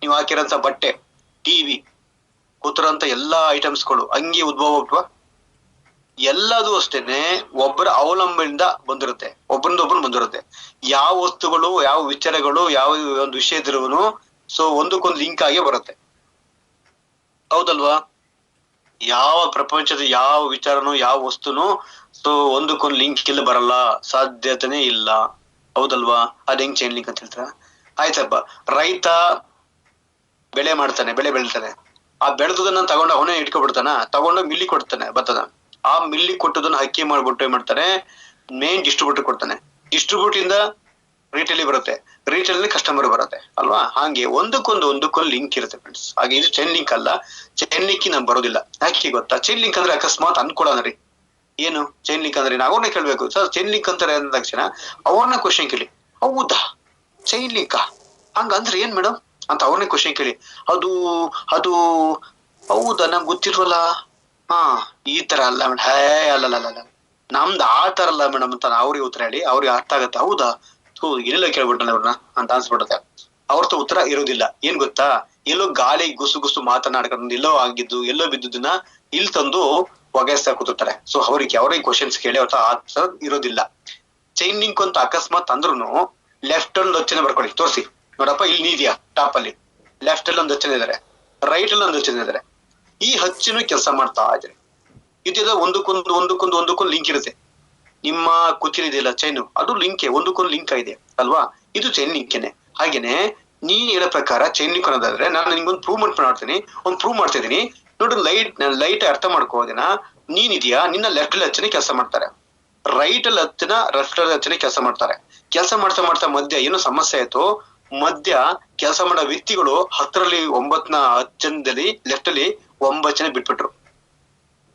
ನೀವು ಹಾಕಿರೋಂತ ಬಟ್ಟೆ, ಟಿವಿ, ಕೂತಿರೋಂತ ಎಲ್ಲಾ ಐಟಮ್ಸ್ಗಳು ಹಂಗೆ ಉದ್ಭವ ಹೋಗ್ತವಾ? ಎಲ್ಲದೂ ಅಷ್ಟೇನೆ ಒಬ್ಬರ ಅವಲಂಬನೆಯಿಂದ ಬಂದಿರುತ್ತೆ, ಒಬ್ಬರಿಂದ ಬಂದಿರುತ್ತೆ. ಯಾವ ವಸ್ತುಗಳು, ಯಾವ ವಿಚಾರಗಳು, ಯಾವ ಒಂದು ವಿಷಯ ಇದ್ರೂ ಸೊ ಒಂದಕ್ಕೊಂದು ಲಿಂಕ್ ಆಗಿ ಬರುತ್ತೆ, ಹೌದಲ್ವಾ? ಯಾವ ಪ್ರಪಂಚದ ಯಾವ ವಿಚಾರನು ಯಾವ ವಸ್ತುನು ಸೊ ಒಂದಕ್ಕೊಂದು ಲಿಂಕ್ ಇಲ್ಲ ಬರಲ್ಲ, ಸಾಧ್ಯತೆನೇ ಇಲ್ಲ, ಹೌದಲ್ವಾ? ಅದ್ ಹೆಂಗ್ ಚೈನ್ ಲಿಂಕ್ ಅಂತ ಹೇಳ್ತಾರ? ಆಯ್ತಪ್ಪ, ರೈತ ಬೆಳೆ ಮಾಡ್ತಾನೆ, ಬೆಳೆ ಬೆಳಿತಾನೆ, ಆ ಬೆಳೆದದನ್ನ ತಗೊಂಡು ಅವನೇ ಇಟ್ಕೊಬಿಡ್ತಾನ, ತಗೊಂಡು ಮಿಲ್ಲಿ ಕೊಡ್ತಾನೆ ಭತ್ತದ. ಆ ಮಿಲ್ಲಿ ಕೊಟ್ಟದನ್ನ ಅಕ್ಕಿ ಮಾಡ್ಬಿಟ್ಟು ಏನ್ ಮಾಡ್ತಾನೆ, ಮೇನ್ ಡಿಸ್ಟ್ರಿಬ್ಯೂಟರ್ ಕೊಡ್ತಾನೆ. ಡಿಸ್ಟ್ರಿಬ್ಯೂಟ್ ಇಂದ ರಿಟೇಲಿ ಬರುತ್ತೆ, ರಿಟೇಲ್ ಕಸ್ಟಮರ್ ಬರುತ್ತೆ ಅಲ್ವಾ? ಹಾಗೆ ಒಂದಕ್ಕೊಂದು ಲಿಂಕ್ ಇರುತ್ತೆ ಫ್ರೆಂಡ್ಸ್. ಹಾಗೆ ಇದು ಚೈನ್ ಲಿಂಕ್ ಅಲ್ಲ, ಚೈನ್ ಲಿಂಕ್ ನಮ್ಗೆ ಬರೋದಿಲ್ಲ. ಯಾಕೆ ಗೊತ್ತಾ? ಚೈನ್ ಲಿಂಕ್ ಅಂದ್ರೆ ಅಕಸ್ಮಾತ್ ಅನ್ಕೊಳ್ಳೋದ್ರಿ, ಏನು ಚೈನ್ ಲಿಂಕ್ ಅಂದ್ರೆ ಅವ್ರನ್ನ ಕೇಳ್ಬೇಕು, ಸರ್ ಚೈನ್ ಲಿಂಕ್ ಅಂತಾರೆ ಅಂದ ತಕ್ಷಣ ಅವ್ರನ್ನ ಕ್ವಶನ್ ಕೇಳಿ, ಹೌದಾ ಚೈನ್ ಲಿಂಕ್ ಹಂಗಂದ್ರೆ ಏನ್ ಮೇಡಮ್ ಅಂತ ಅವ್ರನ್ನೇ ಕ್ವಶನ್ ಕೇಳಿ. ಅದು ಅದು ಹೌದಾ ನಂಗೆ ಗೊತ್ತಿಲ್ವಲ್ಲ, ಈ ತರ ಅಲ್ಲ ಮೇಡಮ್, ಅಲ್ಲ ನಮ್ದು ಆ ತರ ಅಲ್ಲ ಮೇಡಮ್ ಅಂತ ಅವ್ರಿಗೆ ಉತ್ತರ ಹೇಳಿ, ಅವ್ರಿಗೆ ಅರ್ಥ ಆಗತ್ತೆ. ಹೌದಾ ಎಲ್ಲ ಕೇಳ್ಬಿಟ್ಟಲ್ಲ ಅವ್ರನ್ನ ಅಂತ ಅನ್ಸ್ಬಿಡುತ್ತೆ. ಅವ್ರತ ಉತ್ತರ ಇರೋದಿಲ್ಲ. ಏನ್ ಗೊತ್ತಾ, ಎಲ್ಲೋ ಗಾಳಿ ಗುಸು ಮಾತನಾಡ್ಕೊಂಡು ಎಲ್ಲೋ ಆಗಿದ್ದು ಎಲ್ಲೋ ಬಿದ್ದುದನ್ನ ಇಲ್ಲಿ ತಂದು ಒಗೆಸ್ತಾ ಕೂತಿರ್ತಾರೆ. ಸೊ ಅವ್ರಿಗೆ ಕ್ವಶನ್ಸ್ ಕೇಳಿ ಅವ್ರ ಆನ್ಸರ್ ಇರೋದಿಲ್ಲ. ಚೈನ್ ಲಿಂಕ್ ಅಂತ ಅಕಸ್ಮಾತ್ ಅಂದ್ರುನು ಲೆಫ್ಟ್ ಅಲ್ಲಿ ರಚನೆ ಬರ್ಕೊಳ್ಳಿ, ತೋರಿಸಿ ನೋಡಪ್ಪ, ಇಲ್ಲಿ ಇದೆಯಾ ಟಾಪ್ ಅಲ್ಲಿ, ಲೆಫ್ಟ್ ಅಲ್ಲಿ ಒಂದು ರಚನೆ ಇದಾರೆ, ರೈಟ್ ಅಲ್ಲಿ ಒಂದು ರಚನೆ ಇದಾರೆ. ಈ ಹಚ್ಚಿನ ಕೆಲಸ ಮಾಡ್ತಾ ಇದ್ರೆ ಇದೆಲ್ಲ ಒಂದಕ್ಕೊಂದು ಲಿಂಕ್ ಇರುತ್ತೆ. ನಿಮ್ಮ ಕೂತಿರಿದೆಯಲ್ಲ ಚೈನು, ಅದು ಲಿಂಕ್, ಒಂದಕ್ಕೊಂದು ಲಿಂಕ್ ಇದೆ ಅಲ್ವಾ? ಇದು ಚೈನ್ ಲಿಂಕ್ನೆ. ಹಾಗೇನೆ ನೀ ಹೇಳೋ ಪ್ರಕಾರ ಚೈನ್ ಲಿಂಕ್ ಅನ್ನೋದಾದ್ರೆ ನಾನು ನಿಮ್ಗೊಂದು ಪ್ರೂವ್ ಮಾಡ್ತಾ ಇದೀನಿ ನೋಡ್ರಿ. ಲೈಟ್ ಅರ್ಥ ಮಾಡ್ಕೋದಿನ, ನೀನಿದ್ಯಾ, ನಿನ್ನ ಲೆಫ್ಟ್ ಅಲ್ಲಿ ಹಚ್ಚನೆ ಕೆಲಸ ಮಾಡ್ತಾರೆ, ರೈಟ್ ಅಲ್ಲಿ ಹಚ್ಚಿನ ಲೆಫ್ಟ್ ಅಲ್ಲಿ ಹಚ್ಚನೆ ಕೆಲಸ ಮಾಡ್ತಾರೆ. ಕೆಲಸ ಮಾಡ್ತಾ ಮಧ್ಯ ಏನು ಸಮಸ್ಯೆ ಆಯ್ತು, ಮಧ್ಯ ಕೆಲಸ ಮಾಡೋ ವ್ಯಕ್ತಿಗಳು 10ರಲ್ಲಿ 9 ಜನದಲ್ಲಿ ಲೆಫ್ಟ್ ಅಲ್ಲಿ 9 ಜನ ಬಿಟ್ಬಿಟ್ರು,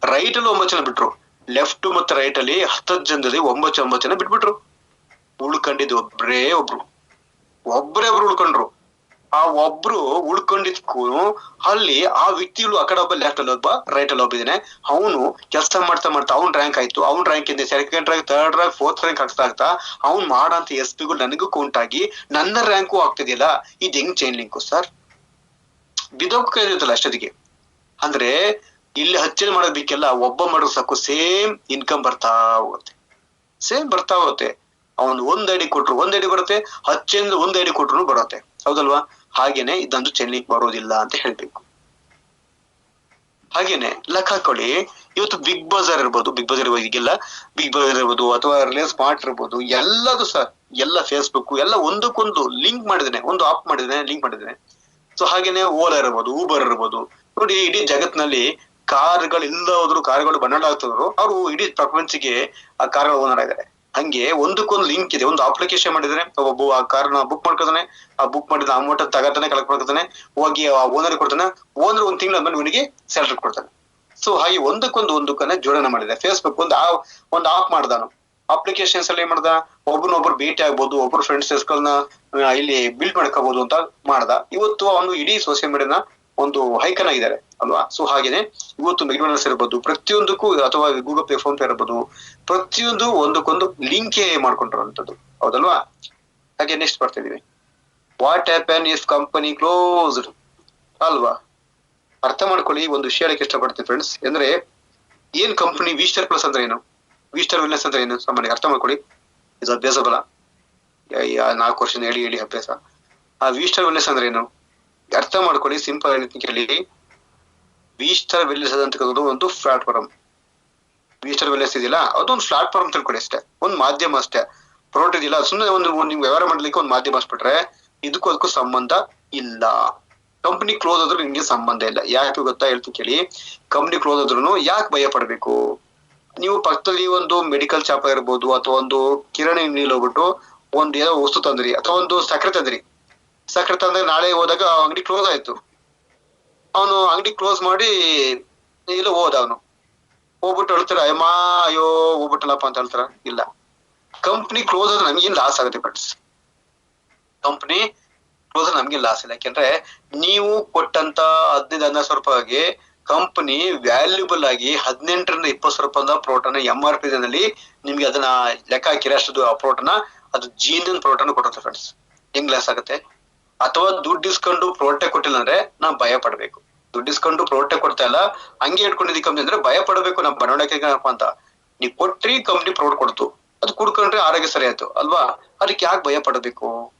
ರೈಟ್ ಅಲ್ಲಿ 9 ಜನ ಬಿಟ್ರು, ಲೆಫ್ಟ್ ಮತ್ತೆ ರೈಟ್ ಅಲ್ಲಿ 10 ಜನದಲ್ಲಿ 9 ಜನ ಬಿಟ್ಬಿಟ್ರು. ಉಳ್ಕೊಂಡಿದ್ದು ಒಬ್ರು ಉಳ್ಕೊಂಡ್ರು. ಆ ಒಬ್ರು ಉಳ್ಕೊಂಡಿದ್ಕು ಅಲ್ಲಿ ಆ ವ್ಯಕ್ತಿಗಳು ಆ ಕಡೆ ಒಬ್ಬ ಲೆಫ್ಟ್ ಅಲ್ಲಿ ಒಬ್ಬ ರೈಟ್ ಅಲ್ಲಿ ಒಬ್ಬಿದ್ದಾನೆ. ಅವನು ಕೆಲಸ ಮಾಡ್ತಾ ಅವ್ನ್ ರ್ಯಾಂಕ್ ಆಯ್ತು, ಅವ್ನ್ ರ್ಯಾಂಕ್ ಇಂದ second rank, third rank, fourth rank ಆಗ್ತಾ ಅವ್ನ್ ಮಾಡಂತ ಎಸ್ ಪಿಗಳು ನನಗೂ ಕೌಂಟ್ ಆಗಿ ನನ್ನ ರ್ಯಾಂಕು ಆಗ್ತಿದೆಯಲ್ಲ, ಇದು ಹೆಂಗ್ ಚೈನ್ ಲಿಂಕು ಸರ್? ಬಿದೋಗ್ತಿರುತ್ತಲ್ಲ ಅಷ್ಟೊತ್ತಿಗೆ. ಅಂದ್ರೆ ಇಲ್ಲಿ ಹಚ್ಚನೆ ಮಾಡೋದಕ್ಕೆಲ್ಲ ಒಬ್ಬ ಮಾಡೋದು ಸಾಕು, ಸೇಮ್ ಇನ್ಕಮ್ ಬರ್ತಾ ಹೋಗುತ್ತೆ. ಅವನು ಒಂದ್ ಐಡಿ ಕೊಟ್ರು ಒಂದ್ ಐಡಿ ಬರುತ್ತೆ, ಹಚ್ಚೆಂದು ಒಂದ್ ಐಡಿ ಕೊಟ್ರು ಬರುತ್ತೆ, ಹೌದಲ್ವಾ? ಹಾಗೇನೆ ಇದಂತೂ ಚೈನ್ ಲಿಂಕ್ ಬರೋದಿಲ್ಲ ಅಂತ ಹೇಳ್ಬೇಕು. ಹಾಗೇನೆ ಲೆಕ್ಕ ಹಾಕೊಳ್ಳಿ, ಇವತ್ತು ಬಿಗ್ ಬಜಾರ್ ಇರ್ಬೋದು, ಬಿಗ್ ಬಜಾರ್ ಈಗೆಲ್ಲ ಬಿಗ್ ಬಜಾರ್ ಇರ್ಬೋದು ಅಥವಾ ರಿಲಯನ್ಸ್ ಸ್ಮಾರ್ಟ್ ಇರ್ಬೋದು, ಎಲ್ಲದು ಸರ್ ಎಲ್ಲ ಫೇಸ್ಬುಕ್ ಎಲ್ಲ ಒಂದಕ್ಕೊಂದು ಲಿಂಕ್ ಮಾಡಿದ್ದೇನೆ, ಒಂದು ಆಪ್ ಮಾಡಿದ್ದೇನೆ, ಲಿಂಕ್ ಮಾಡಿದ್ದೇನೆ. ಸೊ ಹಾಗೇನೆ ಓಲಾ ಇರ್ಬೋದು, ಊಬರ್ ಇರ್ಬೋದು. ನೋಡಿ ಇಡೀ ಜಗತ್ನಲ್ಲಿ ಕಾರ್ಗಳೆಲ್ಲ ಹೋದ್ರು, ಕಾರ್ಗಳು ಬಂಡವಾಳ ಆಗ್ತಿದ್ರು, ಅವರು ಇಡೀ ಪ್ರಪಂಚಕ್ಕೆ ಆ ಕಾರ್ಗಳ ಓನರ್ ಆಗಿದ್ದಾರೆ. ಹಂಗೆ ಒಂದಕ್ಕೊಂದು ಲಿಂಕ್ ಇದೆ. ಒಂದು ಅಪ್ಲಿಕೇಶನ್ ಮಾಡಿದ್ರೆ ಒಬ್ಬ ಆ ಕಾರ್ನ ಬುಕ್ ಮಾಡ್ಕೊತಾನೆ, ಆ ಬುಕ್ ಮಾಡಿದ ಅಮೌಂಟ್ ತಗೋತಾನೆ, ಕಲೆಕ್ಟ್ ಮಾಡ್ಕೊತಾನೆ, ಹೋಗಿ ಆ ಓನರ್ ಕೊಡ್ತಾನೆ, ಓನರ್ ಒಂದ್ ತಿಂಗಳ ಮೇಲೆ ಇವನಿಗೆ ಸ್ಯಾಲರಿ ಕೊಡ್ತಾನೆ. ಸೊ ಹಾಗೆ ಒಂದಕ್ಕೊಂದು ಜೋಡಣೆ ಮಾಡಿದೆ. ಫೇಸ್ಬುಕ್ ಒಂದು ಆಪ್ ಮಾಡ್ದಾನು. ಅಪ್ಲಿಕೇಶನ್ಸ್ ಅಲ್ಲಿ ಏನ್ ಮಾಡ್ದ, ಒಬ್ರನ್ನೊಬ್ರು ಭೇಟಿ ಆಗ್ಬೋದು, ಒಬ್ರು ಫ್ರೆಂಡ್ಸ್ ಗಳನ್ನ ಇಲ್ಲಿ ಬಿಲ್ಡ್ ಮಾಡ್ಕೋಬಹುದು ಅಂತ ಮಾಡ್ದ. ಇವತ್ತು ಅವನು ಇಡೀ ಸೋಷಿಯಲ್ ಮೀಡಿಯಾನ ಒಂದು ಹೈಕನ್ ಆಗಿದ್ದಾರೆ ಅಲ್ವಾ. ಸೊ ಹಾಗೇನೆ ಇವತ್ತು ಮೆಕ್ಡೊನಾಲ್ಡ್ಸ್ ಇರ್ಬೋದು, ಪ್ರತಿಯೊಂದಕ್ಕೂ, ಅಥವಾ ಗೂಗಲ್ ಪೇ, ಫೋನ್ ಪೇ ಇರ್ಬೋದು, ಪ್ರತಿಯೊಂದು ಒಂದಕ್ಕೊಂದು ಲಿಂಕ್ ಮಾಡ್ಕೊಂಡಿರುವಂತದ್ದು, ಹೌದಲ್ವಾ. ಹಾಗೆ ನೆಕ್ಸ್ಟ್ ಬರ್ತಾ ಇದೀವಿ. What happen if company closed ಅಲ್ವಾ. ಅರ್ಥ ಮಾಡ್ಕೊಳ್ಳಿ, ಒಂದು ವಿಷಯ ಹೇಳಕ್ಕೆ ಇಷ್ಟಪಡ್ತೀನಿ ಫ್ರೆಂಡ್ಸ್. ಅಂದ್ರೆ ಏನ್ ಕಂಪನಿ ವಿ ಸ್ಟಾರ್ ಪ್ಲಸ್ ಅಂದ್ರೆ ಏನು, ವಿ ಸ್ಟಾರ್ ವೆಲ್ನೆಸ್ ಅಂದ್ರೆ ಏನು ಸಾಮಾನ್ಯ ಅರ್ಥ ಮಾಡ್ಕೊಳ್ಳಿ. ಇದು ಅಭ್ಯಾಸ ಬಲ, 4 ವರ್ಷ ಹೇಳಿ ಅಭ್ಯಾಸ. ಆ ವಿ ಸ್ಟಾರ್ ವೆಲ್ನೆಸ್ ಅಂದ್ರೆ ಏನು ಅರ್ಥ ಮಾಡ್ಕೊಳ್ಳಿ. ಸಿಂಪಲ್ ಕೇಳಿ. ವಿ ಸ್ಟಾರ್ ವೆಲ್ನೆಸ್ ಅಂತ ಒಂದು ಪ್ಲಾಟ್ಫಾರ್ಮ್. ವಿ ಸ್ಟಾರ್ ವೆಲ್ನೆಸ್ ಇದೆಯಲ್ಲ, ಅದೊಂದು ಪ್ಲಾಟ್ಫಾರ್ಮ್ ತಿಳ್ಕೊಳ್ಳಿ ಅಷ್ಟೇ, ಒಂದು ಮಾಧ್ಯಮ ಅಷ್ಟೇ. ಪ್ರಾಡಕ್ಟ್ ಇದೆಯಲ್ಲ, ಸುಮ್ಮನೆ ಒಂದು ನಿಮ್ಗೆ ವ್ಯವಹಾರ ಮಾಡ್ಲಿಕ್ಕೆ ಒಂದು ಮಾಧ್ಯಮ ಅಷ್ಟ್ಬಿಟ್ರೆ ಇದಕ್ಕೂ ಅದಕ್ಕೂ ಸಂಬಂಧ ಇಲ್ಲ. ಕಂಪನಿ ಕ್ಲೋಸ್ ಆದ್ರೂ ನಿಮ್ಗೆ ಸಂಬಂಧ ಇಲ್ಲ. ಯಾಕೆ ಗೊತ್ತಾ, ಹೇಳ್ತೀನಿ ಕೇಳಿ. ಕಂಪನಿ ಕ್ಲೋಸ್ ಆದ್ರೂ ಯಾಕೆ ಭಯ ಪಡ್ಬೇಕು? ನೀವು ಪಕ್ಕದಲ್ಲಿ ಒಂದು ಮೆಡಿಕಲ್ ಶಾಪ್ ಇರ್ಬೋದು, ಅಥವಾ ಒಂದು ಕಿರಾಣಿ ಅಂಗಡಿಯಲ್ಲಿ ಹೋಗ್ಬಿಟ್ಟು ಒಂದ್ ಏನೋ ವಸ್ತು ತಂದ್ರಿ, ಅಥವಾ ಒಂದು ಸಕ್ಕರೆ ತಂದ್ರಿ. ಸಕ್ಕರೆ ತಂದ್ರೆ ನಾಳೆ ಹೋದಾಗ ಅಂಗಡಿ ಕ್ಲೋಸ್ ಆಯ್ತು. ಅವನು ಅಂಗಡಿ ಕ್ಲೋಸ್ ಮಾಡಿ ಇಲ್ಲ ಹೋದ, ಅವನು ಹೋಗ್ಬಿಟ್ಟು ಹೇಳ್ತಾರ, ಅಯ್ಯೋ ಹೋಗ್ಬಿಟ್ಟಲ್ಲಪ್ಪ ಅಂತ ಹೇಳ್ತಾರ. ಇಲ್ಲ, ಕಂಪ್ನಿ ಕ್ಲೋಸ್ ಆದ್ರೆ ನಮ್ಗೇನ್ ಲಾಸ್ ಆಗುತ್ತೆ ಫ್ರೆಂಡ್ಸ್. ಕಂಪ್ನಿ ಕ್ಲೋಸ್ ಆದ್ರೆ ನಮ್ಗೆ ಲಾಸ್ ಇಲ್ಲ. ಯಾಕೆಂದ್ರೆ ನೀವು ಕೊಟ್ಟಂತ 15-16 ರೂಪಾಯಿಗೆ ಕಂಪನಿ ವ್ಯಾಲ್ಯೂಬಲ್ ಆಗಿ 18-20 ರೂಪಾಯಿ ಪ್ರೋಟನ್ MRP ನಲ್ಲಿ ನಿಮ್ಗೆ ಅದನ್ನ ಲೆಕ್ಕ ಹಾಕಿರ ಅಷ್ಟು ಆ ಪ್ರೋಟನ್, ಅದು ಜೀನಿಯನ್ ಪ್ರೋಟನ್ ಕೊಡುತ್ತೆ ಫ್ರೆಂಡ್ಸ್. ಹೆಂಗ್ ಲಾಸ್ ಆಗುತ್ತೆ? ಅಥವಾ ದುಡ್ಡು ಇಸ್ಕೊಂಡು ಪ್ರೋಟೆ ಕೊಟ್ಟಿಲ್ಲ ಅಂದ್ರೆ ನಾವ್ ಭಯ ಪಡ್ಬೇಕು. ದುಡ್ಡು ಇಸ್ಕೊಂಡು ಪ್ರೋಟೆ ಕೊಡ್ತಾ ಇಲ್ಲ, ಹಂಗೆ ಇಟ್ಕೊಂಡಿದ್ದೀವಿ ಕಂಪ್ನಿ ಅಂದ್ರೆ ಭಯ ಪಡ್ಬೇಕು. ನಮ್ ಬಡವಣಿಗೆಪ್ಪ ಅಂತ ನೀವ್ ಕೊಟ್ರಿ, ಕಂಪ್ನಿ ಪ್ರೋಟ್ ಕೊಡ್ತು, ಅದು ಕುಡ್ಕೊಂಡ್ರೆ ಆರೋಗ್ಯ ಸರಿ ಆಯ್ತು ಅಲ್ವಾ. ಅದಕ್ಕೆ ಯಾಕೆ ಭಯ ಪಡ್ಬೇಕು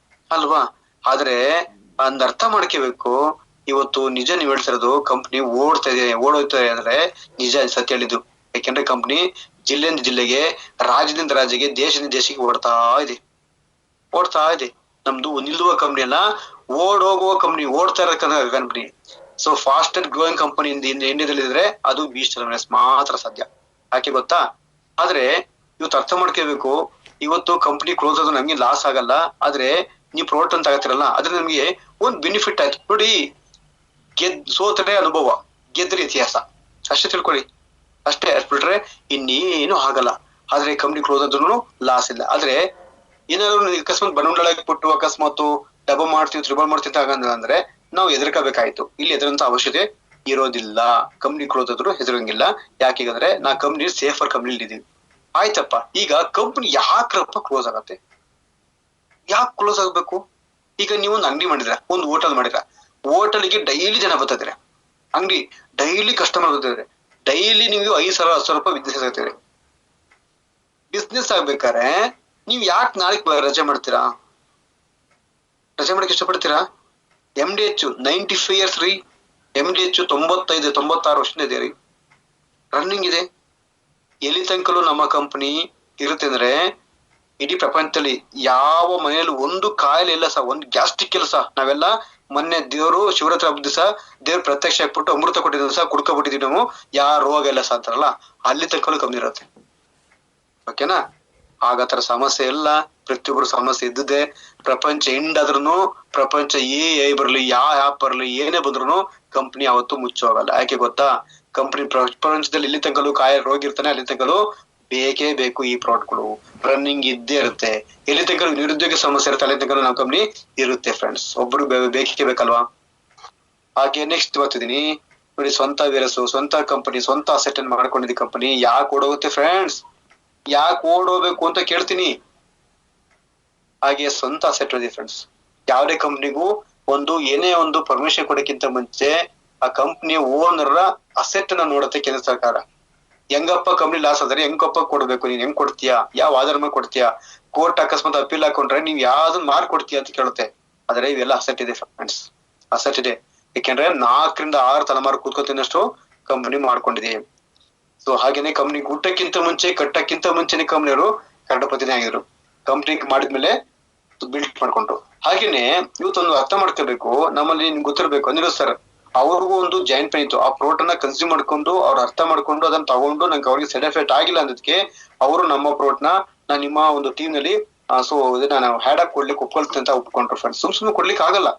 ಅಲ್ವಾ. ಆದ್ರೆ ಅಂದ್ ಅರ್ಥ ಮಾಡ್ಕೋಬೇಕು. ಇವತ್ತು ನಿಜ ನೀವ್ ಹೇಳ್ತಿರೋದು, ಕಂಪ್ನಿ ಓಡ್ತಾ ಇದೆ ಅಂದ್ರೆ ನಿಜ, ಸತ್ಯ ಹೇಳಿದ್ದು. ಯಾಕೆಂದ್ರೆ ಕಂಪ್ನಿ ಜಿಲ್ಲೆಯಿಂದ ಜಿಲ್ಲೆಗೆ, ರಾಜ್ಯದಿಂದ ರಾಜ್ಯಕ್ಕೆ, ದೇಶದಿಂದ ದೇಶಕ್ಕೆ ಓಡ್ತಾ ಇದೆ. ನಮ್ದು ನಿಲ್ಲುವ ಕಂಪ್ನಿ ಅಲ್ಲ, ಓಡೋಗುವ ಕಂಪ್ನಿ, ಓಡ್ತಾ ಇರೋ company. So fast and growing company ಇಂಡಿಯಾದಲ್ಲಿ ಇದ್ರೆ ಅದು ವಿ ಸ್ಟಾರ್ ವೆಲ್ನೆಸ್ ಮಾತ್ರ ಸಾಧ್ಯ. ಯಾಕೆ ಗೊತ್ತಾ? ಆದ್ರೆ ಇವತ್ತು ಅರ್ಥ ಮಾಡ್ಕೋಬೇಕು. ಇವತ್ತು ಕಂಪ್ನಿ ಕ್ಲೋಸ್ ಆದ್ರೂ ನಮ್ಗೆ ಲಾಸ್ ಆಗಲ್ಲ. ಆದ್ರೆ ನೀವು ಪ್ರಾಡಕ್ಟ್ ಅಂತ ಆಗತ್ತಿರಲ್ಲ, ಅದ್ರ ನಮ್ಗೆ ಒಂದ್ ಬೆನಿಫಿಟ್ ಆಯ್ತು ನೋಡಿ. ಸೋತರೆ ಅನುಭವ, ಗೆದ್ರೆ ಇತಿಹಾಸ, ಅಷ್ಟೇ ತಿಳ್ಕೊಳ್ಳಿ. ಅಷ್ಟೇ ಬಿಟ್ರೆ ಇನ್ನೇನು ಆಗಲ್ಲ. ಆದ್ರೆ ಕಂಪ್ನಿ ಕ್ಲೋಸ್ ಆದ್ರೂ ಲಾಸ್ ಇಲ್ಲ. ಆದ್ರೆ ಏನಾದ್ರು ಅಕಸ್ಮಾತ್ ಬಂಡವಾಳ ಕೊಟ್ಟು ಅಕಸ್ಮಾತ್ ಡಬಲ್ ಮಾಡ್ತೀವಿ, ತ್ರಿಬಲ್ ಮಾಡ್ತೀವಿ ಅಂತ ಅಂದ್ರೆ ನಾವು ಹೆದರ್ಕೋಬೇಕಾಯ್ತು. ಇಲ್ಲಿ ಹೆದರಂತ ಅವಶ್ಯಕತೆ ಇರೋದಿಲ್ಲ. ಕಂಪ್ನಿ ಕ್ಲೋಸ್ ಆದ್ರೂ ಹೆದರಂಗಿಲ್ಲ. ಯಾಕೆಂದ್ರೆ ನಾ ಕಂಪ್ನಿ ಸೇಫರ್ ಕಂಪ್ನಿ ಇದೀವಿ. ಆಯ್ತಪ್ಪ, ಈಗ ಕಂಪ್ನಿ ಯಾಕ್ರಪ್ಪ ಕ್ಲೋಸ್ ಆಗತ್ತೆ? ಯಾಕೆ ಕ್ಲೋಸ್ ಆಗ್ಬೇಕು? ಈಗ ನೀವು ಒಂದು ಅಂಗಡಿ ಮಾಡಿದ್ರ, ಒಂದು ಹೋಟೆಲ್ ಮಾಡಿದ್ರ, ಹೋಟೆಲ್ಗೆ ಡೈಲಿ ಜನ ಬರ್ತಿದ್ರೆ, ಅಂಗಡಿ ಡೈಲಿ ಕಸ್ಟಮರ್ ಬರ್ತಿದ್ರೆ, ಡೈಲಿ ನೀವು 5,000-10,000 ರೂಪಾಯಿ ಬಿಸ್ನೆಸ್ ಆಗ್ತಿದೆ. ಬಿಸ್ನೆಸ್ ಆಗ್ಬೇಕಾದ್ರೆ ನೀವ್ ಯಾಕೆ ನಾಳೆ ರಜೆ ಮಾಡ್ತೀರಾ? ರಜೆ ಮಾಡಕ್ ಇಷ್ಟಪಡ್ತೀರಾ? MDH 95 years ರೀ. MDH 95-96 ವರ್ಷದಿಂದ ಇದೆ ರೀ, ರನ್ನಿಂಗ್ ಇದೆ. ಎಲ್ಲಿ ತನಕಲೂ ನಮ್ಮ ಕಂಪನಿ ಇರುತ್ತೆ ಅಂದ್ರೆ ಇಡೀ ಪ್ರಪಂಚದಲ್ಲಿ ಯಾವ ಮನೆಯಲ್ಲಿ ಒಂದು ಕಾಯಿಲೆ ಇಲ್ಲ ಸಹ, ಒಂದು ಗ್ಯಾಸ್ಟ್ರಿಕ್ ಇಲ್ಲ ಸಹ. ನಾವೆಲ್ಲ ಮೊನ್ನೆ ದೇವರು ಶಿವರಾತ್ರಿ ಹಬ್ಬದ ದಿವಸ ದೇವ್ರು ಪ್ರತ್ಯಕ್ಷ ಆಗ್ಬಿಟ್ಟು ಅಮೃತ ಕೊಟ್ಟಿದ್ದ ಸಹ ಕುಡ್ಕೊಬಿಟ್ಟಿದೀವಿ ನಾವು, ಯಾರ ರೋಗ ಇಲ್ಲ ಸಹ ಅಂತಾರಲ್ಲ, ಅಲ್ಲಿ ತನಕಲೂ ಕಂಪ್ನಿ ಇರುತ್ತೆ. ಓಕೆನಾ? ಆಗತರ ಸಮಸ್ಯೆ ಇಲ್ಲ. ಪ್ರತಿಯೊಬ್ಬರು ಸಮಸ್ಯೆ ಇದ್ದಿದೆ. ಪ್ರಪಂಚ ಎಂಡ್ ಆದ್ರೂ, ಪ್ರಪಂಚ ಬರ್ಲಿ, ಯಾವ ಆ್ಯಪ್ ಬರ್ಲಿ, ಏನೇ ಬಂದ್ರು ಕಂಪ್ನಿ ಯಾವತ್ತೂ ಮುಚ್ಚೋಗಲ್ಲ. ಯಾಕೆ ಗೊತ್ತಾ? ಕಂಪ್ನಿ ಪ್ರಪಂಚದಲ್ಲಿ ಇಲ್ಲಿ ತನಕಲೂ ರೋಗ ಇರ್ತಾನೆ, ಅಲ್ಲಿ ತನಕಲೂ ಬೇಕೇ ಬೇಕು ಈ ಪ್ರಾಡಕ್ಟ್ಗಳು ರನ್ನಿಂಗ್ ಇದ್ದೇ ಇರುತ್ತೆ. ಎಲ್ಲಿ ತನಕ ನಿರುದ್ಯೋಗ ಸಮಸ್ಯೆ ಇರುತ್ತೆ, ಅಲ್ಲಿ ತನಕ ನಮ್ಮ ಕಂಪ್ನಿ ಇರುತ್ತೆ ಫ್ರೆಂಡ್ಸ್. ಒಬ್ರು ಬೇಕೇ ಬೇಕಲ್ವಾ? ಹಾಗೆ ನೆಕ್ಸ್ಟ್ ಬರ್ತಿದೀನಿ ನೋಡಿ. ಸ್ವಂತ ವೇರಸು, ಸ್ವಂತ ಕಂಪನಿ, ಸ್ವಂತ ಅಸೆಟ್ ಅನ್ನು ಮಾಡ್ಕೊಂಡಿದ್ದ ಕಂಪನಿ ಯಾಕೆ ಓಡೋಗುತ್ತೆ ಫ್ರೆಂಡ್ಸ್? ಯಾಕೆ ಓಡೋಬೇಕು ಅಂತ ಕೇಳ್ತೀನಿ. ಹಾಗೆ ಸ್ವಂತ ಅಸೆಟ್ ಇದೆ ಫ್ರೆಂಡ್ಸ್. ಯಾವುದೇ ಕಂಪ್ನಿಗೂ ಏನೇ ಒಂದು ಪರ್ಮಿಷನ್ ಕೊಡಕ್ಕಿಂತ ಮುಂಚೆ ಆ ಕಂಪ್ನಿಯ ಓನರ್ ಅಸೆಟ್ ಅನ್ನ ನೋಡುತ್ತೆ ಕೇಂದ್ರ ಸರ್ಕಾರ. ಹೆಂಗಪ್ಪ ಕಂಪ್ನಿ ಲಾಸ್ ಆದ್ರೆ ಹೆಂಗಪ್ಪ ಕೊಡ್ಬೇಕು, ನೀನ್ ಹೆಂಗ್ ಕೊಡ್ತೀಯಾ, ಯಾವ ಆಧಾರ ಮೇಲೆ ಕೊಡ್ತೀಯಾ, ಕೋರ್ಟ್ ಅಕಸ್ಮಾತ್ ಅಪೀಲ್ ಹಾಕೊಂಡ್ರೆ ನೀವ್ ಯಾವ್ದನ್ನ ಮಾಡ್ಕೊಡ್ತೀಯ ಅಂತ ಕೇಳುತ್ತೆ. ಆದ್ರೆ ಇವೆಲ್ಲ ಅಸೆಟ್ ಇದೆ ಫ್ರೆಂಡ್ಸ್, ಅಸೆಟ್ ಇದೆ. ಯಾಕೆಂದ್ರೆ 4-6 ತಲೆಮಾರು ಕೂತ್ಕೊತೀನಷ್ಟು ಕಂಪನಿ ಮಾಡ್ಕೊಂಡಿದೆ. ಸೊ ಹಾಗೇನೆ ಕಂಪ್ನಿ ಗುಟ್ಟಕ್ಕಿಂತ ಮುಂಚೆ, ಕಟ್ಟಕ್ಕಿಂತ ಮುಂಚೆನೆ ಕಂಪ್ನಿಯವರು ಕರಡಪತಿನೇ ಆಗಿದ್ರು. ಕಂಪ್ನಿ ಮಾಡಿದ್ಮೇಲೆ ಬಿಲ್ಡ್ ಮಾಡ್ಕೊಂಡ್ರು. ಹಾಗೇನೆ ಇವತ್ತೊಂದು ಅರ್ಥ ಮಾಡ್ಕೋಬೇಕು, ನಮ್ಮಲ್ಲಿ ನಿಮ್ಗೆ ಗೊತ್ತಿರ್ಬೇಕು ಅನಿರುದ್ ಸರ್ ಅವ್ರಿಗೂ ಒಂದು ಜಾಯಿಂಟ್ ಪೇನ್ ಇತ್ತು. ಆ ಪ್ರೋಟನ್ನ ಕನ್ಸ್ಯೂಮ್ ಮಾಡ್ಕೊಂಡು ಅವ್ರು ಅರ್ಥ ಮಾಡ್ಕೊಂಡು ಅದನ್ನ ತಗೊಂಡು ನಂಗೆ ಅವ್ರಿಗೆ ಸೈಡ್ ಎಫೆಕ್ಟ್ ಆಗಿಲ್ಲ ಅನ್ನೋದಕ್ಕೆ ಅವರು ನಮ್ಮ ಪ್ರೋಟ್ನ ನಾನು ನಿಮ್ಮ ಒಂದು ಟೀಮ್ ನಲ್ಲಿ ಸೊ ಇದನ್ನ ನಾವು ಹ್ಯಾಡ್ ಆಗಿ ಕೊಡ್ಲಿಕ್ಕೆ ಒಪ್ಕೊಳ್ತೀನಿ ಅಂತ ಒಪ್ಕೊಂಡ್ರು ಫ್ರೆಂಡ್ಸ್. ಸುಮ್ನೆ ಕೊಡ್ಲಿಕ್ಕೆ ಆಗಲ್ಲ.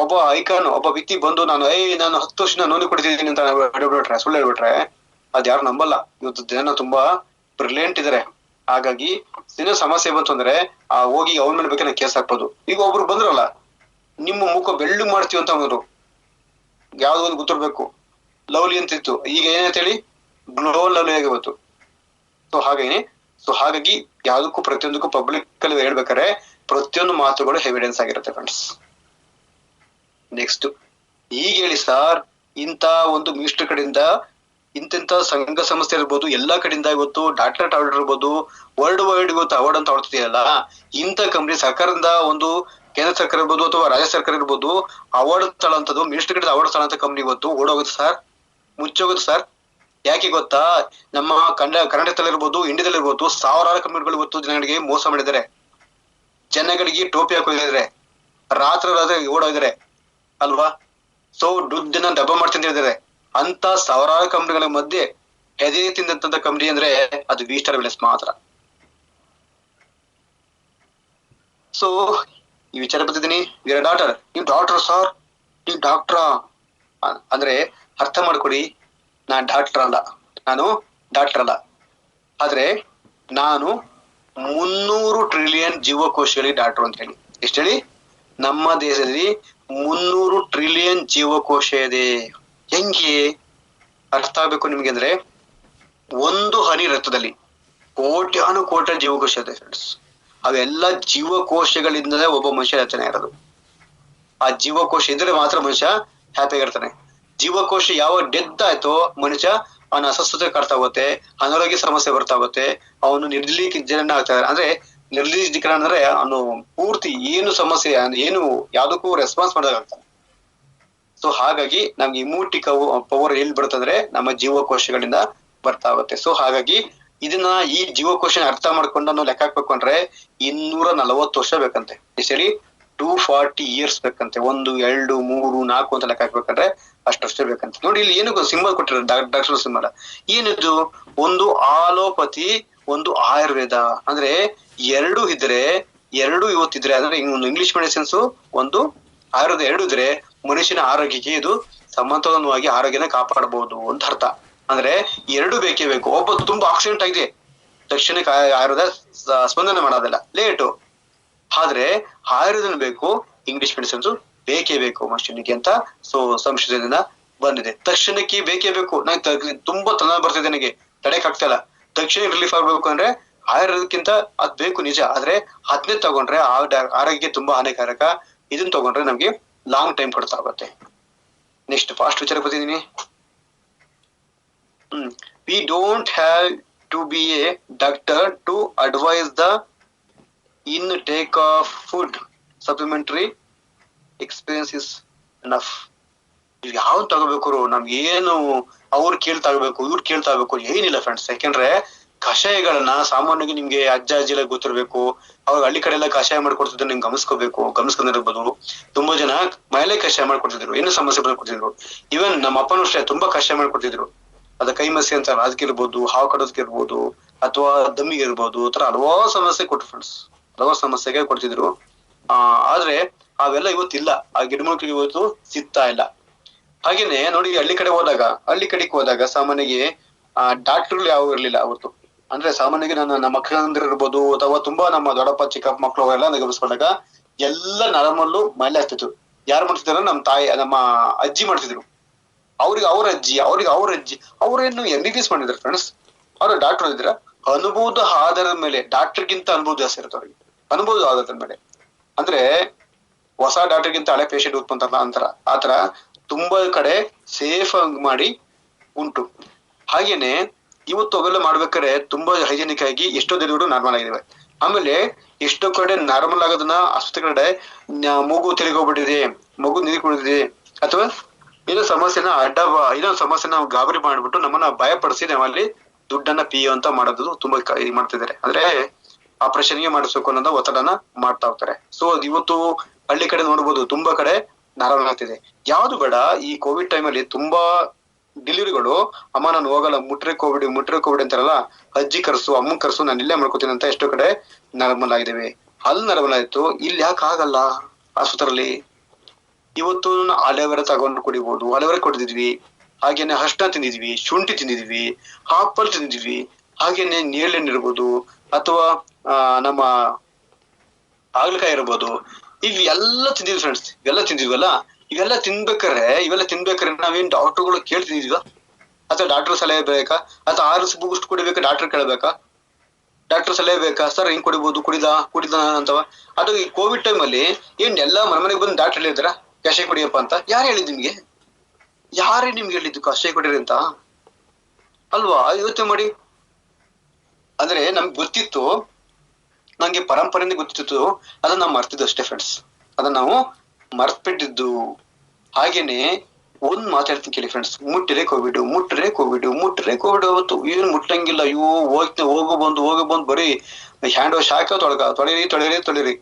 ಒಬ್ಬ ಐಕಾನ್ ಒಬ್ಬ ವ್ಯಕ್ತಿ ಬಂದು ನಾನು 10 ವರ್ಷ ನೋಂದಿ ಕೊಡ್ತಿದ್ದೀನಿ ಅಂತ ಹೇಳ್ಬಿಟ್ರೆ, ಸುಳ್ಳು ಹೇಳ್ಬಿಟ್ರೆ ಅದ್ ಯಾರು ನಂಬಲ್ಲ. ಇವತ್ತು ಜನ ತುಂಬಾ ಬ್ರಿಲಿಯಂಟ್ ಇದಾರೆ. ಹಾಗಾಗಿ ಏನೋ ಸಮಸ್ಯೆ ಬಂತು ಅಂದ್ರೆ ಹೋಗಿ ಅವ್ರ ಮೇಲೆ ಬೇಕಾದ್ರೆ ಕೇಸ್ ಹಾಕ್ಬೋದು. ಈಗ ಒಬ್ರು ಬಂದ್ರಲ್ಲ, ನಿಮ್ಮ ಮುಖ ಬೆಳ್ಳು ಮಾಡ್ತೀವಿ ಅಂತ ಅಂದ್ರು, ಯಾವ್ದು ಒಂದು ಗೊತ್ತಿರ್ಬೇಕು, ಲವ್ಲಿ ಅಂತ ಇತ್ತು, ಈಗ ಏನಂತ ಹೇಳಿ ಗ್ಲೋ ಲವ್ಲಿ ಆಗಿ ಬಂತು. ಹಾಗಾಗಿ ಯಾವ್ದಕ್ಕೂ ಪ್ರತಿಯೊಂದಕ್ಕೂ ಪಬ್ಲಿಕ್ ಅಲ್ಲಿ ಹೇಳ್ಬೇಕಾದ್ರೆ ಪ್ರತಿಯೊಂದು ಮಾತುಗಳು ಎವಿಡೆನ್ಸ್ ಆಗಿರುತ್ತೆ ಫ್ರೆಂಡ್ಸ್. ನೆಕ್ಸ್ಟ್, ಈಗ ಹೇಳಿ ಸರ್, ಇಂತ ಒಂದು ಮಿನಿಸ್ಟರ್ ಕಡೆಯಿಂದ ಇಂತಿಂತ ಸಂಘ ಸಂಸ್ಥೆ ಇರ್ಬೋದು, ಎಲ್ಲಾ ಕಡೆಯಿಂದ ಇವತ್ತು ಡಾಕ್ಟರೇಟ್ ಅವಾರ್ಡ್ ಇರ್ಬೋದು, ವರ್ಲ್ಡ್ ವೈಡ್ ಇವತ್ತು ಅವಾರ್ಡ್ ಅಂತ ಹೊಡ್ತಿದೆಯಲ್ಲ, ಇಂಥ ಕಂಪ್ನಿ ಸರ್ಕಾರದಿಂದ ಒಂದು ಕೇಂದ್ರ ಸರ್ಕಾರ ಇರ್ಬೋದು ಅಥವಾ ರಾಜ್ಯ ಸರ್ಕಾರ ಇರ್ಬೋದು ಅವಾರ್ಡ್ ತಳಂತದ್ದು ಮಿನಿಸ್ಟರ್ ಕಡೆ ಅವಾರ್ಡ್ ತಳಂತ ಕಂಪ್ನಿ ಇವತ್ತು ಓಡೋಗುತ್ತೆ ಸರ್, ಮುಚ್ಚೋಗುತ್ತೆ ಸರ್. ಯಾಕೆ ಗೊತ್ತಾ? ನಮ್ಮ ಕರ್ನಾಟಕದಲ್ಲಿರ್ಬೋದು, ಇಂಡಿಯಾದಲ್ಲಿರ್ಬೋದು ಸಾವಿರಾರು ಕಂಪ್ನಿಗಳು ಇವತ್ತು ಜನಗಳಿಗೆ ಮೋಸ ಮಾಡಿದ್ದಾರೆ, ಜನಗಳಿಗೆ ಟೋಪಿ ಹಾಕೋದಿದ್ದಾರೆ, ರಾತ್ರಿ ಓಡೋಗಿದ್ದಾರೆ ಅಲ್ವಾ. ಸೊ ದುಡ್ಡನ್ನ ಡಬ್ಬ ಮಾಡ್ತೀನಿ ಹೇಳಿದ್ದಾರೆ. ಅಂತ ಸಾವಿರಾರು ಕಂಪ್ನಿಗಳ ಮಧ್ಯೆ ಹೆದೆ ತಿಂದಂತ ಕಂಪ್ನಿ ಅಂದ್ರೆ ಅದು ವಿ ಸ್ಟಾರ್ ವೆಲ್ನೆಸ್ ಮಾತ್ರ. ಸೊ ಈ ವಿಚಾರ ಬರ್ತಿದ್ದೀನಿ, ಡಾಕ್ಟರ್ ನೀವು ಡಾಕ್ಟರ್ ಸರ್, ನೀವು ಡಾಕ್ಟ್ರಾ ಅಂದ್ರೆ ಅರ್ಥ ಮಾಡ್ಕೊಡಿ, ನಾನು ಡಾಕ್ಟರ್ ಅಲ್ಲ, ಆದ್ರೆ ನಾನು 300 ಟ್ರಿಲಿಯನ್ ಜೀವಕೋಶಗಳಿಗೆ ಡಾಕ್ಟರ್ ಅಂತ ಹೇಳಿ. ಎಷ್ಟು ಹೇಳಿ? ನಮ್ಮ ದೇಶದಲ್ಲಿ 300 ಟ್ರಿಲಿಯನ್ ಜೀವಕೋಶ ಇದೆ. ಹೆಂಗೆ ಅರ್ಥ ಆಗ್ಬೇಕು ನಿಮ್ಗೆ ಅಂದ್ರೆ, ಒಂದು ಹನಿ ರಕ್ತದಲ್ಲಿ ಕೋಟ್ಯಾನು ಕೋಟಿ ಜೀವಕೋಶ ಇದೆ ಫ್ರೆಂಡ್ಸ್. ಅವೆಲ್ಲ ಜೀವಕೋಶಗಳಿಂದಲೇ ಒಬ್ಬ ಮನುಷ್ಯ ರಚನೆ ಇರೋದು. ಆ ಜೀವಕೋಶ ಇದ್ರೆ ಮಾತ್ರ ಮನುಷ್ಯ ಹ್ಯಾಪಿ ಆಗಿರ್ತಾನೆ. ಜೀವಕೋಶ ಯಾವ ಡೆತ್ ಆಯ್ತೋ ಮನುಷ್ಯ ಅವನ ಅಸ್ವಸ್ಥತೆ ಕಾಡ್ತಾ ಹೋಗುತ್ತೆ, ಅನಾರೋಗ್ಯ ಸಮಸ್ಯೆ ಬರ್ತಾ ಹೋಗುತ್ತೆ, ಅವನು ನಿರ್ಲೀಕರಣ ಆಗ್ತಾರೆ. ಅಂದ್ರೆ ನಿರ್ಲೀಕರಣ ಅಂದ್ರೆ ಅವನು ಪೂರ್ತಿ ಏನು ಸಮಸ್ಯೆ ಏನು ಯಾವ್ದಕ್ಕೂ ರೆಸ್ಪಾನ್ಸ್ ಮಾಡೋದಾಗ್ತಾನೆ. ಸೊ ಹಾಗಾಗಿ ನಮ್ಗೆ ಇಮ್ಯೂನಿಟಿ ಪವರ್ ಎಲ್ಲಿ ಬರ್ತಂದ್ರೆ ನಮ್ಮ ಜೀವಕೋಶಗಳಿಂದ ಬರ್ತಾ ಹೋಗುತ್ತೆ. ಸೊ ಹಾಗಾಗಿ ಇದನ್ನ ಈ ಜೀವಕೋಶ ಅರ್ಥ ಮಾಡ್ಕೊಂಡು ನಾವು ಲೆಕ್ಕ ಹಾಕ್ಬೇಕು ಅಂದ್ರೆ 240 ವರ್ಷ ಬೇಕಂತೆ. ಎಷ್ಟು ಹೇಳಿ? 240 years ಬೇಕಂತೆ. 1 2 3 4 ಅಂತ ಲೆಕ್ಕ ಹಾಕ್ಬೇಕಂದ್ರೆ ಅಷ್ಟು ವರ್ಷ ಬೇಕಂತೆ. ನೋಡಿ ಇಲ್ಲಿ ಏನು ಸಿಂಬಲ್ ಕೊಟ್ಟಿರೋ ಡಾಕ್ಟರ್ ಸಿಂಬಲ್ ಏನಿದು? ಒಂದು ಆಲೋಪತಿ, ಒಂದು ಆಯುರ್ವೇದ. ಅಂದ್ರೆ ಎರಡು ಇವತ್ತಿದ್ರೆ ಅಂದ್ರೆ ಒಂದು ಇಂಗ್ಲಿಷ್ ಮೆಡಿಸಿನ್ಸ್, ಒಂದು ಆಯುರ್ವೇದ ಎರಡು ಇದ್ರೆ ಮನುಷ್ಯನ ಆರೋಗ್ಯಕ್ಕೆ ಇದು ಸಮತೋಲನವಾಗಿ ಆರೋಗ್ಯನ ಕಾಪಾಡಬಹುದು ಅಂತ ಅರ್ಥ. ಅಂದ್ರೆ ಎರಡು ಬೇಕೇ ಬೇಕು. ಒಬ್ಬ ತುಂಬಾ ಆಕ್ಸಿಡೆಂಟ್ ಆಗಿದೆ, ತಕ್ಷಣಕ್ಕೆ ಆಯುರ್ವೇದ ಸ್ಪಂದನೆ ಮಾಡೋದಿಲ್ಲ, ಲೇಟು. ಆದ್ರೆ ಆಯುರ್ವೇದನ ಬೇಕು, ಇಂಗ್ಲಿಷ್ ಮೆಡಿಸಿನ್ಸ್ ಬೇಕೇ ಬೇಕು ಮನುಷ್ಯನಿಗೆ ಅಂತ ಸೊ ಸಂಶೋಧನೆಯಿಂದ ಬಂದಿದೆ. ತಕ್ಷಣಕ್ಕೆ ಬೇಕೇ ಬೇಕು. ನಂಗೆ ತುಂಬಾ ತಲೆನೋವು ಬರ್ತಿದೆ, ನನಗೆ ತಡೆಯಕ್ ಆಗ್ತಾ ಇಲ್ಲ, ತಕ್ಷಣ ರಿಲೀಫ್ ಆಗ್ಬೇಕು ಅಂದ್ರೆ ಆಯುರ್ವೇದಕ್ಕಿಂತ ಅದ್ ಬೇಕು ನಿಜ. ಆದ್ರೆ ಅದನ್ನೇ ತಗೊಂಡ್ರೆ ಆರೋಗ್ಯಕ್ಕೆ ತುಂಬಾ ಹಾನಿಕಾರಕ. ಇದನ್ನ ತಗೊಂಡ್ರೆ ನಮ್ಗೆ ಲಾಂಗ್ ಟೈಮ್ ಕೊಡ್ತಾ ಹೋಗುತ್ತೆ. ನೆಕ್ಸ್ಟ್ ಫಾಸ್ಟ್ ವಿಚಾರ ಬರ್ತಿದೀನಿ. We don't have to be a doctor to advise the intake of food. Supplementary experience is enough. ಈಗ ಯಾವ್ದು ತಗೋಬೇಕು, ನಮ್ಗೆ ಏನು ಅವ್ರು ಕೇಳ್ತಾಗಬೇಕು ಇವ್ರು ಕೇಳ್ತಾಗಬೇಕು ಏನಿಲ್ಲ ಫ್ರೆಂಡ್ಸ್. ಯಾಕೆಂದ್ರೆ ಕಷಾಯಗಳನ್ನ ಸಾಮಾನ್ಯವಾಗಿ ನಿಮ್ಗೆ ಅಜ್ಜ ಅಜ್ಜಿಲ ಗೊತ್ತಿರ್ಬೇಕು. ಅವ್ರು ಹಳ್ಳಿ ಕಡೆ ಎಲ್ಲ ಕಷಾಯ ಮಾಡ್ಕೊಡ್ತಿದ್ರು, ನಿಮ್ಗೆ ಗಮನಿಸ್ಕೊಂಡಿರ್ಬೋದು. ತುಂಬಾ ಜನ ಮನೇಲೆ ಕಷಾಯ ಮಾಡ್ಕೊಡ್ತಿದ್ರು, ಏನು ಸಮಸ್ಯೆ ಬರ್ಕೊಡ್ತಿದ್ರು. ಈವನ್ ನಮ್ಮ ಅಪ್ಪನೂ ಅಷ್ಟೇ ತುಂಬಾ ಕಷಾಯ ಮಾಡ್ಕೊಡ್ತಿದ್ರು. ಅದ ಕೈ ಮಸಿ ಅಂತ ಅದಕ್ಕಿರ್ಬೋದು, ಹಾವು ಕಡೋದಕ್ಕಿರ್ಬೋದು, ಅಥವಾ ದಮ್ಮಿಗೆ ಇರ್ಬೋದು, ಆತರ ಹಲವಾರು ಸಮಸ್ಯೆ ಕೊಟ್ಟು ಫ್ರೆಂಡ್ಸ್, ಹಲವಾರು ಸಮಸ್ಯೆಗೆ ಕೊಡ್ತಿದ್ರು. ಆದ್ರೆ ಅವೆಲ್ಲ ಇವತ್ತಿಲ್ಲ, ಆ ಗಿಡಮೂಲಿಕೆಗಳು ಇವತ್ತು ಸಿಗ್ತಾ ಇಲ್ಲ. ಹಾಗೇನೆ ನೋಡಿ, ಹಳ್ಳಿ ಕಡೆಗೆ ಹೋದಾಗ ಸಾಮಾನ್ಯಗೆ ಡಾಕ್ಟರ್ಗಳು ಯಾವ ಇರ್ಲಿಲ್ಲ ಅವತ್ತು. ಅಂದ್ರೆ ಸಾಮಾನ್ಯವಾಗಿ ನಮ್ಮ ಅಕ್ಕಂದಿರು ಇರ್ಬೋದು, ಅಥವಾ ತುಂಬಾ ನಮ್ಮ ದೊಡ್ಡಪ್ಪ ಚಿಕ್ಕಪ್ಪ ಮಕ್ಕಳು ಎಲ್ಲ ಗಮನಿಸ್ಕೊಂಡಾಗ ಎಲ್ಲ ನಾರ್ಮಲ್ಲು ಮೈಲೆ ಆಗ್ತಿತ್ತು. ಯಾರು ಮಾಡ್ತಿದಾರ? ನಮ್ಮ ತಾಯಿ, ನಮ್ಮ ಅಜ್ಜಿ ಮಾಡ್ತಿದ್ರು. ಅವ್ರಿಗೆ ಅವ್ರ ಅಜ್ಜಿ ಅವ್ರೇನು MBBS ಮಾಡಿದ್ರು ಫ್ರೆಂಡ್ಸ್. ಅವ್ರ ಡಾಕ್ಟರ್ ಇದ್ರ ಅನುಭವದ ಆಧಾರದ ಮೇಲೆ, ಡಾಕ್ಟರ್ಗಿಂತ ಅನುಭವ ಜಾಸ್ತಿ ಇರುತ್ತೆ ಅವ್ರಿಗೆ, ಅನುಭವದ ಆಧಾರದ ಮೇಲೆ. ಅಂದ್ರೆ ಹೊಸ ಡಾಕ್ಟರ್ಗಿಂತ ಹಳೆ ಪೇಷಂಟ್ ಉತ್ಪನ್ನ ಅಂತಾರ, ಆತರ ತುಂಬಾ ಕಡೆ ಸೇಫ್ ಆಗಿ ಮಾಡಿ ಉಂಟು. ಹಾಗೇನೆ ಇವತ್ತು ಅವೆಲ್ಲ ಮಾಡ್ಬೇಕಾದ್ರೆ ತುಂಬಾ ಹೈಜೆನಿಕ್ ಆಗಿ ಎಷ್ಟೋ ದಿನಗಳು ನಾರ್ಮಲ್ ಆಗಿದಾವೆ. ಆಮೇಲೆ ಎಷ್ಟೋ ಕಡೆ ನಾರ್ಮಲ್ ಆಗೋದನ್ನ ಆಸ್ಪತ್ರೆ ಕಡೆ ಮಗು ತಿರುಗೋಗ್ಬಿಟ್ಟಿದೆ, ಮಗು ನೀರು ಕುಡಿದಿದೆ, ಅಥವಾ ಏನೋ ಸಮಸ್ಯೆನ ಸಮಸ್ಯೆನ ಗಾಬರಿ ಮಾಡ್ಬಿಟ್ಟು ನಮ್ಮನ್ನ ಭಯಪಡಿಸಿ ನಾವಲ್ಲಿ ದುಡ್ಡನ್ನ ಅಂತ ಮಾಡೋದು ತುಂಬಾ ಮಾಡ್ತಿದ್ದಾರೆ. ಅಂದ್ರೆ ಆಪರೇಷನ್ಗೆ ಮಾಡಿಸ್ಬೇಕು ಅನ್ನೋದ ಒತ್ತಡನ ಮಾಡ್ತಾ ಹೋಗ್ತಾರೆ. ಸೊ ಇವತ್ತು ಹಳ್ಳಿ ಕಡೆ ನೋಡ್ಬೋದು ತುಂಬಾ ಕಡೆ ನಾರ್ಮಲ್ ಆಗ್ತಿದೆ. ಯಾವ್ದು ಬೇಡ, ಈ ಕೋವಿಡ್ ಟೈಮಲ್ಲಿ ತುಂಬಾ ಡೆಲಿವರಿಗಳು ಅಮ್ಮ ನಾನು ಹೋಗಲ್ಲ, ಮುಟ್ರೆ ಕೋವಿಡ್ ಅಂತಾರಲ್ಲ, ಅಜ್ಜಿ ಕರ್ಸು ಅಮ್ಮನ್ ಕರ್ಸು ನಾನು ಇಲ್ಲೇ ಮಾಡ್ಕೋತೀನಿ ಅಂತ ಎಷ್ಟೋ ಕಡೆ ನಾರ್ಮಲ್ ಆಗಿದ್ದೇವೆ. ಅಲ್ಲಿ ನಾರ್ಮಲ್ ಆಯ್ತು, ಇಲ್ಲಿ ಯಾಕೆ ಆಗಲ್ಲ ಆಸ್ಪತ್ರೆಯಲ್ಲಿ? ಇವತ್ತು ಅಲೆವೆರಾ ತಗೊಂಡು ಕುಡಿಬಹುದು, ಅಲೆವೆರಾ ಕುಡಿದಿದ್ವಿ, ಹಾಗೇನೆ ಅರ್ಶಿನ ತಿಂದಿದ್ವಿ, ಶುಂಠಿ ತಿಂದಿದ್ವಿ, ಆಪಲ್ ತಿಂದಿದ್ವಿ, ಹಾಗೇನೆ ನೇರಳೆಣ್ಣೆ ಇರ್ಬೋದು ಅಥವಾ ನಮ್ಮ ಹಾಗಲಕಾಯಿ ಇರ್ಬೋದು, ಇವೆಲ್ಲ ತಿಂದಿದ್ವಿ ಫ್ರೆಂಡ್ಸ್. ಇವೆಲ್ಲ ತಿಂದಿದ್ವಲ್ಲ, ಇವೆಲ್ಲ ತಿನ್ಬೇಕಾದ್ರೆ ನಾವೇನ್ ಡಾಕ್ಟರ್ಗಳು ಕೇಳ್ತಿದ್ವ? ಅಥವಾ ಡಾಕ್ಟರ್ ಸಲಹೆ ಬೇಕಾ? ಅಥವಾ ಆರ್ಎಸ್ ಬೂಸ್ಟ್ ಕುಡಿಬೇಕಾ? ಡಾಕ್ಟರ್ ಕೇಳ್ಬೇಕಾ? ಡಾಕ್ಟರ್ ಸಲಹೆ ಬೇಕಾ? ಸರ್ ಹೆಂಗ್ ಕುಡಿಬಹುದು, ಕುಡಿದ ಅಂತವ? ಅದು ಈ ಕೋವಿಡ್ ಟೈಮ್ ಅಲ್ಲಿ ಏನ್ ಎಲ್ಲಾ ಮನೆಗೆ ಬಂದು ಡಾಕ್ಟರ್ ಹೇಳಿದ್ರ ಕಷಾಯ ಕುಡಿಯಪ್ಪ ಅಂತ? ಯಾರು ಹೇಳಿದ್ ನಿಮ್ಗೆ? ಯಾರೇ ನಿಮ್ಗೆ ಹೇಳಿದ್ದು ಕಷಾಯ ಕುಡಿರಿ ಅಂತ? ಅಲ್ವಾ? ಯೋಚನೆ ಮಾಡಿ. ಅಂದ್ರೆ ನಮ್ಗೆ ಗೊತ್ತಿತ್ತು, ನಂಗೆ ಪರಂಪರೆಯಿಂದ ಗೊತ್ತಿತ್ತು, ಅದನ್ನ ನಾವು ಮರ್ತಿದ್ದು ಅಷ್ಟೇ ಫ್ರೆಂಡ್ಸ್. ಅದನ್ನ ನಾವು ಮರ್ತ್ಬಿಟ್ಟಿದ್ದು. ಹಾಗೇನೆ ಒಂದ್ ಮಾತಾಡ್ತೀನಿ ಕೇಳಿ ಫ್ರೆಂಡ್ಸ್, ಮುಟ್ಟಿರೆ ಕೋವಿಡ್ ಅವತ್ತು ಏನ್ ಮುಟ್ಟಂಗಿಲ್ಲ. ಅಯ್ಯೋ ಹೋಗೋ ಬಂದು ಬರೀ ಹ್ಯಾಂಡ್ ವಾಶ್ ಹಾಕೋ ತೊಳಿರಿ.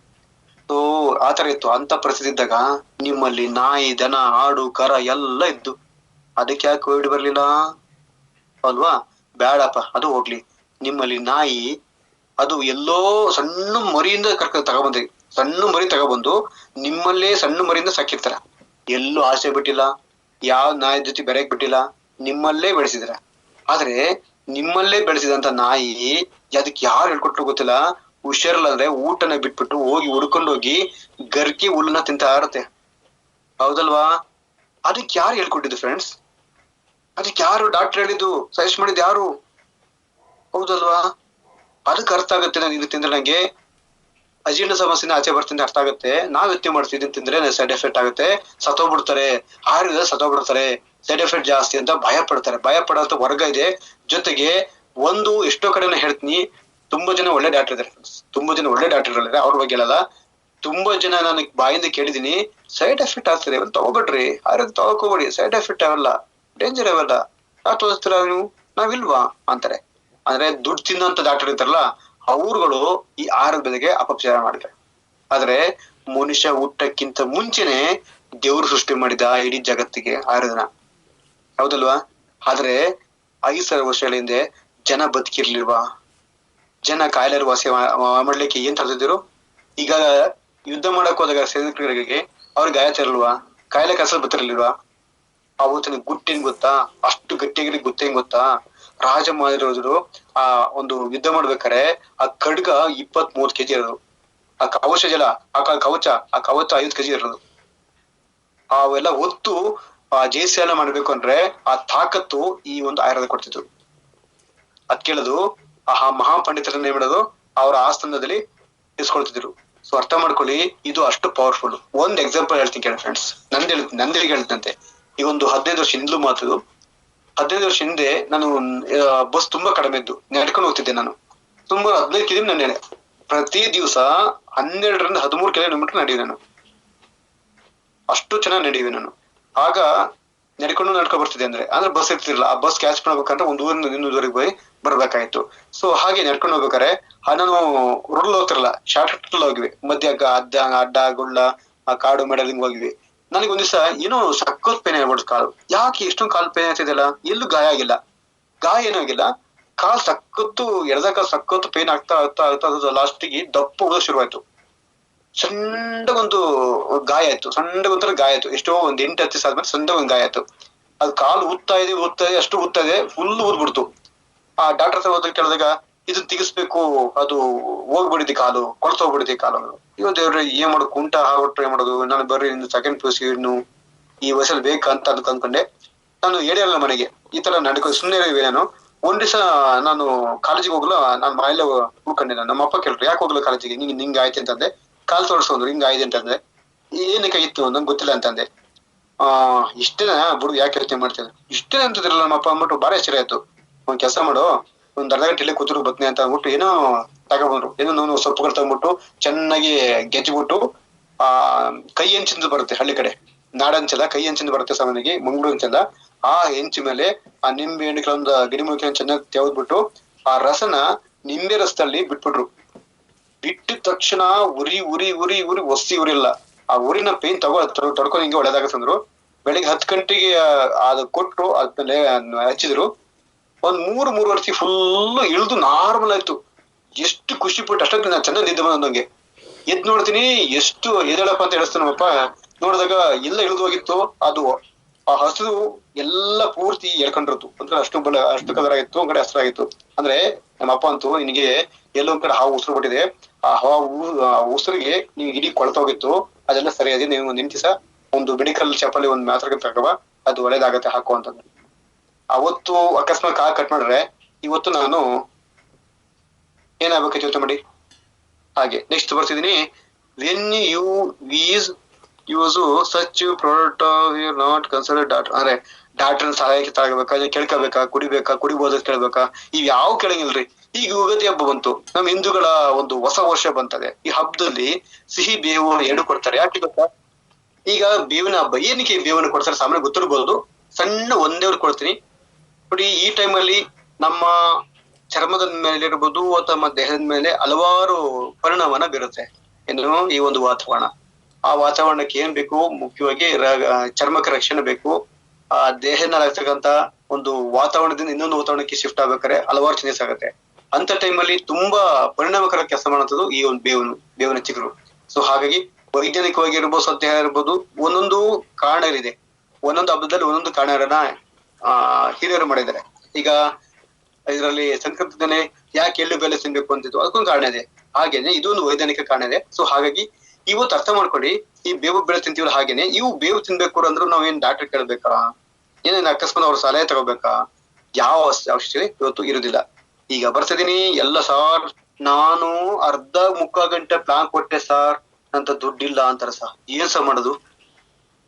ಸೊ ಆತರ ಇತ್ತು. ಅಂತ ಪರಿಸ್ಥಿತಿ ಇದ್ದಾಗ ನಿಮ್ಮಲ್ಲಿ ನಾಯಿ, ದನ, ಆಡು, ಕರ ಎಲ್ಲ ಇದ್ದು, ಅದಕ್ಕೆ ಯಾಕೆ ಕೋವಿಡ್ ಬರ್ಲಿಲ್ಲ ಅಲ್ವಾ? ಬೇಡಪ್ಪ, ಅದು ಹೋಗ್ಲಿ. ನಿಮ್ಮಲ್ಲಿ ನಾಯಿ ಅದು ಎಲ್ಲೋ ಸಣ್ಣ ಮರಿಯಿಂದ ತಗೊಬಂದ್ರಿ, ಸಣ್ಣ ಮರಿ ತಗೊಬಂದು ನಿಮ್ಮಲ್ಲೇ ಸಣ್ಣ ಮರಿಯಿಂದ ಸಾಕಿರ್ತಾರ. ಎಲ್ಲೂ ಆಸೆ ಬಿಟ್ಟಿಲ್ಲ, ಯಾವ ನಾಯಿ ಜೊತೆ ಬೆರೆಯಕ್ ಬಿಟ್ಟಿಲ್ಲ, ನಿಮ್ಮಲ್ಲೇ ಬೆಳೆಸಿದ್ರ. ಆದ್ರೆ ನಿಮ್ಮಲ್ಲೇ ಬೆಳೆಸಿದಂತ ನಾಯಿ ಅದಕ್ಕೆ ಯಾರು ಹೇಳ್ಕೊಟ್ರು ಗೊತ್ತಿಲ್ಲ, ಹುಷಾರಿಲ್ಲ ಅಂದ್ರೆ ಊಟನ ಬಿಟ್ಬಿಟ್ಟು ಹೋಗಿ ಹುಡ್ಕೊಂಡೋಗಿ ಗರ್ಕಿ ಹುಲ್ಲನ್ನ ತಿಂತಾ ಇರುತ್ತೆ. ಹೌದಲ್ವಾ? ಅದಕ್ಕೆ ಯಾರು ಹೇಳ್ಕೊಟ್ಟಿದ್ದು ಫ್ರೆಂಡ್ಸ್? ಅದಕ್ಕೆ ಯಾರು ಡಾಕ್ಟರ್ ಹೇಳಿದ್ದು, ಸಜೆಸ್ಟ್ ಮಾಡಿದ್ದು ಯಾರು? ಹೌದಲ್ವಾ? ಅದಕ್ಕೆ ಅರ್ಥ ಆಗುತ್ತೆ. ನಾನು ಇದು ತಿಂದ್ರೆ ನಂಗೆ ಅಜೀರ್ಣ ಸಮಸ್ಯೆನ ಆಚೆ ಬರ್ತೀನಿ ಅರ್ಥ ಆಗುತ್ತೆ. ನಾವ್ ಎತ್ತಿ ಮಾಡ್ತಿದ್ದೀನಿ ತಿಂದ್ರೆ ಸೈಡ್ ಎಫೆಕ್ಟ್ ಆಗುತ್ತೆ, ಸತ್ತೋಗ್ಬಿಡ್ತಾರೆ, ಆಹಾರದಿಂದ ಸತ್ತೋಗ್ಬಿಡ್ತಾರೆ, ಸೈಡ್ ಎಫೆಕ್ಟ್ ಜಾಸ್ತಿ ಅಂತ ಭಯ ಪಡೋಂತ ವರ್ಗ ಇದೆ. ಜೊತೆಗೆ ಎಷ್ಟೋ ಕಡೆ ಹೇಳ್ತೀನಿ, ತುಂಬಾ ಜನ ಒಳ್ಳೆ ಡಾಕ್ಟರ್ ಇದಾರೆ, ತುಂಬಾ ಜನ ಒಳ್ಳೆ ಡಾಕ್ಟರ್ ಇದ್ದಾರೆ, ಅವ್ರ ಬಗ್ಗೆ ಹೇಳಲ್ಲ. ತುಂಬಾ ಜನ ನಾನು ಬಾಯಿಂದ ಕೇಳಿದೀನಿ, ಸೈಡ್ ಎಫೆಕ್ಟ್ ಆಗ್ತದೆ ತಗೋಬೇಡ್ರಿ, ಆರೋಗ್ಯ ತಗೋಬೇಡಿ, ಸೈಡ್ ಎಫೆಕ್ಟ್ ಆಗಲ್ಲ, ಡೇಂಜರ್ ಆಗಲ್ಲ, ಯಾಕೆ ತೋರಿಸ್ತೀರ ನೀವು, ನಾವಿಲ್ವಾ ಅಂತಾರೆ. ಅಂದ್ರೆ ದುಡ್ಡು ತಿನ್ನೋಂತ ಡಾಕ್ಟರ್ ಇರ್ತಾರಲ್ಲ, ಅವ್ರುಗಳು ಈ ಆರೋಗ್ಯಕ್ಕೆ ಅಪಚಾರ ಮಾಡಿದ್ದಾರೆ. ಆದ್ರೆ ಮನುಷ್ಯ ಹುಟ್ಟಕ್ಕಿಂತ ಮುಂಚೆನೆ ದೇವ್ರು ಸೃಷ್ಟಿ ಮಾಡಿದ ಇಡೀ ಜಗತ್ತಿಗೆ ಆರೋಗ್ಯನ. ಹೌದಲ್ವಾ? ಆದ್ರೆ 5,000 ವರ್ಷಗಳ ಹಿಂದೆ ಜನ ಬದುಕಿರ್ಲಿಲ್ವಾ? ಜನ ಕಾಯಿಲೆ ವಾಸಿ ಮಾಡ್ಲಿಕ್ಕೆ ಏನ್ ತರ್ತಿದ್ರು? ಈಗ ಯುದ್ಧ ಮಾಡಕ್ ಹೋದಾಗ ಸೈನಿಕರಿಗೆ ಅವ್ರಿಗೆ ಗಾಯ ತರಲ್ವಾ? ಕಾಯಿಲೆ ಕಸ ಬರ್ತಿರ್ಲಿಲ್ವಾ? ಅವತ್ತಿನ ಗುಟ್ಟೇನ್ ಗೊತ್ತಾ? ಅಷ್ಟು ಗಟ್ಟಿಯಾಗಿ ಗೊತ್ತೇನ್ ಗೊತ್ತಾ? ರಾಜ ಮಾಡಿರೋದ್ರು ಆ ಒಂದು ಯುದ್ಧ ಮಾಡ್ಬೇಕಾರೆ ಆ ಖಡ್ಗ 20-30 kg ಇರೋದು, ಆ ಕವಚ 5 kg ಇರೋದು. ಅವೆಲ್ಲ ಹೊತ್ತು ಆ ಜಯಶಾಲ ಮಾಡ್ಬೇಕು ಅಂದ್ರೆ ಆ ತಾಕತ್ತು ಈ ಒಂದು ಆಯುರ್ವೇದ ಕೊಡ್ತಿದ್ರು. ಅದ್ ಕೇಳೋದು ಆ ಮಹಾಪಂಡಿತರನ್ನ ಏನ್ ಮಾಡೋದು, ಅವರ ಆಸ್ಥಾನದಲ್ಲಿ ಇಸ್ಕೊಳ್ತಿದ್ರು. ಸೊ ಅರ್ಥ ಮಾಡ್ಕೊಳ್ಳಿ, ಇದು ಅಷ್ಟು ಪವರ್ಫುಲ್. ಒಂದ್ ಎಕ್ಸಾಂಪಲ್ ಹೇಳ್ತೀನಿ ಕೇಳಿ ಫ್ರೆಂಡ್ಸ್, ನಂದೇ ಹೇಳ್ತಂತೆ. ಈಗ ಒಂದು 15 ವರ್ಷ ಹಿಂದ್ಲು ಮಾತು. 15 ವರ್ಷ ಹಿಂದೆ ನಾನು ಬಸ್ ತುಂಬಾ ಕಡಿಮೆ ಇದ್ದು ನಡ್ಕೊಂಡು ಹೋಗ್ತಿದ್ದೆ. ನಾನು ತುಂಬಾ 15 km ನಾನು ಪ್ರತಿ ದಿವಸ 12ರಿಂದ 13 ಕಿಲೋಮೀಟರ್ ನಡೆಯುವೆ ನಾನು. ಅಷ್ಟು ಚೆನ್ನಾಗಿ ನಡೆಯುವೆ ನಾನು. ಆಗ ನಡ್ಕೊಂಡು ಬರ್ತಿದ್ದೆ. ಅಂದ್ರೆ ಬಸ್ ಇರ್ತಿರ್ಲಿಲ್ಲ. ಆ ಬಸ್ ಕ್ಯಾಚ್ ಮಾಡ್ಬೇಕಂದ್ರೆ ಒಂದು ಊರಿಂದ ಇನ್ನೊಂದು ಊರಿಗೆ ಹೋಗಿ ಬರ್ಬೇಕಾಯ್ತು. ಸೊ ಹಾಗೆ ನಡ್ಕೊಂಡು ಹೋಗ್ಬೇಕಾರೆ ನಾನು ರೋಡ್ ಹೋಗ್ತಿರಲ್ಲ, ಶಾರ್ಟ್ ಕಟ್ ಹೋಗಿವಿ, ಮಧ್ಯ ಅಡ್ಡ ಗುಳ್ಳ ಆ ಕಾಡು ಮೆಡಲಿಂಗ್ ಹೋಗಿವಿ. ನನಗೆ ಒಂದ್ ದಿವಸ ಏನೋ ಸಖತ್ ಪೇನ್ ಆಗ್ಬಿಡ್ತು ಕಾಲು. ಯಾಕೆ ಇಷ್ಟೊಂದು ಕಾಲು ಪೇನ್ ಆಗ್ತಿದೆಯಲ್ಲ? ಎಲ್ಲೂ ಗಾಯ ಆಗಿಲ್ಲ, ಏನೂ ಆಗಿಲ್ಲ. ಕಾಲ್ ಸಖತ್ತು ಎಡದ ಕಾಲು ಸಖತ್ತು ಪೇನ್ ಆಗ್ತಾ ಅದು ಲಾಸ್ಟಿಗೆ ದಪ್ಪ ಹೋಗೋದು ಶುರುವಾಯ್ತು. ಸಣ್ಣಗೊಂದು ಗಾಯ ಆಯ್ತು. ಎಷ್ಟೋ ಒಂದ್ 8-10 ದಿವಸ ಆದ್ಮೇಲೆ ಸಣ್ಣಗೊಂದು ಗಾಯ ಆಯ್ತು. ಅದು ಕಾಲು ಊದ್ತಾ ಇದೆ, ಅಷ್ಟು ಊದ್ತಾ ಇದೆ, ಫುಲ್ ಊದ್ಬಿಡ್ತು. ಆ ಡಾಕ್ಟರ್ ಹತ್ರ ಹೋದ್ರೆ ಕೇಳಿದಾಗ ಇದನ್ನ ತೆಗಿಸ್ಬೇಕು, ಅದು ಹೋಗ್ಬಿಡಿದೆ ಕಾಲು, ಕೊಳ್ತೋಗ್ಬಿಡಿದೆ ಕಾಲು. ಇವ್ ದೇವ್ರೆ ಏನ್ ಮಾಡೋದು, ಕುಂಟ ಆಗ್ಬಿಟ್ರೆ ಏನ್ ಮಾಡೋದು? ನಾನು ಬರ್ರಿ ಸೆಕೆಂಡ್ PUC ಇನ್ನು ಈ ವಯಸ್ಸಲ್ಲಿ ಬೇಕಂತ ಅನ್ಕೊಂಡೆ. ನಾನು ಹೇಳಿರಲ್ಲ ಮನೆಗೆ, ಈ ತರ ಸುಮ್ಮನೆ ಇರುವೆ ನಾನು. ಒಂದ್ ದಿವಸ ನಾನು ಕಾಲೇಜಿಗೆ ಹೋಗ್ಲ, ನಾನು ಮನೆಯಲ್ಲೇ ಉಳ್ಕೊಂಡೆ. ನಮ್ಮ ಅಪ್ಪ ಕೇಳ್ರು, ಯಾಕೆ ಹೋಗ್ಲ ಕಾಲೇಜಿಗೆ, ನಿಂಗೆ ಆಯ್ತು ಅಂತಂದೆ. ಕಾಲ್ ತೋರಿಸೋದ್ರು, ಹಿಂಗ ಆಯ್ತು ಅಂತಂದ್ರೆ. ಏನಕ್ಕೆ ಇತ್ತು ನಂಗೆ ಗೊತ್ತಿಲ್ಲ ಅಂತಂದೆ. ಇಷ್ಟೇನ ಬಿಡು, ಯಾಕೆ ಯೋಚನೆ ಮಾಡ್ತಿದ್ರು, ಇಷ್ಟೇ ಅಂತಿದ್ರಲ್ಲ ನಮ್ಮ ಅಪ್ಪ ಅಂದ್ಬಿಟ್ಟು ಬಾರಿ ಆಶ್ಚರ್ಯ ಆಯ್ತು. ಒಂದ್ ಕೆಲಸ ಮಾಡು, ಒಂದ್ ಅರ್ಧ ಗಂಟೆ ಇಲ್ಲೇ ಕೂತ್ರು ಬತ್ನಿ ಅಂತ ಅಂದ್ಬಿಟ್ಟು ಏನೋ ತಗೊಬಂದ್ರು. ಏನೋ ಸೊಪ್ಪುಗಳು ತಗೊಂಡ್ಬಿಟ್ಟು ಚೆನ್ನಾಗಿ ಗೆಜ್ಜಿಬಿಟ್ಟು ಕೈ ಹೆಂಚಿಂದ ಬರುತ್ತೆ ಹಳ್ಳಿ ಕಡೆ, ನಾಡಂಚಲ ಕೈ ಹೆಂಚಿಂದ ಬರುತ್ತೆ ಸಾಮಾನ್ಯವಾಗಿ, ಮಂಗಳೂರು ಅಂಚಲ್ಲ. ಆ ಹೆಂಚು ಮೇಲೆ ಆ ನಿಂಬೆ ಹಣ್ಣು ಕೆಲವೊಂದು ಗಿಡಮೂಲಿಕೆ ಚೆನ್ನಾಗಿ ತೆಗೆದ್ಬಿಟ್ಟು ಆ ರಸನ ನಿಂಬೆ ರಸದಲ್ಲಿ ಬಿಟ್ಬಿಟ್ರು. ಬಿಟ್ಟಿದ ತಕ್ಷಣ ಉರಿ ಉರಿ ಉರಿ ಉರಿ ಒಸಿ ಉರಿಲ್ಲ. ಆ ಉರಿನ ಪೇನ್ ತಡ್ಕೊಂಡು ಹಿಂಗೆ ಒಳ್ಳೇದಾಗತ್ತಂದ್ರು. ಬೆಳಿಗ್ಗೆ 10 ಗಂಟೆಗೆ ಅದು ಕೊಟ್ರು, ಅದ್ಮೇಲೆ ಹಚ್ಚಿದ್ರು. ಒಂದ್ 3 ವರ್ಷ ಫುಲ್ ಇಳ್ದು ನಾರ್ಮಲ್ ಆಯ್ತು. ಎಷ್ಟು ಖುಷಿ ಪಟ್ಟು ಅಷ್ಟೊತ್ತಿಗೆ ನಾನು ಚೆನ್ನಾಗಿ ನಿದ್ದೆ ಬಂದಂಗೆ ಎದ್ ನೋಡ್ತೀನಿ. ಎಷ್ಟು ಎದೇಳಪ್ಪ ಅಂತ ಹೇಳಿಸ್ತಾನಪ್ಪ. ನೋಡಿದಾಗ ಎಲ್ಲ ಇಳಿದು ಹೋಗಿತ್ತು. ಅದು ಆ ಹಸಿರು ಎಲ್ಲ ಪೂರ್ತಿ ಎಳ್ಕೊಂಡಿರುತ್ತು. ಅಂದ್ರೆ ಅಷ್ಟು ಕಲರ್ ಆಗಿತ್ತು, ಒಂದ್ ಕಡೆ ಹಸಿರಾಗಿತ್ತು. ಅಂದ್ರೆ ನಮ್ಮ ಅಪ್ಪ ಅಂತೂ ನಿನಗೆ ಎಲ್ಲೊಂದ್ ಕಡೆ ಹಾವು ಉಸಿರು ಬಿಟ್ಟಿದೆ, ಆ ಉಸಿರಿಗೆ ನೀವು ಇಡೀ ಕೊಳ್ತೋಗಿತ್ತು, ಅದೆಲ್ಲ ಸರಿಯಾಗಿ ನೀವು ನಿಂತಿಸ ಒಂದು ಮೆಡಿಕಲ್ ಶಾಪಲ್ಲಿ ಒಂದು ಮಾತ್ರೆ ತಗವ, ಅದು ಒಳ್ಳೇದಾಗತ್ತೆ ಹಾಕು ಅಂತಂದ್ರೆ. ಅವತ್ತು ಅಕಸ್ಮಾತ್ ಕಟ್ ಮಾಡ್ರೆ ಇವತ್ತು ನಾನು ಏನಾಗ್ಬೇಕು ಯೋಚನೆ ಮಾಡಿ. ಹಾಗೆ ನೆಕ್ಸ್ಟ್ ಬರ್ತಿದೀನಿ. When you use such product not consider doctor. ಅಂದ್ರೆ ಡಾಕ್ಟರ್ ಸಹಾಯಕ್ಕೆ ತಗೋಬೇಕಾ, ಕೇಳ್ಕೋಬೇಕಾ, ಕುಡಿಬೋದ ಕೇಳ್ಬೇಕಾ? ಇವ್ ಯಾವ ಕೇಳಂಗಿಲ್ರಿ. ಈಗ ಯುಗಾದಿ ಹಬ್ಬ ಬಂತು, ನಮ್ ಹಿಂದೂಗಳ ಒಂದು ಹೊಸ ವರ್ಷ ಬಂತದೆ. ಈ ಹಬ್ಬದಲ್ಲಿ ಸಿಹಿ ಬೇವು 2 ಕೊಡ್ತಾರೆ. ಯಾಕೆ ಗೊತ್ತಾ? ಈಗ ಬೇವಿನ ಹಬ್ಬ ಏನಕ್ಕೆ ಬೇವನ್ನು ಕೊಡ್ತಾರೆ ಸಾಮಾನ್ಯ ಗೊತ್ತಿರ್ಬೋದು. ಸಣ್ಣ ಒಂದೇ ಕೊಡ್ತೀನಿ ನೋಡಿ. ಈ ಟೈಮಲ್ಲಿ ನಮ್ಮ ಚರ್ಮದ ಮೇಲೆ ಇರ್ಬೋದು ಅಥವಾ ನಮ್ಮ ದೇಹದ ಮೇಲೆ ಹಲವಾರು ಪರಿಣಾಮನ ಬೀರುತ್ತೆ. ಏನು ಈ ಒಂದು ವಾತಾವರಣ. ಆ ವಾತಾವರಣಕ್ಕೆ ಏನ್ ಬೇಕು? ಮುಖ್ಯವಾಗಿ ಚರ್ಮಕ್ಕೆ ರಕ್ಷಣೆ ಬೇಕು. ಆ ದೇಹದಲ್ಲಾಗ್ತಕ್ಕಂತ ಒಂದು ವಾತಾವರಣದಿಂದ ಇನ್ನೊಂದು ವಾತಾವರಣಕ್ಕೆ ಶಿಫ್ಟ್ ಆಗ್ಬೇಕಾದ್ರೆ ಹಲವಾರು ಚೇಂಜಸ್ ಆಗುತ್ತೆ. ಅಂತ ಟೈಮಲ್ಲಿ ತುಂಬಾ ಪರಿಣಾಮಕರ ಕೆಲಸ ಮಾಡುವಂಥದ್ದು ಈ ಒಂದು ಬೇವಿನ ಚಿಗುರು. ಸೊ ಹಾಗಾಗಿ ವೈಜ್ಞಾನಿಕವಾಗಿ ಇರ್ಬೋದು, ಸತ್ಯ ಇರ್ಬೋದು, ಒಂದೊಂದು ಕಾರಣಗಳಿದೆ. ಒಂದೊಂದು ಹಬ್ಬದಲ್ಲಿ ಒಂದೊಂದು ಕಾರಣಗಳನ್ನ ಹಿರಿಯರು ಮಾಡಿದ್ದಾರೆ. ಈಗ ಇದರಲ್ಲಿ ಸಂಸ್ಕೃತದಲ್ಲೇ ಯಾಕೆ ಎಳ್ಳು ಬೆಲೆ ತಿನ್ಬೇಕು ಅಂತಿದ್ದು ಅದಕ್ಕೊಂದು ಕಾರಣ ಇದೆ. ಹಾಗೇನೆ ಇದೊಂದು ವೈಜ್ಞಾನಿಕ ಕಾರಣ ಇದೆ. ಸೊ ಹಾಗಾಗಿ ಇವತ್ತು ಅರ್ಥ ಮಾಡ್ಕೊಳ್ಳಿ, ಈ ಬೇವು ಬೆಳೆ ತಿಂತೀವಲ್ಲ, ಹಾಗೇನೆ ಇವು ಬೇವು ತಿನ್ಬೇಕು ಅಂದ್ರೂ ನಾವೇನ್ ಡಾಕ್ಟರ್ ಕೇಳ್ಬೇಕಾ? ಏನೇನ್ ಅಕಸ್ಮಾತ್ ಅವ್ರ ಸಲಹೆ ತಗೋಬೇಕಾ? ಯಾವ ಅವಶ್ಯಕತೆ ಇವತ್ತು ಇರುದಿಲ್ಲ. ಈಗ ಬರ್ತಿದೀನಿ. ಎಲ್ಲ ಸಾರ್ ನಾನು ಮುಕ್ಕಾಲ್ ಗಂಟೆ ಪ್ಲಾನ್ ಕೊಟ್ಟೆ ಸಾರ್, ಅಂತ ದುಡ್ಡಿಲ್ಲ ಅಂತಾರ ಸರ್. ಏನ್ ಸರ್ ಮಾಡೋದು?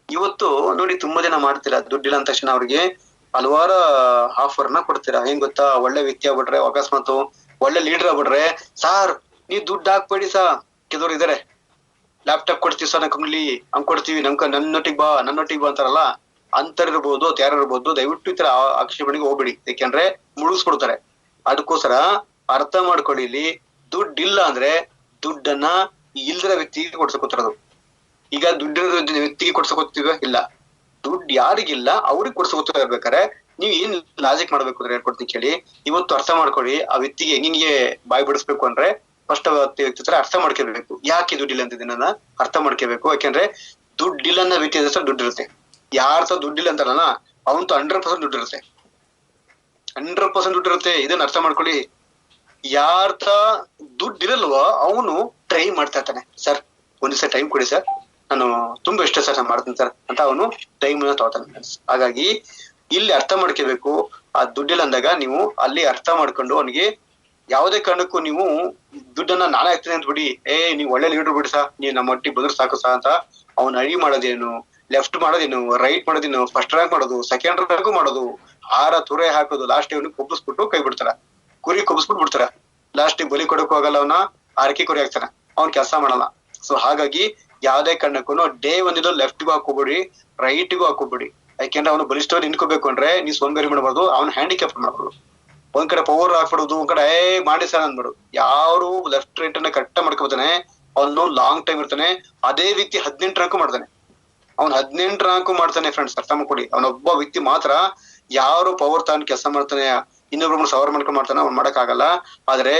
ಇವತ್ತು ನೋಡಿ ತುಂಬಾ ಜನ ಮಾಡ್ತೀರಾ, ದುಡ್ಡಿಲ್ಲ ಅಂದ ತಕ್ಷಣ ಅವ್ರಿಗೆ ಹಲವಾರು ಆಫರ್ನ ಕೊಡ್ತೀರಾ. ಹೆಂಗ್ ಗೊತ್ತಾ? ಒಳ್ಳೆ ವ್ಯಕ್ತಿ ಆಗ್ಬಿಟ್ರೆ, ಅಕಸ್ಮಾತ್ ಒಳ್ಳೆ ಲೀಡರ್ ಆಗ್ಬಿಟ್ರೆ, ಸಾರ್ ನೀವ್ ದುಡ್ಡು ಹಾಕ್ಬೇಡಿ ಸಾ, ಕೆಲವ್ರು ಇದಾರೆ, ಲ್ಯಾಪ್ಟಾಪ್ ಕೊಡ್ತೀವಿ ಸರ್ ನಮ್ಮಲ್ಲಿ, ಹಂಗ್ ಕೊಡ್ತೀವಿ, ನನ್ನೊಟ್ಟಿಗೆ ಬಾ ಅಂತಾರಲ್ಲ, ಅಂತರಿರ್ಬೋದು, ಯಾರಿರ್ಬೋದು, ದಯವಿಟ್ಟು ಈ ತರ ಆಕ್ಷೇಪಣೆಗೆ ಹೋಗ್ಬೇಡಿ. ಯಾಕೆಂದ್ರೆ ಮುಳುಗಿಸ್ಬಿಡ್ತಾರೆ. ಅದಕ್ಕೋಸ್ಕರ ಅರ್ಥ ಮಾಡ್ಕೊಳ್ಳಿ, ಇಲ್ಲಿ ದುಡ್ಡಿಲ್ಲ ಅಂದ್ರೆ ದುಡ್ಡನ್ನ ಇಲ್ದಿರೋ ವ್ಯಕ್ತಿಗೆ ಕೊಡ್ಸಕೋತಿರೋದು. ಈಗ ದುಡ್ಡಿರೋ ವ್ಯಕ್ತಿಗೆ ಕೊಡ್ಸಕೋತೀವ? ಇಲ್ಲ. ದುಡ್ಡು ಯಾರಿಗಿಲ್ಲ ಅವ್ರಿಗೆ ಕೊಡ್ಸಕೋತ ಇರ್ಬೇಕಾರೆ ನೀವ್ ಏನ್ ಲಾಜಿಕ್ ಮಾಡ್ಬೇಕು ಅಂದ್ರೆ ಹೇಳ್ಕೊಡ್ತೀನಿ ಕೇಳಿ. ಇವತ್ತು ಅರ್ಥ ಮಾಡ್ಕೊಳ್ಳಿ, ಆ ವ್ಯಕ್ತಿಗೆ ಹೆಂಗೆ ಬಾಯ್ ಬಿಡಿಸ್ಬೇಕು ಅಂದ್ರೆ ಫಸ್ಟ್ ವ್ಯಕ್ತಿ ಹತ್ರ ಅರ್ಥ ಮಾಡ್ಕೋಬೇಕು. ಯಾಕೆ ದುಡ್ಡಿಲ್ಲ ಅಂತಿದ್ದೀನ ಅರ್ಥ ಮಾಡ್ಕೋಬೇಕು. ಯಾಕೆಂದ್ರೆ ದುಡ್ಡಿಲ್ಲ ಅನ್ನೋ ವ್ಯಕ್ತಿ ಹತ್ರ ದುಡ್ಡು ಇರುತ್ತೆ. ಯಾರ ತ ದುಡ್ಡಿಲ್ಲ ಅಂತಾರಲ್ಲ ಅವಂತೂ 100% ದುಡ್ಡು ಇರುತ್ತೆ. 100% ದುಡ್ಡು ಇರುತ್ತೆ. ಇದನ್ನ ಅರ್ಥ ಮಾಡ್ಕೊಳ್ಳಿ. ಯಾರ್ತ ದುಡ್ಡು ಇರಲ್ವೋ ಅವನು ಟ್ರೈ ಮಾಡ್ತಾ ಇರ್ತಾನೆ. ಸರ್ ಒಂದ್ ದಿವಸ ಟೈಮ್ ಕೊಡಿ ಸರ್, ನಾನು ತುಂಬಾ ಇಷ್ಟ ಸರ್, ನಾನು ಮಾಡ್ತೀನಿ ಸರ್ ಅಂತ ಅವನು ಟೈಮ್ ತಗೋತಾನೆ. ಹಾಗಾಗಿ ಇಲ್ಲಿ ಅರ್ಥ ಮಾಡ್ಕೋಬೇಕು. ಆ ದುಡ್ಡಿಲ್ಲ ಅಂದಾಗ ನೀವು ಅಲ್ಲಿ ಅರ್ಥ ಮಾಡ್ಕೊಂಡು ಅವನಿಗೆ ಯಾವುದೇ ಕಾರಣಕ್ಕೂ ನೀವು ದುಡ್ಡನ್ನ ನಾನೇ ಹಾಕ್ತೀನಿ ಅಂತ ಬಿಡಿ, ನೀವ್ ಒಳ್ಳೆ ಲೀಡರ್ ಬಿಡಿ ಸಾ, ನೀವ್ ನಮ್ಮ ಒಟ್ಟಿಗೆ ಬಂದ್ರೆ ಸಾಕು ಸಾ ಅಂತ ಅವ್ನ ಅಡಿ ಮಾಡೋದೇನು, ಲೆಫ್ಟ್ ಮಾಡೋದೇನು, ರೈಟ್ ಮಾಡೋದೇನು, ಫಸ್ಟ್ ರ್ಯಾಂಕ್ ಮಾಡೋದು, ಸೆಕೆಂಡ್ ರ್ಯಾಂಕ್ ಮಾಡೋದು, ತುರೆ ಹಾಕೋದು, ಲಾಸ್ಟ್ ಇವನು ಕೊಬ್ಬಿಸ್ಬಿಟ್ಟು ಕೈ ಬಿಡ್ತಾರ, ಕುರಿ ಕೊಬ್ಬಿಸ್ಬಿಟ್ಟು ಬಿಡ್ತಾರ. ಲಾಸ್ಟ್ ಬಲಿ ಕೊಡಕ್ ಹೋಗಲ್ಲ, ಅವನ ಆರ್ಕೆ ಕುರಿ ಹಾಕ್ತಾನ, ಅವ್ನ್ ಕೆಲಸ ಮಾಡಲ್ಲ. ಸೊ ಹಾಗಾಗಿ ಯಾವ್ದೇ ಕಾರಣಕ್ಕೂ ಡೇ ಒಂದಿದ್ದು ಲೆಫ್ಟ್ಗೂ ಹಾಕೋಬೇಡಿ, ರೈಟ್ಗೂ ಹಾಕೋಬೇಡಿ. ಯಾಕೆಂದ್ರೆ ಅವನು ಬಲಿಷ್ಠವಾಗಿ ನಿಂತ್ಕೋಬೇಕು ಅಂದ್ರೆ ನೀವು ಸೋಂಬೇರಿ ಮಾಡಬಾರ್ದು, ಅವ್ನ ಹ್ಯಾಂಡಿಕ್ಯಾಪ್ ಮಾಡ್ಬಾರ್ದು. ಒಂದ್ ಕಡೆ ಪವರ್ ಹಾಕ್ಬಿಡೋದು, ಒಂದ್ ಕಡೆ ಮಾಡಿ ಸರ್ ಅಂದ್ಬಿಡು. ಯಾರು ಲೆಫ್ಟ್ ರೈಟ್ ಅನ್ನ ಕರೆಕ್ಟ್ ಮಾಡ್ಕೊತಾನೆ ಅವನು ಲಾಂಗ್ ಟೈಮ್ ಇರ್ತಾನೆ. ಅದೇ ವ್ಯಕ್ತಿ 18 ರ್ಯಾಂಕು ಮಾಡ್ತಾನೆ, ಅವ್ನು 18 ರ್ಯಾಂಕು ಮಾಡ್ತಾನೆ ಫ್ರೆಂಡ್ಸ್. ಅರ್ಥ ಮಾಡ್ಕೊಡಿ. ಅವನೊಬ್ಬ ವ್ಯಕ್ತಿ ಮಾತ್ರ ಯಾರು ಪವರ್ ತಾನು ಕೆಲಸ ಮಾಡ್ತಾನೆ, ಇನ್ನೊಬ್ರು ಸವರ್ ಮಾಡ್ಕೊಂಡು ಮಾಡ್ತಾನೆ, ಅವ್ನು ಮಾಡಕ್ ಆಗಲ್ಲ. ಆದ್ರೆ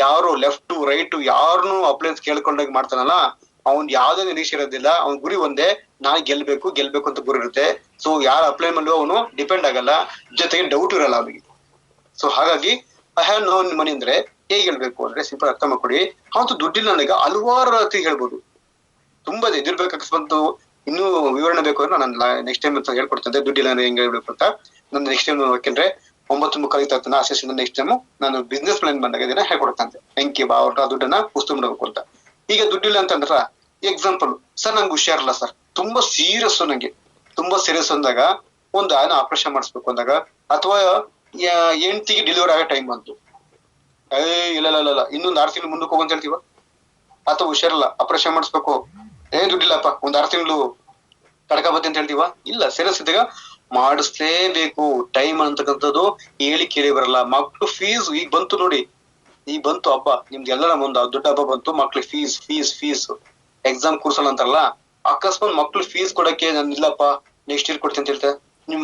ಯಾರು ಲೆಫ್ಟ್ ರೈಟ್ ಯಾರನ್ನು ಅಪ್ಲೈನ್ಸ್ ಕೇಳ್ಕೊಂಡಾಗ ಮಾಡ್ತಾನಲ್ಲ, ಅವ್ನ್ ಯಾವ್ದೇ ನಿರೀಕ್ಷೆ ಇರೋದಿಲ್ಲ. ಅವ್ನ ಗುರಿ ಒಂದೇ, ನಾನ್ ಗೆಲ್ಬೇಕು ಅಂತ ಗುರಿ ಇರುತ್ತೆ. ಸೊ ಯಾರ ಅಪ್ಲೈ ಮಾಡಲು ಅವನು ಡಿಪೆಂಡ್ ಆಗಲ್ಲ, ಜೊತೆಗೆ ಡೌಟ್ ಇರಲ್ಲ ಅವನಿಗೆ. ಸೊ ಹಾಗಾಗಿ ಐ ಹ್ಯಾವ್ ನೋ ಮನಿ ಅಂದ್ರೆ ಹೇಗೆ ಹೇಳ್ಬೇಕು ಅಂದ್ರೆ ಸಿಂಪಲ್ ಅರ್ಥ ಮಾಡ್ಕೊಡಿ. ಅವತ್ತು ದುಡ್ಡಿಲ್ಲ ನನಗೆ ಹಲವಾರು ರೀತಿ ಹೇಳ್ಬೋದು, ತುಂಬಾ ಎದಿರ್ಬೇಕು. ಅಕಸ್ಮಾತ್ ಇನ್ನೂ ವಿವರಣೆ ಬೇಕು ಅಂದ್ರೆ ನಾನು ನೆಕ್ಸ್ಟ್ ಟೈಮ್ ಹೇಳ್ಕೊಡ್ತೇನೆ ದುಡ್ಡಿಲ್ಲ ಅಂದ್ರೆ ಹೆಂಗ್ ಹೇಳ್ಬೇಕು ಅಂತ. ನಾನು ನೆಕ್ಸ್ಟ್ ಟೈಮ್ ಯಾಕೆಂದ್ರೆ 9:30 ಆಸೆಸಿಂದ ನೆಕ್ಸ್ಟ್ ಟೈಮ್ ನಾನು ಬಿಸ್ನೆಸ್ ಪ್ಲಾನ್ ಬಂದಾಗ ಇದನ್ನ ಹೇಳ್ಕೊಡ್ತಂತೆ, ಹೆಂಗೆ ಅವ್ರ ದುಡ್ಡನ್ನ ಪುಸ್ತಕ ಮಾಡಬೇಕು ಅಂತ. ಈಗ ದುಡ್ಡಿಲ್ಲ ಅಂತಂದ್ರ ಎಕ್ಸಾಂಪಲ್, ಸರ್ ನಂಗೆ ಹುಷಾರಿಲ್ಲ ಸರ್, ತುಂಬಾ ಸೀರಿಯಸ್, ನಂಗೆ ತುಂಬಾ ಸೀರಿಯಸ್ ಅಂದಾಗ ಒಂದು ಆಪರೇಷನ್ ಮಾಡಿಸ್ಬೇಕು ಅಂದಾಗ, ಅಥವಾ ಹೆಂಡತಿಗೆ ಡೆಲಿವರಿ ಆಗೋ ಟೈಮ್ ಬಂತು, ಇಲ್ಲ ಇನ್ನೊಂದು 6 ತಿಂಗಳು ಮುಂದಕ್ಕೆ ಹೋಗಂತ ಹೇಳ್ತೀವ. ಅಥವಾ ಹುಷಾರಿಲ್ಲ ಆಪರೇಷನ್ ಮಾಡಿಸ್ಬೇಕು, ದುಡ್ಡಿಲ್ಲಪ್ಪ ಒಂದ್ 6 ತಿಂಗಳು ಕಡ್ಕಬತ್ತಿ ಅಂತ ಹೇಳ್ತೀವ. ಇಲ್ಲ, ಸೀರಿಯಸ್ ಇದ್ದಾಗ ಮಾಡಿಸ್ಲೇಬೇಕು. ಟೈಮ್ ಅಂತಕ್ಕಂಥದ್ದು ಹೇಳಿ ಕೇಳಿ ಬರಲ್ಲ. ಮಕ್ಳು ಫೀಸ್ ಈಗ ಬಂತು ನೋಡಿ, ಈಗ ಬಂತು ಹಬ್ಬ, ನಿಮ್ದು ಎಲ್ಲರ ಮುಂದೆ ದೊಡ್ಡ ಹಬ್ಬ ಬಂತು, ಮಕ್ಳಿಗೆ ಫೀಸ್ ಫೀಸ್ ಫೀಸ್ ಎಕ್ಸಾಮ್ ಕೂರ್ಸಲ್ಲ ಅಂತಾರಲ್ಲ, ಅಕಸ್ಮಾತ್ ಮಕ್ಳು ಫೀಸ್ ಕೊಡಕ್ಕೆ ನಾನು ಇಲ್ಲಪ್ಪ ನೆಕ್ಸ್ಟ್ ಇಯರ್ ಕೊಡ್ತೀನಿ ಅಂತ ಹೇಳ್ತಾರೆ, ನಿಮ್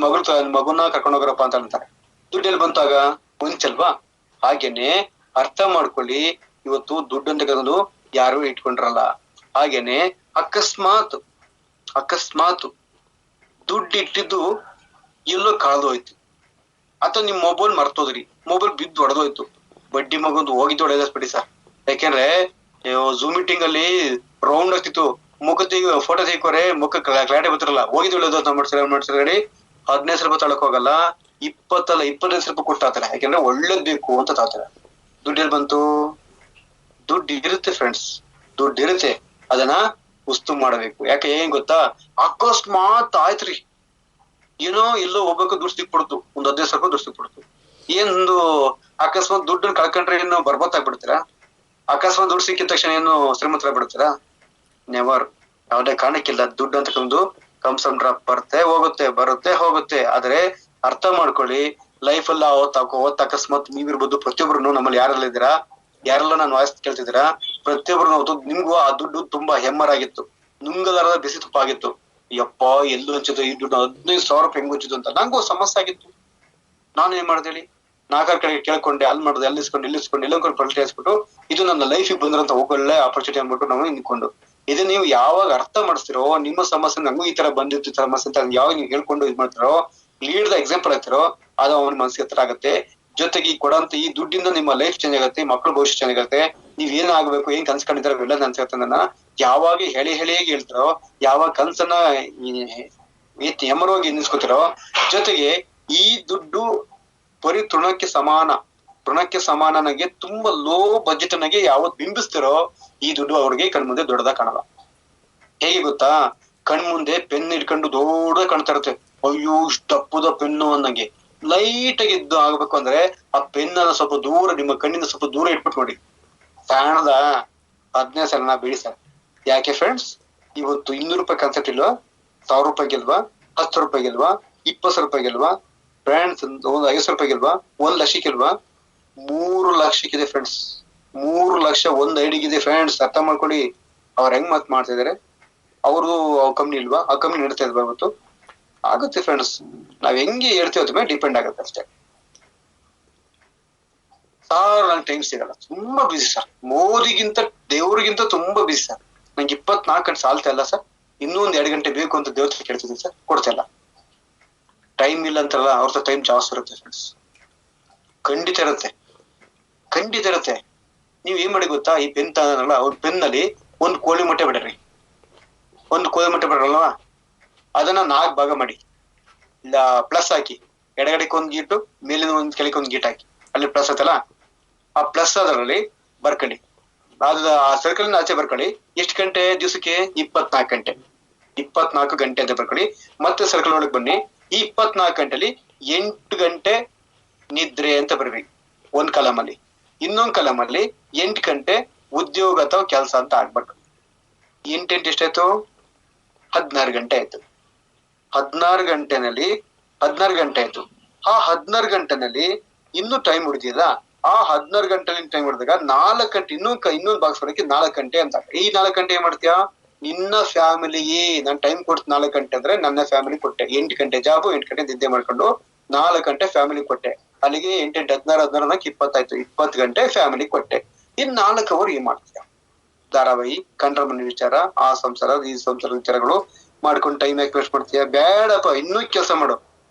ಮಗುನ ಕರ್ಕೊಂಡು ಹೋಗ್ರಪ್ಪ ಅಂತ ಅಂತಾರೆ. ದುಡ್ಡೆಲ್ಲಿ ಬಂತಾಗ ಹೊಂಚಲ್ವಾ? ಹಾಗೇನೆ ಅರ್ಥ ಮಾಡ್ಕೊಳ್ಳಿ, ಇವತ್ತು ದುಡ್ಡು ಅಂತ ಕರೆದು ಯಾರು ಇಟ್ಕೊಂಡ್ರಲ್ಲ. ಹಾಗೇನೆ ಅಕಸ್ಮಾತ್ ದುಡ್ಡು ಇಟ್ಟಿದ್ದು ಎಲ್ಲೋ ಕಳೆದೋಯ್ತು, ಅಥವಾ ನಿಮ್ ಮೊಬೈಲ್ ಮರ್ತೋದ್ರಿ, ಮೊಬೈಲ್ ಬಿದ್ದು ಹೊಡೆದೋಯ್ತು, ಬಡ್ಡಿ ಮಗಂದು ಹೋಗಿದ್ದು ಹೊಡೆದ್ಬಿಡಿ ಸರ್. ಯಾಕೆಂದ್ರೆ ಝೂಮ್ ಮೀಟಿಂಗ್ ಅಲ್ಲಿ ರೌಂಡ್ ಆಗ್ತಿತ್ತು, ಮುಖ ಫೋಟೋ ತೆಗಿಕೋರೆ ಮುಖ ಕ್ಲಾರಿಟಿ ಬರ್ತಿರಲ್ಲ, ಹೋಗಿದ್ದು ಒಳ್ಳೇದು ಮಾಡ್ಸಿದ್ರೆ 15 ರೂಪಾಯಿ ತಳಕ್ ಹೋಗಲ್ಲ, 25 ರೂಪಾಯಿ ಕೊಟ್ಟಾತಾರೆ. ಯಾಕೆಂದ್ರೆ ಒಳ್ಳೇದ್ ಬೇಕು ಅಂತ ತಾತಾರೆ. ದುಡ್ಡು ಎಲ್ಲಿ ಬಂತು? ದುಡ್ಡು ಇರುತ್ತೆ ಫ್ರೆಂಡ್ಸ್, ದುಡ್ಡು ಇರುತ್ತೆ, ಅದನ್ನ ಉಸ್ತು ಮಾಡಬೇಕು. ಯಾಕೆ ಏನ್ ಗೊತ್ತಾ, ಅಕಸ್ಮಾತ್ ಆಯ್ತ್ರಿ ಏನೋ ಎಲ್ಲೋ ಹೋಗ್ಬೇಕು, ದುಡ್ಡು ಸಿಕ್ಬಿಡ್ತು, ಒಂದ್ 15 ರೂಪಾಯಿ ದುಡ್ಡು ಸಿಕ್ಬಿಡ್ತು. ಒಂದು ಅಕಸ್ಮಾತ್ ದುಡ್ಡನ್ನ ಕಳ್ಕೊಂಡ್ರೆ ಏನು ಬರ್ಬತ್ತಾಗ್ಬಿಡ್ತೀರಾ? ಅಕಸ್ಮಾತ್ ದುಡ್ಡು ಸಿಕ್ಕಿದ ತಕ್ಷಣ ಏನು ಶ್ರೀಮಂತರ ಬಿಡ್ತೀರಾ? ನೆವರ್. ಯಾವುದೇ ಕಾರಣಕ್ಕಿಲ್ಲ. ದುಡ್ಡು ಅಂತಕ್ಕಂದು ಕಮ್ಸ್ ಅಂಡ್ ಡ್ರಾಪ್ ಬರುತ್ತೆ ಹೋಗುತ್ತೆ, ಬರುತ್ತೆ ಹೋಗುತ್ತೆ. ಆದ್ರೆ ಅರ್ಥ ಮಾಡ್ಕೊಳ್ಳಿ, ಲೈಫ್ ಅಲ್ಲಿ ಅವತ್ತು ಅಕಸ್ಮಾತ್ ನೀವಿರ್ಬೋದು, ಪ್ರತಿಯೊಬ್ರು ನಮ್ಮಲ್ಲಿ ಯಾರೆಲ್ಲ ಇದ್ದೀರಾ, ಯಾರೆಲ್ಲ ನಾನು ವಾಯ್ಸ್ ಕೇಳ್ತಿದ್ದೀರಾ, ಪ್ರತಿಯೊಬ್ರು ನಿಮ್ಗೂ ಆ ದುಡ್ಡು ತುಂಬಾ ಹೆಮ್ಮರಾಗಿತ್ತು, ನುಂಗಲಾರದ ಬಿಸಿ ತುಪ್ಪ ಆಗಿತ್ತು. ಯಪ್ಪ ಎಲ್ಲೂ ಹಂಚಿದ್ದು ಈ ದುಡ್ಡು 15,000 ರೂಪಾಯಿ ಹೆಂಗ್ ಹಂಚಿದ್ದು ಅಂತ ನಂಗೂ ಸಮಸ್ಯೆ ಆಗಿತ್ತು. ನಾನು ಏನ್ ಮಾಡ್ದೆ ಹೇಳಿ, 4 ಕಡೆ ಕೇಳ್ಕೊಂಡೆ, ಅಲ್ಲಿ ಮಾಡಿದೆ, ಅಲ್ಲಿ ಇಲ್ಲಿಸ್ಕೊಂಡು ಎಲ್ಲೊಂದು ಪಲ್ಟಿಸ್ಬಿಟ್ಟು ಇದು ನನ್ನ ಲೈಫಿಗೆ ಬಂದಿರೋಂತ ಒಳ್ಳೆ ಆಪರ್ಚುನಿಟಿ ಅಂದ್ಬಿಟ್ಟು ನಾವು ನಿಂತ್ಕೊಂಡು, ಇದು ನೀವು ಯಾವಾಗ ಅರ್ಥ ಮಾಡಿಸ್ತಿರೋ, ನಿಮ್ಮ ಸಮಸ್ಯೆ ನಂಗೂ ಈ ತರ ಬಂದಿತ್ತು ಸಮಸ್ಯೆ ಅಂತ ಯಾವಾಗ ನೀವು ಹೇಳ್ಕೊಂಡು ಇದ್ ಮಾಡ್ತಿರೋ, ಲೀಡ್ ಎಕ್ಸಾಂಪಲ್ ಆಗ್ತಿರೋ, ಅದು ಅವನ ಮನಸ್ಸಿಗೆ ಹತ್ರ ಆಗುತ್ತೆ. ಜೊತೆಗೆ ಈ ಕೊಡಂತ ಈ ದುಡ್ಡಿಂದ ನಿಮ್ಮ ಲೈಫ್ ಚೇಂಜ್ ಆಗುತ್ತೆ, ಮಕ್ಕಳ ಭವಿಷ್ಯ ಚೇಂಜ್ ಆಗುತ್ತೆ. ನೀವ್ ಏನ್ ಆಗ್ಬೇಕು, ಏನ್ ಕನ್ಸ್ಕೊಂಡಿದ್ರೆ ಎಲ್ಲ ಅನ್ಸುತ್ತೆ. ನನ್ನ ಯಾವಾಗ ಹೇಳಿ ಹೇಳ್ತಿರೋ, ಯಾವಾಗ ಕನ್ಸನ್ನ ಎಮರೋಗಿ ನಿಲ್ಸ್ಕೊತಿರೋ, ಜೊತೆಗೆ ಈ ದುಡ್ಡು ಬರೀ ತೃಣಕ್ಕೆ ಸಮಾನನಾಗೆ ತುಂಬಾ ಲೋ ಬಜೆಟ್ ನಾಗೆ ಯಾವತ್ ಬಿಂಬಿಸ್ತಿರೋ, ಈ ದುಡ್ಡು ಅವ್ರಿಗೆ ಕಣ್ಮುಂದೆ ದೊಡ್ಡದಾಗ ಕಾಣಲ್ಲ. ಹೇಗೆ ಗೊತ್ತಾ, ಕಣ್ಮುಂದೆ ಪೆನ್ ಇಟ್ಕೊಂಡು ದೊಡ್ಡದಾಗ ಕಾಣ್ತಾ ಇರುತ್ತೆ, ಅಯ್ಯೋ ಇಷ್ಟಪ್ಪದ ಪೆನ್ನು ಅನ್ನಂಗೆ. ಲೈಟ್ ಆಗಿ ಇದ್ದು ಆಗ್ಬೇಕು ಅಂದ್ರೆ ಆ ಪೆನ್ ಅನ್ನ ಸ್ವಲ್ಪ ದೂರ, ನಿಮ್ಮ ಕಣ್ಣಿಂದ ಸ್ವಲ್ಪ ದೂರ ಇಟ್ಬಿಟ್ಟು ನೋಡಿ, ಕಾಣದ 15 ಸಲ ಬಿಡಿ ಸರ್. ಯಾಕೆ ಫ್ರೆಂಡ್ಸ್, ಇವತ್ತು 200 ರೂಪಾಯಿ ಕಾನ್ಸೆಪ್ಟ್ ಇಲ್ವಾ, 1000 ರೂಪಾಯಿಗಿಲ್ವಾ, 10 ರೂಪಾಯಿಗಿಲ್ವಾ, 20 ರೂಪಾಯಿಗಿಲ್ವಾ ಫ್ರೆಂಡ್ಸ್, ಒಂದು 50 ರೂಪಾಯಿಗಿಲ್ವಾ, 1 ಲಕ್ಷಕ್ಕಿಲ್ವಾ, 3 ಲಕ್ಷಕ್ಕಿದೆ ಫ್ರೆಂಡ್ಸ್. 3 ಲಕ್ಷ ಒಂದ್ ಐಡಿಗಿದೆ ಫ್ರೆಂಡ್ಸ್. ಅರ್ಥ ಮಾಡ್ಕೊಳ್ಳಿ, ಅವ್ರ ಹೆಂಗ್ ಮಾಡ್ತಿದಾರೆ. ಅವ್ರದ್ದು ಕಂಪ್ನಿ ಇಲ್ವಾ, ಆ ಕಂಪ್ನಿ ನಡೀತಾ ಇಲ್ವಾ? ಇವತ್ತು ಆಗುತ್ತೆ ಫ್ರೆಂಡ್ಸ್. ನಾವ್ ಹೆಂಗೆ ಹೇಳ್ತೀವಿ ಅದ್ರ ಮೇಲೆ ಡಿಪೆಂಡ್ ಆಗುತ್ತೆ ಅಷ್ಟೇ. ಸರ್ ನಂಗೆ ಟೈಮ್ ಸಿಗಲ್ಲ, ತುಂಬಾ ಬಿಸಿ ಸರ್, ಮೋದಿಗಿಂತ ದೇವ್ರಿಗಿಂತ ತುಂಬಾ ಬಿಸಿ ಸರ್, ನಂಗೆ 24 ಗಂಟೆ ಸಾಲ್ತಾ ಇಲ್ಲ ಸರ್, ಇನ್ನೂ 1-2 ಗಂಟೆ ಬೇಕು ಅಂತ ದೇವ್ರ ಕೇಳ್ತಿದ್ದೀನಿ ಸರ್, ಕೊಡ್ತಾ ಇಲ್ಲ. ಟೈಮ್ ಇಲ್ಲ ಅಂತಾರಲ್ಲ, ಅವ್ರ ಟೈಮ್ ಜಾಸ್ತಿ ಇರುತ್ತೆ ಫ್ರೆಂಡ್ಸ್. ಖಂಡಿತ ಇರುತ್ತೆ. ನೀವ್ ಏನ್ ಮಾಡಿ ಗೊತ್ತಾ, ಈ ಪೆನ್ ತನಲ್ಲ, ಅವ್ರ ಪೆನ್ ನಲ್ಲಿ ಒಂದು ಕೋಳಿ ಮೊಟ್ಟೆ ಬಿಡ್ರಿ, ಬಿಡ್ರಲ್ವಾ, ಅದನ್ನ 4 ಭಾಗ ಮಾಡಿ, ಇಲ್ಲ ಪ್ಲಸ್ ಹಾಕಿ, ಎಡಗಡೆಗೆ ಒಂದ್ ಗೀಟು, ಮೇಲಿನ ಒಂದ್ ಕೆಳಗೆ ಒಂದ್ ಗೀಟ್ ಹಾಕಿ, ಅಲ್ಲಿ ಪ್ಲಸ್ ಆಯ್ತಲ್ಲ, ಆ ಪ್ಲಸ್ ಅದರಲ್ಲಿ ಬರ್ಕೊಳ್ಳಿ, ಆ ಸರ್ಕಲ್ ಆಚೆ ಬರ್ಕೊಳ್ಳಿ. ಎಷ್ಟು ಗಂಟೆ ದಿವಸಕ್ಕೆ? 24 ಗಂಟೆ ಅಂತ ಬರ್ಕೊಳ್ಳಿ. ಮತ್ತೆ ಸರ್ಕಲ್ ಒಳಗೆ ಬನ್ನಿ, ಈ 24 ಗಂಟೆಲಿ 8 ಗಂಟೆ ನಿದ್ರೆ ಅಂತ ಬರ್ರಿ ಒಂದ್ ಕಲಮಲ್ಲಿ. ಇನ್ನೊಂದ್ ಕಲಮಲ್ಲಿ 8 ಗಂಟೆ ಉದ್ಯೋಗ ಅಥವಾ ಕೆಲಸ ಅಂತ ಆಗ್ಬೇಕು. 8 ಎಷ್ಟಾಯ್ತು? 16 ಗಂಟೆ ಆಯ್ತು. 16 ಗಂಟೆನಲ್ಲಿ 16 ಗಂಟೆ ಆಯ್ತು. ಆ 16 ಗಂಟೆನಲ್ಲಿ ಇನ್ನೂ ಟೈಮ್ ಉಳಿದಿಲ್ಲ. ಆ 16 ಗಂಟೆಲಿ ಟೈಮ್ ಹೊಡೆದಾಗ 4 ಗಂಟೆ ಇನ್ನೊಂದು ಬಾಕ್ಸ್ ಹೊಡಕ್ಕೆ 4 ಗಂಟೆ ಅಂತ. ಈ 4 ಗಂಟೆ ಏನ್ ಮಾಡ್ತೀಯಾ? ನಿನ್ನ ಫ್ಯಾಮಿಲಿಗೆ ನಾನು ಟೈಮ್ ಕೊಡ್ತು 4 ಗಂಟೆ ಅಂದ್ರೆ ನನ್ನ ಫ್ಯಾಮಿಲಿ ಕೊಟ್ಟೆ. 8 ಗಂಟೆ ಜಾಬು, 8 ಗಂಟೆ ನಿದ್ದೆ ಮಾಡ್ಕೊಂಡು 4 ಗಂಟೆ ಫ್ಯಾಮಿಲಿ ಕೊಟ್ಟೆ. ಅಲ್ಲಿಗೆ 8 16 20 ಆಯ್ತು. 20 ಗಂಟೆ ಫ್ಯಾಮಿಲಿ ಕೊಟ್ಟೆ. ಇನ್ 4 ಅವರ್ ಏನ್ ಮಾಡ್ತೀಯ? ಧಾರಾವಾಹಿ, ಕಂಡ್ರ ಮನೆ ವಿಚಾರ, ಆ ಸಂಸಾರ ಈ ಸಂಸಾರ ವಿಚಾರಗಳು ಮಾಡ್ಕೊಂಡು ಟೈಮ್ ಯಾಕೆ ವೇಸ್ಟ್ ಮಾಡ್ತೀಯ? ಬೇಡಪ್ಪ, ಇನ್ನೂ ಕೆಲಸ ಮಾಡು.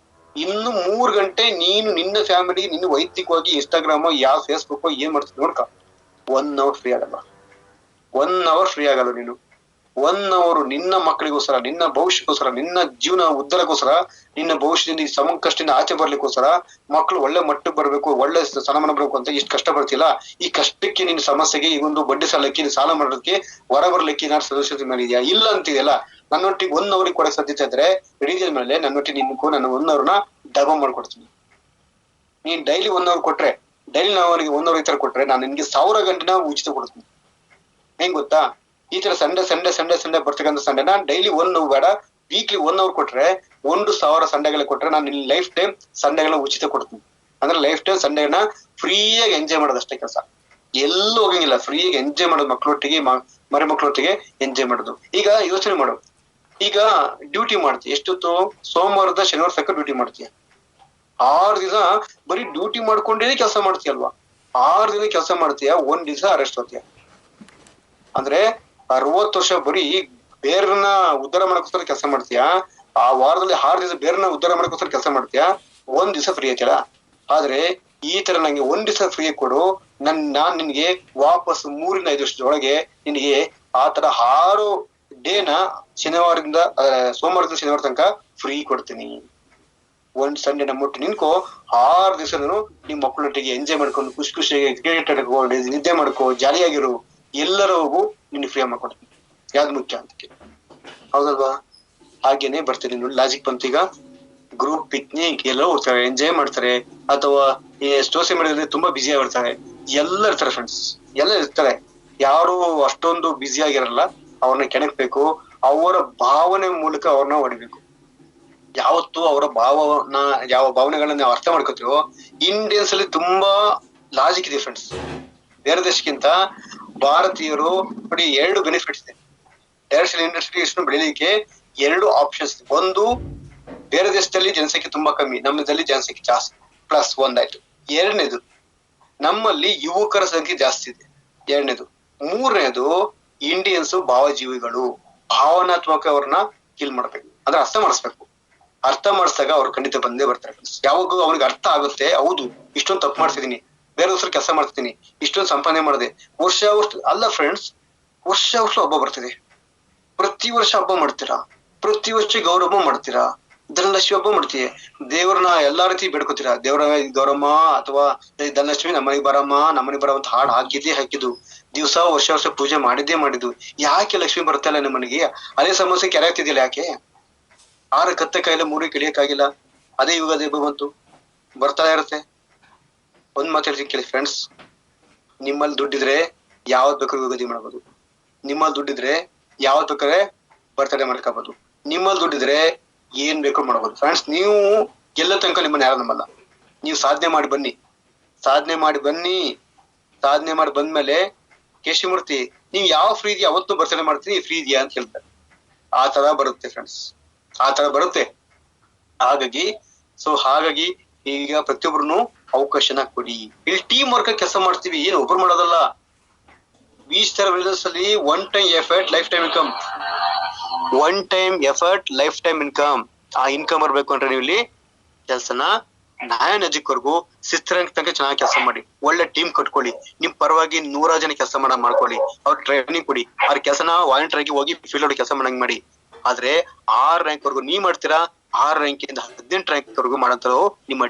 ಇನ್ನು 3 ಗಂಟೆ ನೀನು ನಿನ್ನ ಫ್ಯಾಮಿಲಿ, ನಿನ್ನ ವೈಯಕ್ತಿಕವಾಗಿ ಇನ್ಸ್ಟಾಗ್ರಾಮು, ಯಾವ ಫೇಸ್ಬುಕ್ ಏನ್ ಮಾಡ್ತೀನಿ ನೋಡ್ಕ. 1 ಅವರ್ ಫ್ರೀ ಆಗಲ್ಲ. 1 ಅವರ್ ಫ್ರೀ ಆಗಲ್ಲ ನೀನು. 1 ಅವರ್ ನಿನ್ನ ಮಕ್ಕಳಿಗೋಸ್ಕರ, ನಿನ್ನ ಭವಿಷ್ಯಕ್ಕೋಸ್ಕರ, ನಿನ್ನ ಜೀವನ ಉದ್ಧಾರಕ್ಕೋಸ್ಕರ, ನಿನ್ನ ಭವಿಷ್ಯದಿಂದ ಈ ಸಂಕಷ್ಟದಿಂದ ಆಚೆ ಬರ್ಲಿಕ್ಕೋಸ್ಕರ, ಮಕ್ಕಳು ಒಳ್ಳೆ ಮಟ್ಟಕ್ಕೆ ಬರ್ಬೇಕು, ಒಳ್ಳೆ ಸ್ಥಾನಮಾನ ಬರ್ಬೇಕು ಅಂತ ಇಷ್ಟು ಕಷ್ಟ ಪಡ್ತಿಲ್ಲ. ಈ ಕಷ್ಟಕ್ಕೆ, ನಿನ್ನ ಸಮಸ್ಯೆಗೆ, ಈ ಒಂದು ಬಡ್ಡಿ ಸಾಲಕ್ಕೆ, ಸಾಲ ಮಾಡೋದಕ್ಕೆ, ಹೊರ ಬರ್ಲಿಕ್ಕೆ ನಾನು ಸದಸ್ಯತೆ ಮೇಲೆ ಇದೆಯಾ? ಇಲ್ಲ ಅಂತಿದೆಯಲ್ಲ. ನನ್ನೊಟ್ಟಿಗೆ 1 ಅವರಿಗೆ ಕೊಡಕ್ ಸಾಧ್ಯತೆ ಇದ್ರೆ ರೀಜನ್ ಮೇಲೆ ನನ್ನೊಟ್ಟಿಗೆ ನಿನ್ಗೂ ನಾನು 1 ಅವರ್ನ ಡಬಲ್ ಮಾಡ್ಕೊಡ್ತೀನಿ. ನೀನ್ ಡೈಲಿ 1 ಅವರ್ ಕೊಟ್ರೆ, ಡೈಲಿ ನಾವು ಅವರಿಗೆ 1 ಅವರ್ ಈ ತರ ಕೊಟ್ರೆ, ನಾನು ನಿನ್ಗೆ 1000 ಗಂಟೆನ ಉಚಿತ ಕೊಡ್ತೀನಿ. ಹೆಂಗ್ ಗೊತ್ತಾ? ಈ ತರ ಸಂಡೆ ಬರ್ತಕ್ಕಂಥ ಸಂಡೆನ ಡೈಲಿ 1 ಅವರ್ ಬೇಡ, ವೀಕ್ಲಿ 1 ಅವರ್ ಕೊಟ್ರೆ 1,000 ಸಂಡೆಗಳ ಕೊಟ್ರೆ ನಾನು ನಿನ್ ಲೈಫ್ ಟೈಮ್ ಸಂಡೆಗಳ ಉಚಿತ ಕೊಡ್ತೀನಿ. ಅಂದ್ರೆ ಲೈಫ್ ಟೈಮ್ ಸಂಡೆನ ಫ್ರೀಯಾಗಿ ಎಂಜಾಯ್ ಮಾಡೋದಷ್ಟೇ ಕೆಲಸ. ಎಲ್ಲೂ ಹೋಗಂಗಿಲ್ಲ, ಫ್ರೀಗೆ ಎಂಜಾಯ್ ಮಾಡೋದು ಮಕ್ಕಳೊಟ್ಟಿಗೆ, ಮರಿ ಮಕ್ಕಳೊಟ್ಟಿಗೆ ಎಂಜಾಯ್ ಮಾಡೋದು. ಈಗ ಯೋಚನೆ ಮಾಡು, ಈಗ ಡ್ಯೂಟಿ ಮಾಡ್ತೀಯ ಎಷ್ಟೊತ್ತು, ಸೋಮವಾರದ ಶನಿವಾರ ತನಕ ಡ್ಯೂಟಿ ಮಾಡ್ತೀಯ. 6 ದಿನ ಬರೀ ಡ್ಯೂಟಿ ಮಾಡ್ಕೊಂಡೇ ಕೆಲಸ ಮಾಡ್ತೀಯಲ್ವಾ. 6 ದಿನ ಕೆಲಸ ಮಾಡ್ತೀಯ, 1 ದಿವಸ ಅರೆಸ್ಟ್ ಹೋಗ್ತೀಯ. ಅಂದ್ರೆ 60 ವರ್ಷ ಬರೀ ಬೇರನ್ನ ಉದ್ಧಾರ ಮಾಡಕ್ಕೋಸ್ಕರ ಕೆಲಸ ಮಾಡ್ತೀಯ. ಆ ವಾರದಲ್ಲಿ 6 ದಿವಸ ಬೇರನ್ನ ಉದ್ಧಾರ ಮಾಡಕ್ಕೋಸ್ಕರ ಕೆಲಸ ಮಾಡ್ತೀಯ, 1 ದಿವಸ ಫ್ರೀ ಐತಿಲ್ಲ. ಆದ್ರೆ ಈ ತರ ನಂಗೆ 1 ದಿವಸ ಫ್ರೀ ಕೊಡು, ನಾನ್ ನಿನ್ಗೆ ವಾಪಸ್ 3-5 ವರ್ಷದೊಳಗೆ ನಿನಗೆ ಆ ತರ 6 ಡೇನ ಶನಿವಾರದಿಂದ ಸೋಮವಾರದಿಂದ ಶನಿವಾರ ತನಕ ಫ್ರೀ ಕೊಡ್ತೀನಿ. ಒಂದ್ ಸಂಡೆ ನಮ್ಮೊಟ್ಟು ನಿನ್ಕೋ, 6 ದಿವಸ ನಿಮ್ ಮಕ್ಕಳೊಟ್ಟಿಗೆ ಎಂಜಾಯ್ ಮಾಡ್ಕೊಂಡು ಖುಷಿ ಖುಷಿಯಾಗಿ ಕ್ರಿಕೆಟ್ ಆಡ್ಕೊಂಡು ನಿದ್ದೆ ಮಾಡ್ಕೋ, ಜಾಲಿಯಾಗಿರು, ಎಲ್ಲರ ಹೋಗು, ನಿನ್ ಫ್ರೀ ಮಾಡ್ಕೊಡ್ತೀನಿ. ಯಾವ್ದು ಮುಖ್ಯ ಅಂತ, ಹೌದಲ್ವಾ? ಹಾಗೇನೆ ಬರ್ತೀನಿ ನೋಡಿ, ಲಾಜಿಕ್ ಬಂತು. ಈಗ ಗ್ರೂಪ್ ಪಿಕ್ನಿಕ್ ಎಲ್ಲೋ ಹೋಗ್ತಾರೆ, ಎಂಜಾಯ್ ಮಾಡ್ತಾರೆ, ಅಥವಾ ಸೋಷಿಯಲ್ ಮೀಡಿಯಾದಲ್ಲಿ ತುಂಬಾ ಬ್ಯುಸಿ ಆಗಿರ್ತಾರೆ. ಎಲ್ಲ ಇರ್ತಾರೆ ಫ್ರೆಂಡ್ಸ್, ಎಲ್ಲ ಇರ್ತಾರೆ. ಯಾರು ಅಷ್ಟೊಂದು ಬ್ಯುಸಿ ಆಗಿರಲ್ಲ. ಅವ್ರನ್ನ ಕೆಣಕ್ಬೇಕು, ಅವರ ಭಾವನೆ ಮೂಲಕ ಅವ್ರನ್ನ ಹೊಡಿಬೇಕು. ಯಾವತ್ತು ಅವರ ಯಾವ ಭಾವನೆಗಳನ್ನ ನಾವು ಅರ್ಥ ಮಾಡ್ಕೋತೀವೋ. ಇಂಡಿಯನ್ಸ್ ಅಲ್ಲಿ ತುಂಬಾ ಲಾಜಿಕ್ ಇದೆ ಫ್ರೆಂಡ್ಸ್. ಬೇರೆ ದೇಶಕ್ಕಿಂತ ಭಾರತೀಯರು ನೋಡಿ 2 ಬೆನಿಫಿಟ್ಸ್ ಇದೆ. ಡೈರೆಕ್ಷನ್ ಇಂಡಸ್ಟ್ರಿ ಬೆಳಿಲಿಕ್ಕೆ 2 ಆಪ್ಷನ್ಸ್. ಒಂದು, ಬೇರೆ ದೇಶದಲ್ಲಿ ಜನಸಂಖ್ಯೆ ತುಂಬಾ ಕಮ್ಮಿ, ನಮ್ಮದಲ್ಲಿ ಜನಸಂಖ್ಯೆ ಜಾಸ್ತಿ, ಪ್ಲಸ್ ಒಂದಾಯ್ತು. 2ನೇದು, ನಮ್ಮಲ್ಲಿ ಯುವಕರ ಸಂಖ್ಯೆ ಜಾಸ್ತಿ ಇದೆ, 2ನೇದು. 3ನೇದು, ಇಂಡಿಯನ್ಸ್ ಭಾವಜೀವಿಗಳು, ಭಾವನಾತ್ಮಕ ಅವ್ರನ್ನ ಕಿಲ್ ಮಾಡ್ಬೇಕು, ಅಂದ್ರೆ ಅರ್ಥ ಮಾಡಿಸ್ಬೇಕು. ಅರ್ಥ ಮಾಡಿಸಿದಾಗ ಅವ್ರು ಖಂಡಿತ ಬಂದೇ ಬರ್ತಾರೆ. ಯಾವಾಗ ಅವ್ರಿಗೆ ಅರ್ಥ ಆಗುತ್ತೆ, ಹೌದು ಇಷ್ಟೊಂದು ತಪ್ಪು ಮಾಡ್ತಿದೀನಿ, ಬೇರೆ ವರ್ಷ ಕೆಲಸ ಮಾಡ್ತಿದ್ದೀನಿ, ಇಷ್ಟೊಂದು ಸಂಪಾದನೆ ಮಾಡಿದೆ, ವರ್ಷ ಅಲ್ಲ ಫ್ರೆಂಡ್ಸ್, ವರ್ಷ ಹಬ್ಬ ಬರ್ತಿದೆ. ಪ್ರತಿ ವರ್ಷ ಹಬ್ಬ ಮಾಡ್ತೀರಾ, ಪ್ರತಿ ವರ್ಷ ಗೌರವ ಮಾಡ್ತೀರಾ, ಧನಲಕ್ಷ್ಮಿ ಹಬ್ಬ ಮಾಡ್ತೀವಿ, ದೇವ್ರನ್ನ ಎಲ್ಲಾ ರೀತಿ ಬೇಡ್ಕೋತೀರಾ. ದೇವ್ರ ಗೌರಮ್ಮ ಅಥವಾ ಧನಲಕ್ಷ್ಮಿ ನಮ್ಮನೆಗೆ ಬರಮ್ಮ, ನಮ್ಮನೆಗೆ ಬರೋ ಅಂತ ಹಾಡು ಹಾಕಿದ್ದು ದಿವಸ ವರ್ಷ ಪೂಜೆ ಮಾಡಿದ್ದು. ಯಾಕೆ ಲಕ್ಷ್ಮಿ ಬರ್ತಲ್ಲ ನಮ್ಮನೆಗೆ? ಅದೇ ಸಮಸ್ಯೆ ಕೆರೆ ಆಗ್ತಿದ್ದಿಲ್ಲ ಯಾಕೆ? 6 ಕತ್ತೆ ಕಾಯಿಲೆ 3 ಕಿಳಿಯಕ್ಕಾಗಿಲ್ಲ, ಅದೇ ಯುಗಾದಿ ಹಬ್ಬ ಬಂತು, ಬರ್ತಾ ಇರುತ್ತೆ. ಒಂದ್ ಮಾತು ಹೇಳ್ತೀನಿ ಕೇಳಿ ಫ್ರೆಂಡ್ಸ್, ನಿಮ್ಮಲ್ಲಿ ದುಡ್ಡಿದ್ರೆ ಯಾವತ್ ಬೇಕಾದ್ರೂ ಯುಗಾದಿ ಮಾಡ್ಬೋದು, ನಿಮ್ಮಲ್ಲಿ ದುಡ್ಡಿದ್ರೆ ಯಾವತ್ ಬೇಕಾದ್ರೆ ಬರ್ತಡೇ ಮಾಡ್ಕೋಬಹುದು, ನಿಮ್ಮಲ್ಲಿ ದುಡ್ಡಿದ್ರೆ ಏನ್ ಬೇಕು ಮಾಡ್ಬೋದು. ಫ್ರೆಂಡ್ಸ್, ನೀವು ಗೆಲ್ಲೋ ತನಕ ನಿಮ್ಮನ್ನ ಯಾರು ನಂಬಲ್ಲ. ನೀವು ಸಾಧನೆ ಮಾಡಿ ಬನ್ನಿ, ಸಾಧನೆ ಮಾಡಿ ಬಂದ್ಮೇಲೆ ಕೇಶವಮೂರ್ತಿ ನೀವ್ ಯಾವ ಫ್ರೀ ಇದೆಯಾ ಅವತ್ತು ಬರ್ತಡೇ ಮಾಡ್ತೀನಿ, ಫ್ರೀ ಇದೆಯಾ ಅಂತ ಹೇಳ್ತಾರೆ. ಆ ತರ ಬರುತ್ತೆ ಫ್ರೆಂಡ್ಸ್, ಆ ತರ ಬರುತ್ತೆ. ಹಾಗಾಗಿ ಈಗ ಪ್ರತಿಯೊಬ್ಬರು ಅವಕಾಶನ ಕೊಡಿ. ಇಲ್ಲಿ ಟೀಮ್ ವರ್ಕ್ ಕೆಲಸ ಮಾಡ್ತೀವಿ, ಏನು ಒಬ್ರು ಮಾಡೋದಲ್ಲ. ಬೀಚ್ ತರ ಅಲ್ಲಿ one time effort life time income. ಆ ಇನ್ಕಮ್ ಬರ್ಬೇಕು ಅಂದ್ರೆ ನೀವು ಇಲ್ಲಿ ಕೆಲ್ಸನ ನಜಿಕ್ವರೆಗೂ ಸಿಸ್ಟರ್ ತನಕ ಚೆನ್ನಾಗಿ ಕೆಲಸ ಮಾಡಿ, ಒಳ್ಳೆ ಟೀಮ್ ಕಟ್ಕೊಳ್ಳಿ, ನಿಮ್ ಪರವಾಗಿ 100 ಜನ ಕೆಲಸ ಮಾಡ್ಕೊಳ್ಳಿ, ಅವ್ರ ಟ್ರೈನಿಂಗ್ ಕೊಡಿ, ಅವ್ರ ಕೆಲಸನ ವಾಲಂಟಿಯರ್ ಆಗಿ ಹೋಗಿ ಫೀಲ್ಡ್ ಒಳಗೆ ಕೆಲಸ ಮಾಡಂಗ್ ಮಾಡಿ. ಆದ್ರೆ 6 ರ್ಯಾಂಕ್ ವರ್ಗು ನೀವ್ ಮಾಡ್ತೀರಾ, 6 ರ್ಯಾಂಕ್ ಇಂದ 18 ರ್ಯಾಂಕ್ ವರ್ಗು ಮಾಡಂತಾರೋ ನಿಮ್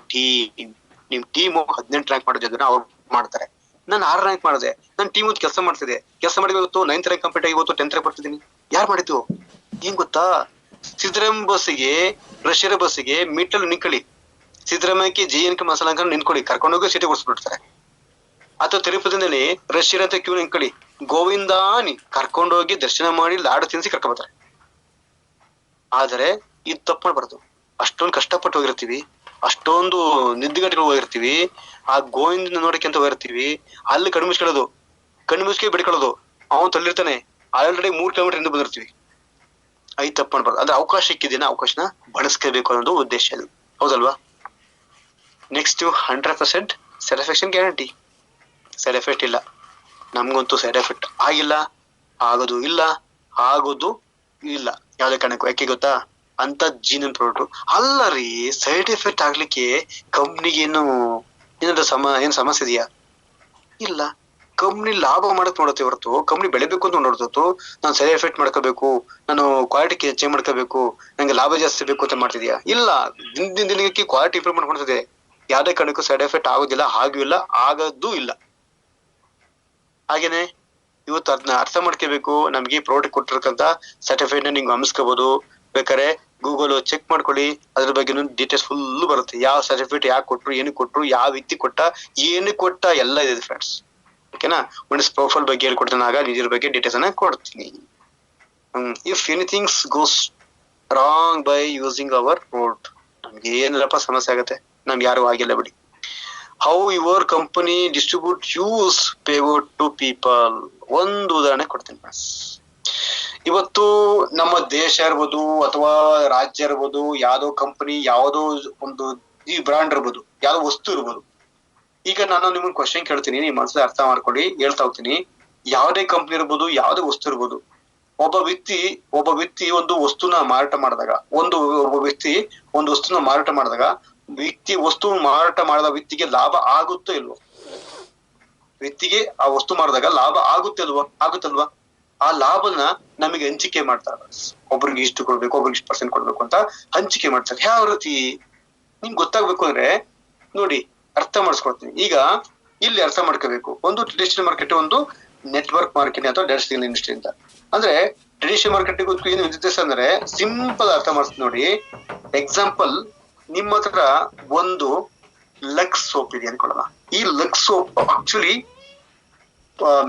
ಟೀಮ್ 18 ರ್ಯಾಂಕ್ ಮಾಡೋ ಜನ ಅವ್ರು ಮಾಡ್ತಾರೆ. ನಾನು 6 ರ್ಯಾಂಕ್ ಮಾಡಿದೆ, ನನ್ನ ಟೀಮ್ ಕೆಲಸ ಮಾಡ್ತಿದೆ, ಕೆಲಸ ಮಾಡಿ ಇವತ್ತು 9th ರ್ಯಾಂಕ್ ಕಂಪ್ಲೀಟ್ ಆಗಿ ಇವತ್ತು 10th ರ್ಯಾಂಕ್ ಬರ್ತಿದ್ದೀನಿ. ಯಾರು ಮಾಡಿದ್ದು? ಏನ್ ಗೊತ್ತಾ? ಸಿದ್ದರಾಮಯ್ಯ ಬಸ್ಸಿಗೆ, ರಷ್ಯರ ಬಸ್ಸಿಗೆ ಮೀಟಲ್ ನಿಂತ್ಕೊಳ್ಳಿ, ಸಿದ್ದರಾಮಯ್ಯಕ್ಕೆ JNK ಮಸಾಲ ನಿಂತ್ಕೊಳ್ಳಿ, ಕರ್ಕೊಂಡೋಗಿ ಸಿಟಿ ಕೊಡ್ಸ್ಬಿಡ್ತಾರೆ. ಅಥವಾ ತಿರುಪತಿನಲ್ಲಿ ರಷ್ಯರ್ ಅಂತ ಕ್ಯೂ ನಿಂತ್ಕೊಳ್ಳಿ, ಗೋವಿಂದಾನಿ ಕರ್ಕೊಂಡೋಗಿ ದರ್ಶನ ಮಾಡಿ ಲಾಡು ತಿನ್ಸಿ ಕರ್ಕೊಂಡ್ಬರ್ತಾರೆ. ಆದರೆ ಇದು ತಪ್ಪು ಮಾಡ್ಬಾರ್ದು. ಅಷ್ಟೊಂದು ಕಷ್ಟಪಟ್ಟು ಹೋಗಿರ್ತೀವಿ, ಅಷ್ಟೊಂದು ನಿದ್ದಿಗಟ್ಟಿಗಳು ಹೋಗಿರ್ತೀವಿ, ಆ ಗೋವಿಂದ ನೋಡಕ್ಕೆ ಅಂತ ಹೋಗಿರ್ತೀವಿ, ಅಲ್ಲಿ ಕಣ್ಣು ಮುಚ್ಕೆ ಬಿಡ್ಕೊಳ್ಳೋದು, ಅವನು ತಳ್ಳಿರ್ತಾನೆ, ಆಲ್ರೆಡಿ 3 ಕಿಲೋಮೀಟರ್ ಇಂದ ಬಂದಿರ್ತೀವಿ. ತಪ್ಪು ಮಾಡ್ಬಾರ್ದು. ಅಂದ್ರೆ ಅವಕಾಶ ಸಿಕ್ಕಿದೇನ ಅವಕಾಶನ ಬಳಸ್ಕೋಬೇಕು ಅನ್ನೋದು ಉದ್ದೇಶ, ಹೌದಲ್ವಾ? Next 100% satisfaction guarantee. Side effect ಇಲ್ಲ, ನಮ್ಗಂತೂ ಸೈಡ್ ಎಫೆಕ್ಟ್ ಆಗಿಲ್ಲ, ಆಗೋದು ಇಲ್ಲ, ಯಾವ್ದೇ ಕಾರಣಕ್ಕೂ. ಯಾಕೆ ಗೊತ್ತಾ? ಅಂತ ಜೀನನ್ ಪ್ರಾಡಕ್ಟ್ ಅಲ್ಲ ರೀ. ಸೈಡ್ ಎಫೆಕ್ಟ್ ಆಗ್ಲಿಕ್ಕೆ ಕಂಪ್ನಿಗೆ ಏನಾದ್ರು ಸಮಸ್ಯೆ ಇದೆಯಾ? ಇಲ್ಲ. ಕಂಪ್ನಿ ಲಾಭ ಮಾಡಕ್ ನೋಡುತ್ತೆ ಹೊರತು ಕಂಪ್ನಿ ಬೆಳಿಬೇಕು ಅಂತ ನೋಡ್ತು. ನಾನು ಸೈಡ್ ಎಫೆಕ್ಟ್ ಮಾಡ್ಕೋಬೇಕು, ನಾನು ಕ್ವಾಲಿಟಿ ಚೇಂಜ್ ಮಾಡ್ಕೋಬೇಕು, ನಂಗೆ ಲಾಭ ಜಾಸ್ತಿ ಬೇಕು ಅಂತ ಮಾಡ್ತಿದ್ಯಾ? ಇಲ್ಲ. ದಿನಕ್ಕೆ ಕ್ವಾಲಿಟಿ ಇಂಪ್ರೂವ್ ಮಾಡ್ಕೊಂಡಿದೆ. ಯಾವ್ದೇ ಕಾರಣಕ್ಕೂ ಸೈಡ್ ಎಫೆಕ್ಟ್ ಆಗೋದಿಲ್ಲ, ಆಗೋದು ಇಲ್ಲ. ಹಾಗೇನೆ ಇವತ್ತು ಅದನ್ನ ಅರ್ಥ ಮಾಡ್ಕೋಬೇಕು. ನಮ್ಗೆ ಪ್ರಾಡಕ್ಟ್ ಕೊಟ್ಟಿರ್ತಕ್ಕಂತ ಸರ್ಟಿಫೈಡ್ ನಿಂಗೆ ಗಮನಿಸ್ಕೋಬಹುದು. ಬೇಕಾದ್ರೆ ಗೂಗಲ್ ಚೆಕ್ ಮಾಡ್ಕೊಳ್ಳಿ, ಅದ್ರ ಬಗ್ಗೆ ಡೀಟೇಲ್ಸ್ ಫುಲ್ ಬರುತ್ತೆ. ಯಾವ ಸರ್ಟಿಫಿಕೇಟ್ ಯಾಕೆ ಕೊಟ್ರು, ಏನಕ್ಕೆ ಕೊಟ್ರು, ಯಾವ ವ್ಯಕ್ತಿ ಕೊಟ್ಟ, ಏನಕ್ಕೆ ಕೊಟ್ಟ, ಎಲ್ಲ ಇದೆ ಫ್ರೆಂಡ್ಸ್. ಓಕೆನಾ? ಒಂದು ಪ್ರೊಫೈಲ್ ಬಗ್ಗೆ ಹೇಳ್ಕೊಡ್ತಾನೆ, ಆಗ ನಿಜರ ಬಗ್ಗೆ ಡೀಟೇಲ್ಸ್ ಅನ್ನ ಕೊಡ್ತೀನಿ. If anythings goes wrong by using our road, ನಮ್ಗೆ ಏನಪ್ಪ ಸಮಸ್ಯೆ ಆಗತ್ತೆ, ನಮ್ಗೆ ಯಾರು ಆಗಿಲ್ಲ ಬಿಡಿ. How your company distribute use payout to people. ಒಂದು ಉದಾಹರಣೆ ಕೊಡ್ತೀನಿ ಫ್ರೆಂಡ್ಸ್. ಇವತ್ತು ನಮ್ಮ ದೇಶ ಇರ್ಬೋದು ಅಥವಾ ರಾಜ್ಯ ಇರ್ಬೋದು, ಯಾವ್ದೋ ಕಂಪನಿ, ಯಾವ್ದೋ ಒಂದು ಈ ಬ್ರಾಂಡ್ ಇರ್ಬೋದು, ಯಾವ್ದೋ ವಸ್ತು ಇರ್ಬೋದು. ಈಗ ನಾನು ನಿಮ್ಗೆ ಕ್ವಶನ್ ಕೇಳ್ತೀನಿ, ನಿಮ್ ಮನಸ್ಸಲ್ಲಿ ಅರ್ಥ ಮಾಡ್ಕೊಳ್ಳಿ, ಹೇಳ್ತಾ ಹೋಗ್ತೀನಿ. ಯಾವುದೇ ಕಂಪನಿ ಇರ್ಬೋದು, ಯಾವ್ದೇ ವಸ್ತು ಇರ್ಬೋದು, ಒಬ್ಬ ವ್ಯಕ್ತಿ ಒಂದು ವಸ್ತುನ ಮಾರಾಟ ಮಾಡಿದಾಗ, ಒಬ್ಬ ವ್ಯಕ್ತಿ ಒಂದು ವಸ್ತುನ ಮಾರಾಟ ಮಾಡಿದಾಗ, ವಸ್ತು ಮಾರಾಟ ಮಾಡಿದ ವ್ಯಕ್ತಿಗೆ ಲಾಭ ಆಗುತ್ತೋ ಇಲ್ವೋ? ವ್ಯಕ್ತಿಗೆ ಆ ವಸ್ತು ಮಾಡಿದಾಗ ಲಾಭ ಆಗುತ್ತಲ್ವಾ? ಆ ಲಾಭನ ನಮಗೆ ಹಂಚಿಕೆ ಮಾಡ್ತಾರೆ. ಒಬ್ರಿಗೆ ಇಷ್ಟು ಕೊಡ್ಬೇಕು, ಒಬ್ರಿಗೆ ಇಷ್ಟು ಪರ್ಸೆಂಟ್ ಕೊಡ್ಬೇಕು ಅಂತ ಹಂಚಿಕೆ ಮಾಡ್ತಾರೆ. ಯಾವ ರೀತಿ ನಿಮ್ಗೆ ಗೊತ್ತಾಗ್ಬೇಕು ಅಂದ್ರೆ ನೋಡಿ, ಅರ್ಥ ಮಾಡಿಸ್ಕೊಡ್ತೀನಿ. ಈಗ ಇಲ್ಲಿ ಅರ್ಥ ಮಾಡ್ಕೋಬೇಕು, ಒಂದು ಟ್ರೆಡಿಷನಲ್ ಮಾರ್ಕೆಟ್, ಒಂದು ನೆಟ್ವರ್ಕ್ ಮಾರ್ಕೆಟ್ ಅಥವಾ ಡೈರೆಕ್ಟ್ ಇಂಡಸ್ಟ್ರಿ ಅಂತ. ಅಂದ್ರೆ ಟ್ರೆಡಿಷನಲ್ ಮಾರ್ಕೆಟ್ ಏನು ವ್ಯತ್ಯಾಸ ಅಂದ್ರೆ, ಸಿಂಪಲ್ ಅರ್ಥ ಮಾಡಿಸ್ತೀನಿ ನೋಡಿ. ಎಕ್ಸಾಂಪಲ್, ನಿಮ್ಮ ಹತ್ರ ಒಂದು ಲಕ್ಸ್ ಸೋಪ್ ಇದೆ ಅನ್ಕೊಳ್ಳೋಣ. ಈ Lux soap actually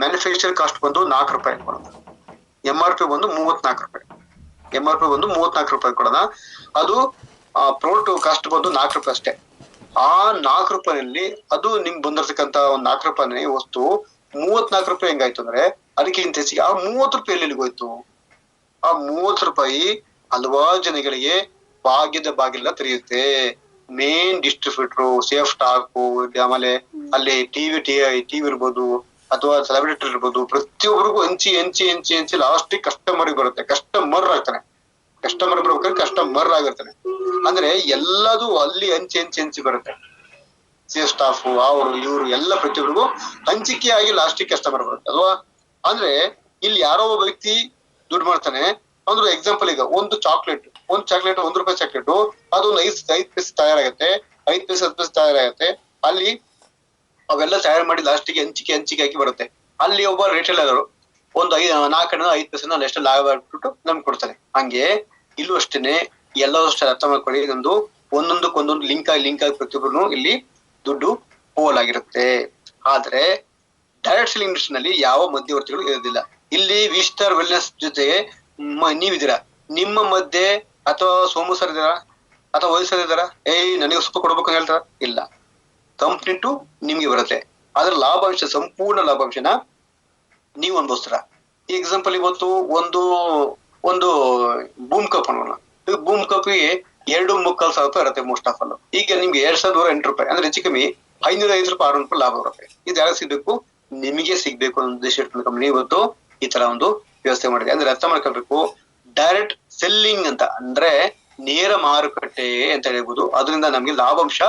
manufacture cost ಬಂದು 4 ರೂಪಾಯಿ ಅನ್ಕೊಳ್ಳೋಣ. MRP ಬಂದು 34 ರೂಪಾಯಿ ಕೊಡೋಣ. ಅದು ಪ್ರಾಡಕ್ಟ್ ಕಾಸ್ಟ್ ಬಂದು 4 ರೂಪಾಯಿ ಅಷ್ಟೇ. ಆ 4 ರೂಪಾಯಿನಲ್ಲಿ ಅದು ನಿಮ್ಗೆ ಬಂದಿರ್ತಕ್ಕಂತ ಒಂದ್ 4 ರೂಪಾಯಿ ವಸ್ತು 34 ರೂಪಾಯಿ ಹೆಂಗಾಯ್ತು ಅಂದ್ರೆ, ಅದಕ್ಕಿಂತ ಹೆಚ್ಚಿಗೆ ಆ 30 ರೂಪಾಯಿ ಎಲ್ಲಿಗೆ ಹೋಯ್ತು? ಆ 30 ರೂಪಾಯಿ ಹಲವಾರು ಜನಗಳಿಗೆ ಬಾಗಿಲ ತೆರೆಯುತ್ತೆ. ಮೇನ್ ಡಿಸ್ಟ್ರಿಬ್ಯೂಟರ್, ಸೇಫ್ ಸ್ಟಾಕ್, ಆಮೇಲೆ ಅಲ್ಲಿ ಟಿವಿ ಇರ್ಬೋದು ಅಥವಾ ಸೆಲೆಬ್ರಿಟಿ ಇರ್ಬೋದು, ಪ್ರತಿಯೊಬ್ಬರಿಗೂ ಹಂಚಿ ಲಾಸ್ಟ್ ಕಸ್ಟಮರ್ ಬರುತ್ತೆ. ಕಸ್ಟಮರ್ ಆಗ್ತಾನೆ, ಕಸ್ಟಮರ್ ಬರ್ಬೇಕಾದ್ರೆ ಕಸ್ಟಮರ್ ಆಗಿರ್ತಾನೆ. ಅಂದ್ರೆ ಎಲ್ಲದೂ ಅಲ್ಲಿ ಹಂಚಿ ಬರುತ್ತೆ. ಸೇಫ್ ಸ್ಟಾಫ್, ಇವರು ಎಲ್ಲ ಪ್ರತಿಯೊಬ್ಬರಿಗೂ ಹಂಚಿಕೆ ಆಗಿ ಲಾಸ್ಟಿಗೆ ಕಸ್ಟಮರ್ ಬರುತ್ತೆ ಅಲ್ವಾ? ಅಂದ್ರೆ ಇಲ್ಲಿ ಯಾರೋ ಒಬ್ಬ ವ್ಯಕ್ತಿ ದುಡ್ಡು ಮಾಡ್ತಾನೆ ಅಂದ್ರೆ, ಎಕ್ಸಾಂಪಲ್ ಈಗ ಒಂದು ಚಾಕ್ಲೇಟ್ 1 ರೂಪಾಯಿ ಚಾಕ್ಲೇಟ್, ಅದು ಒಂದು 5 ಪೀಸ್ ತಯಾರಾಗತ್ತೆ, 5 ಪೀಸ್ 10 ಪೀಸ್ ತಯಾರಾಗತ್ತೆ. ಅಲ್ಲಿ ಅವೆಲ್ಲ ತಯಾರು ಮಾಡಿ ಲಾಸ್ಟಿಗೆ ಹಂಚಿಕೆ ಆಗಿ ಬರುತ್ತೆ. ಅಲ್ಲಿ ಒಬ್ಬ ರಿಟೇಲರ್ ಒಂದು 4-5 ಪೀಸ್ ಎಷ್ಟು ಲಾಭ ಆಗ್ಬಿಟ್ಟು ನಮ್ಗೆ ಕೊಡ್ತಾನೆ. ಹಂಗೆ ಇಲ್ಲೂ ಅಷ್ಟೇನೆ, ಎಲ್ಲರೂ ಅಷ್ಟೇ ಅರ್ಥ ಮಾಡ್ಕೊಳ್ಳಿ. ಒಂದೊಂದಕ್ಕೊಂದೊಂದು ಲಿಂಕ್ ಆಗಿ ಪ್ರತಿಯೊಬ್ಬರು ಇಲ್ಲಿ ದುಡ್ಡು ಹೋಲಾಗಿರುತ್ತೆ. ಆದ್ರೆ ಡೈರೆಕ್ಟ್ ಸೆಲ್ಲಿಂಗ್ ಇಂಡಸ್ಟ್ರಿ ನಲ್ಲಿ ಯಾವ ಮಧ್ಯವರ್ತಿಗಳು ಇರೋದಿಲ್ಲ. ಇಲ್ಲಿ ವಿಸ್ಟಾರ್ ವೆಲ್ನೆಸ್ ಜೊತೆಗೆ ನೀವಿದ್ದೀರಾ, ನಿಮ್ಮ ಮಧ್ಯೆ ಅಥವಾ ಸೋಮು ಸರ್ ಇದಾರ ಅಥವಾ ವೈಸ್ ಸರ್ ಇದಾರ, ನನಗೆ ಸ್ವಲ್ಪ ಕೊಡ್ಬೇಕು ಅಂತ ಹೇಳ್ತಾರ? ಇಲ್ಲ, ಕಂಪ್ನಿ ಟು ನಿಮ್ಗೆ ಬರುತ್ತೆ. ಅದ್ರ ಲಾಭಾಂಶ, ಸಂಪೂರ್ಣ ಲಾಭಾಂಶನ ನೀವು ಅನುಭವಿಸ್ತೀರ. ಈ ಎಕ್ಸಾಂಪಲ್, ಇವತ್ತು ಒಂದು ಬೂಮ್ ಕಪ್ ಅನ್ನೋಣ. ಬೂಮ್ ಕಪ್ಗೆ 2.25 ರೂಪಾಯಿ ಇರುತ್ತೆ ಮೋಸ್ಟ್ ಆಫ್ ಆಲ್. ಈಗ ನಿಮ್ಗೆ 2108 ರೂಪಾಯಿ ಅಂದ್ರೆ ಹೆಚ್ಚು ಕಮ್ಮಿ 505 ರೂಪಾಯಿ 600 ರೂಪಾಯಿ ಲಾಭ ಬರುತ್ತೆ. ಇದು ಯಾರು ಸಿಗ್ಬೇಕು? ನಿಮಗೆ ಸಿಗ್ಬೇಕು ಅನ್ನೋ ಉದ್ದೇಶ ಇಟ್ಕೊಂಡು ಕಂಪನಿ ಇವತ್ತು ಈ ತರ ಒಂದು ವ್ಯವಸ್ಥೆ ಮಾಡಿದೆ. ಅಂದ್ರೆ ಅರ್ಥ ಮಾಡ್ಕೊಳ್ಬೇಕು, ಡೈರೆಕ್ಟ್ ಸೆಲ್ಲಿಂಗ್ ಅಂತ ಅಂದ್ರೆ ನೇರ ಮಾರುಕಟ್ಟೆ ಅಂತ ಹೇಳ್ಬೋದು. ಅದರಿಂದ ನಮ್ಗೆ ಲಾಭಾಂಶ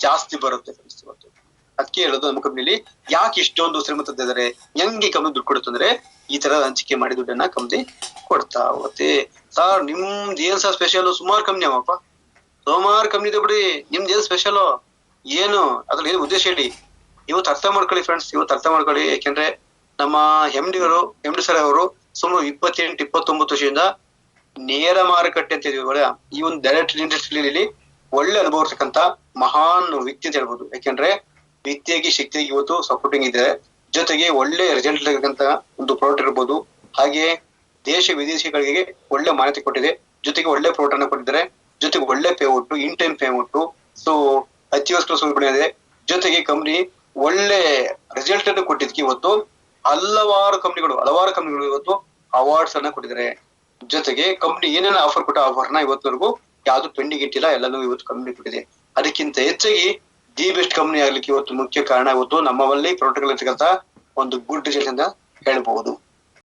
ಜಾಸ್ತಿ ಬರುತ್ತೆ ಇವತ್ತು. ಅದಕ್ಕೆ ಹೇಳೋದು, ನಮ್ಮ ಕಂಪ್ನಿಲಿ ಯಾಕೆ ಇಷ್ಟೊಂದು ಶ್ರೀಮಂತ ಇದಾರೆ, ಹೆಂಗೆ ಕಂಪ್ನಿ ದುಡ್ಡು ಕೊಡುತ್ತೆ ಅಂದ್ರೆ, ಈ ತರ ಹಂಚಿಕೆ ಮಾಡಿ ದುಡ್ಡನ್ನ ಕಂಪ್ನಿ ಕೊಡ್ತಾ ಹೋಗುತ್ತೆ. ಸರ್ ನಿಮ್ದು ಏನ್ ಸರ್ ಸ್ಪೆಷಲ್? ಸುಮಾರು ಕಂಪ್ನಿ ಅವಪ್ಪ, ಸುಮಾರು ಕಂಪ್ನಿ ಇದೆ ಬಿಡಿ, ನಿಮ್ದು ಏನ್ ಸ್ಪೆಷಲ್ ಏನು? ಅದ್ರಲ್ಲಿ ಏನು ಉದ್ದೇಶ ಹೇಳಿ. ಇವತ್ತು ಅರ್ಥ ಮಾಡ್ಕೊಳ್ಳಿ ಫ್ರೆಂಡ್ಸ್, ಯಾಕೆಂದ್ರೆ ನಮ್ಮ ಎಂ ಡಿ ಸರ್ ಅವರು ಸುಮಾರು 28-29 ವರ್ಷದಿಂದ ನೇರ ಮಾರುಕಟ್ಟೆ ಅಂತ ಇದೀವಿ. ಈ ಒಂದು ಡೈರೆಕ್ಟ್ ಇಂಡಸ್ಟ್ರಿಯಲ್ಲಿ ಒಳ್ಳೆ ಅನುಭವ ಇರ್ತಕ್ಕಂತ ಮಹಾನ್ ವ್ಯಕ್ತಿ ಅಂತ ಹೇಳ್ಬೋದು. ಯಾಕೆಂದ್ರೆ ವ್ಯಕ್ತಿಯಾಗಿ ಶಕ್ತಿಯಾಗಿ ಇವತ್ತು ಸಪೋರ್ಟಿಂಗ್ ಇದೆ, ಜೊತೆಗೆ ಒಳ್ಳೆ ರಿಸಲ್ಟ್ ಇರತಕ್ಕಂತ ಒಂದು ಪ್ರಾಡಕ್ಟ್ ಇರ್ಬೋದು. ಹಾಗೆ ದೇಶ ವಿದೇಶಿಗಳಿಗೆ ಒಳ್ಳೆ ಮಾಹಿತಿ ಕೊಟ್ಟಿದೆ, ಜೊತೆಗೆ ಒಳ್ಳೆ ಪ್ರಾಡಕ್ಟ್ ಅನ್ನ ಕೊಟ್ಟಿದ್ದಾರೆ, ಜೊತೆಗೆ ಒಳ್ಳೆ payout, in time payout, so ಅತ್ಯವಸ್ಕರ ಇದೆ. ಜೊತೆಗೆ ಕಂಪ್ನಿ ಒಳ್ಳೆ ರಿಸಲ್ಟ್ ಅನ್ನು ಕೊಟ್ಟಿದ್ದಕ್ಕೆ ಇವತ್ತು ಹಲವಾರು ಕಂಪ್ನಿಗಳು ಇವತ್ತು ಅವಾರ್ಡ್ಸ್ ಅನ್ನ ಕೊಟ್ಟಿದ್ದಾರೆ. ಜೊತೆಗೆ ಕಂಪ್ನಿ ಏನೇನು ಆಫರ್ ಕೊಟ್ಟ ಆಫರ್ನ ಇವತ್ತವರೆಗೂ ಯಾವ್ದು ಪೆಂಡಿಂಗ್ ಇಟ್ಟಿಲ್ಲ, ಎಲ್ಲನೂ ಇವತ್ತು ಕಂಪ್ನಿ ಕೊಟ್ಟಿದೆ. ಅದಕ್ಕಿಂತ ಹೆಚ್ಚಾಗಿ ದಿ ಬೆಸ್ಟ್ ಕಂಪ್ನಿ ಆಗ್ಲಿಕ್ಕೆ ಇವತ್ತು ಮುಖ್ಯ ಕಾರಣ ಇವತ್ತು ನಮ್ಮಲ್ಲಿ ಪ್ರಾಡಕ್ಟ್ ಇರ್ತಕ್ಕಂತ ಒಂದು ಗುಡ್ ರಿಸಲ್ಟ್ ಅಂತ ಹೇಳ್ಬಹುದು.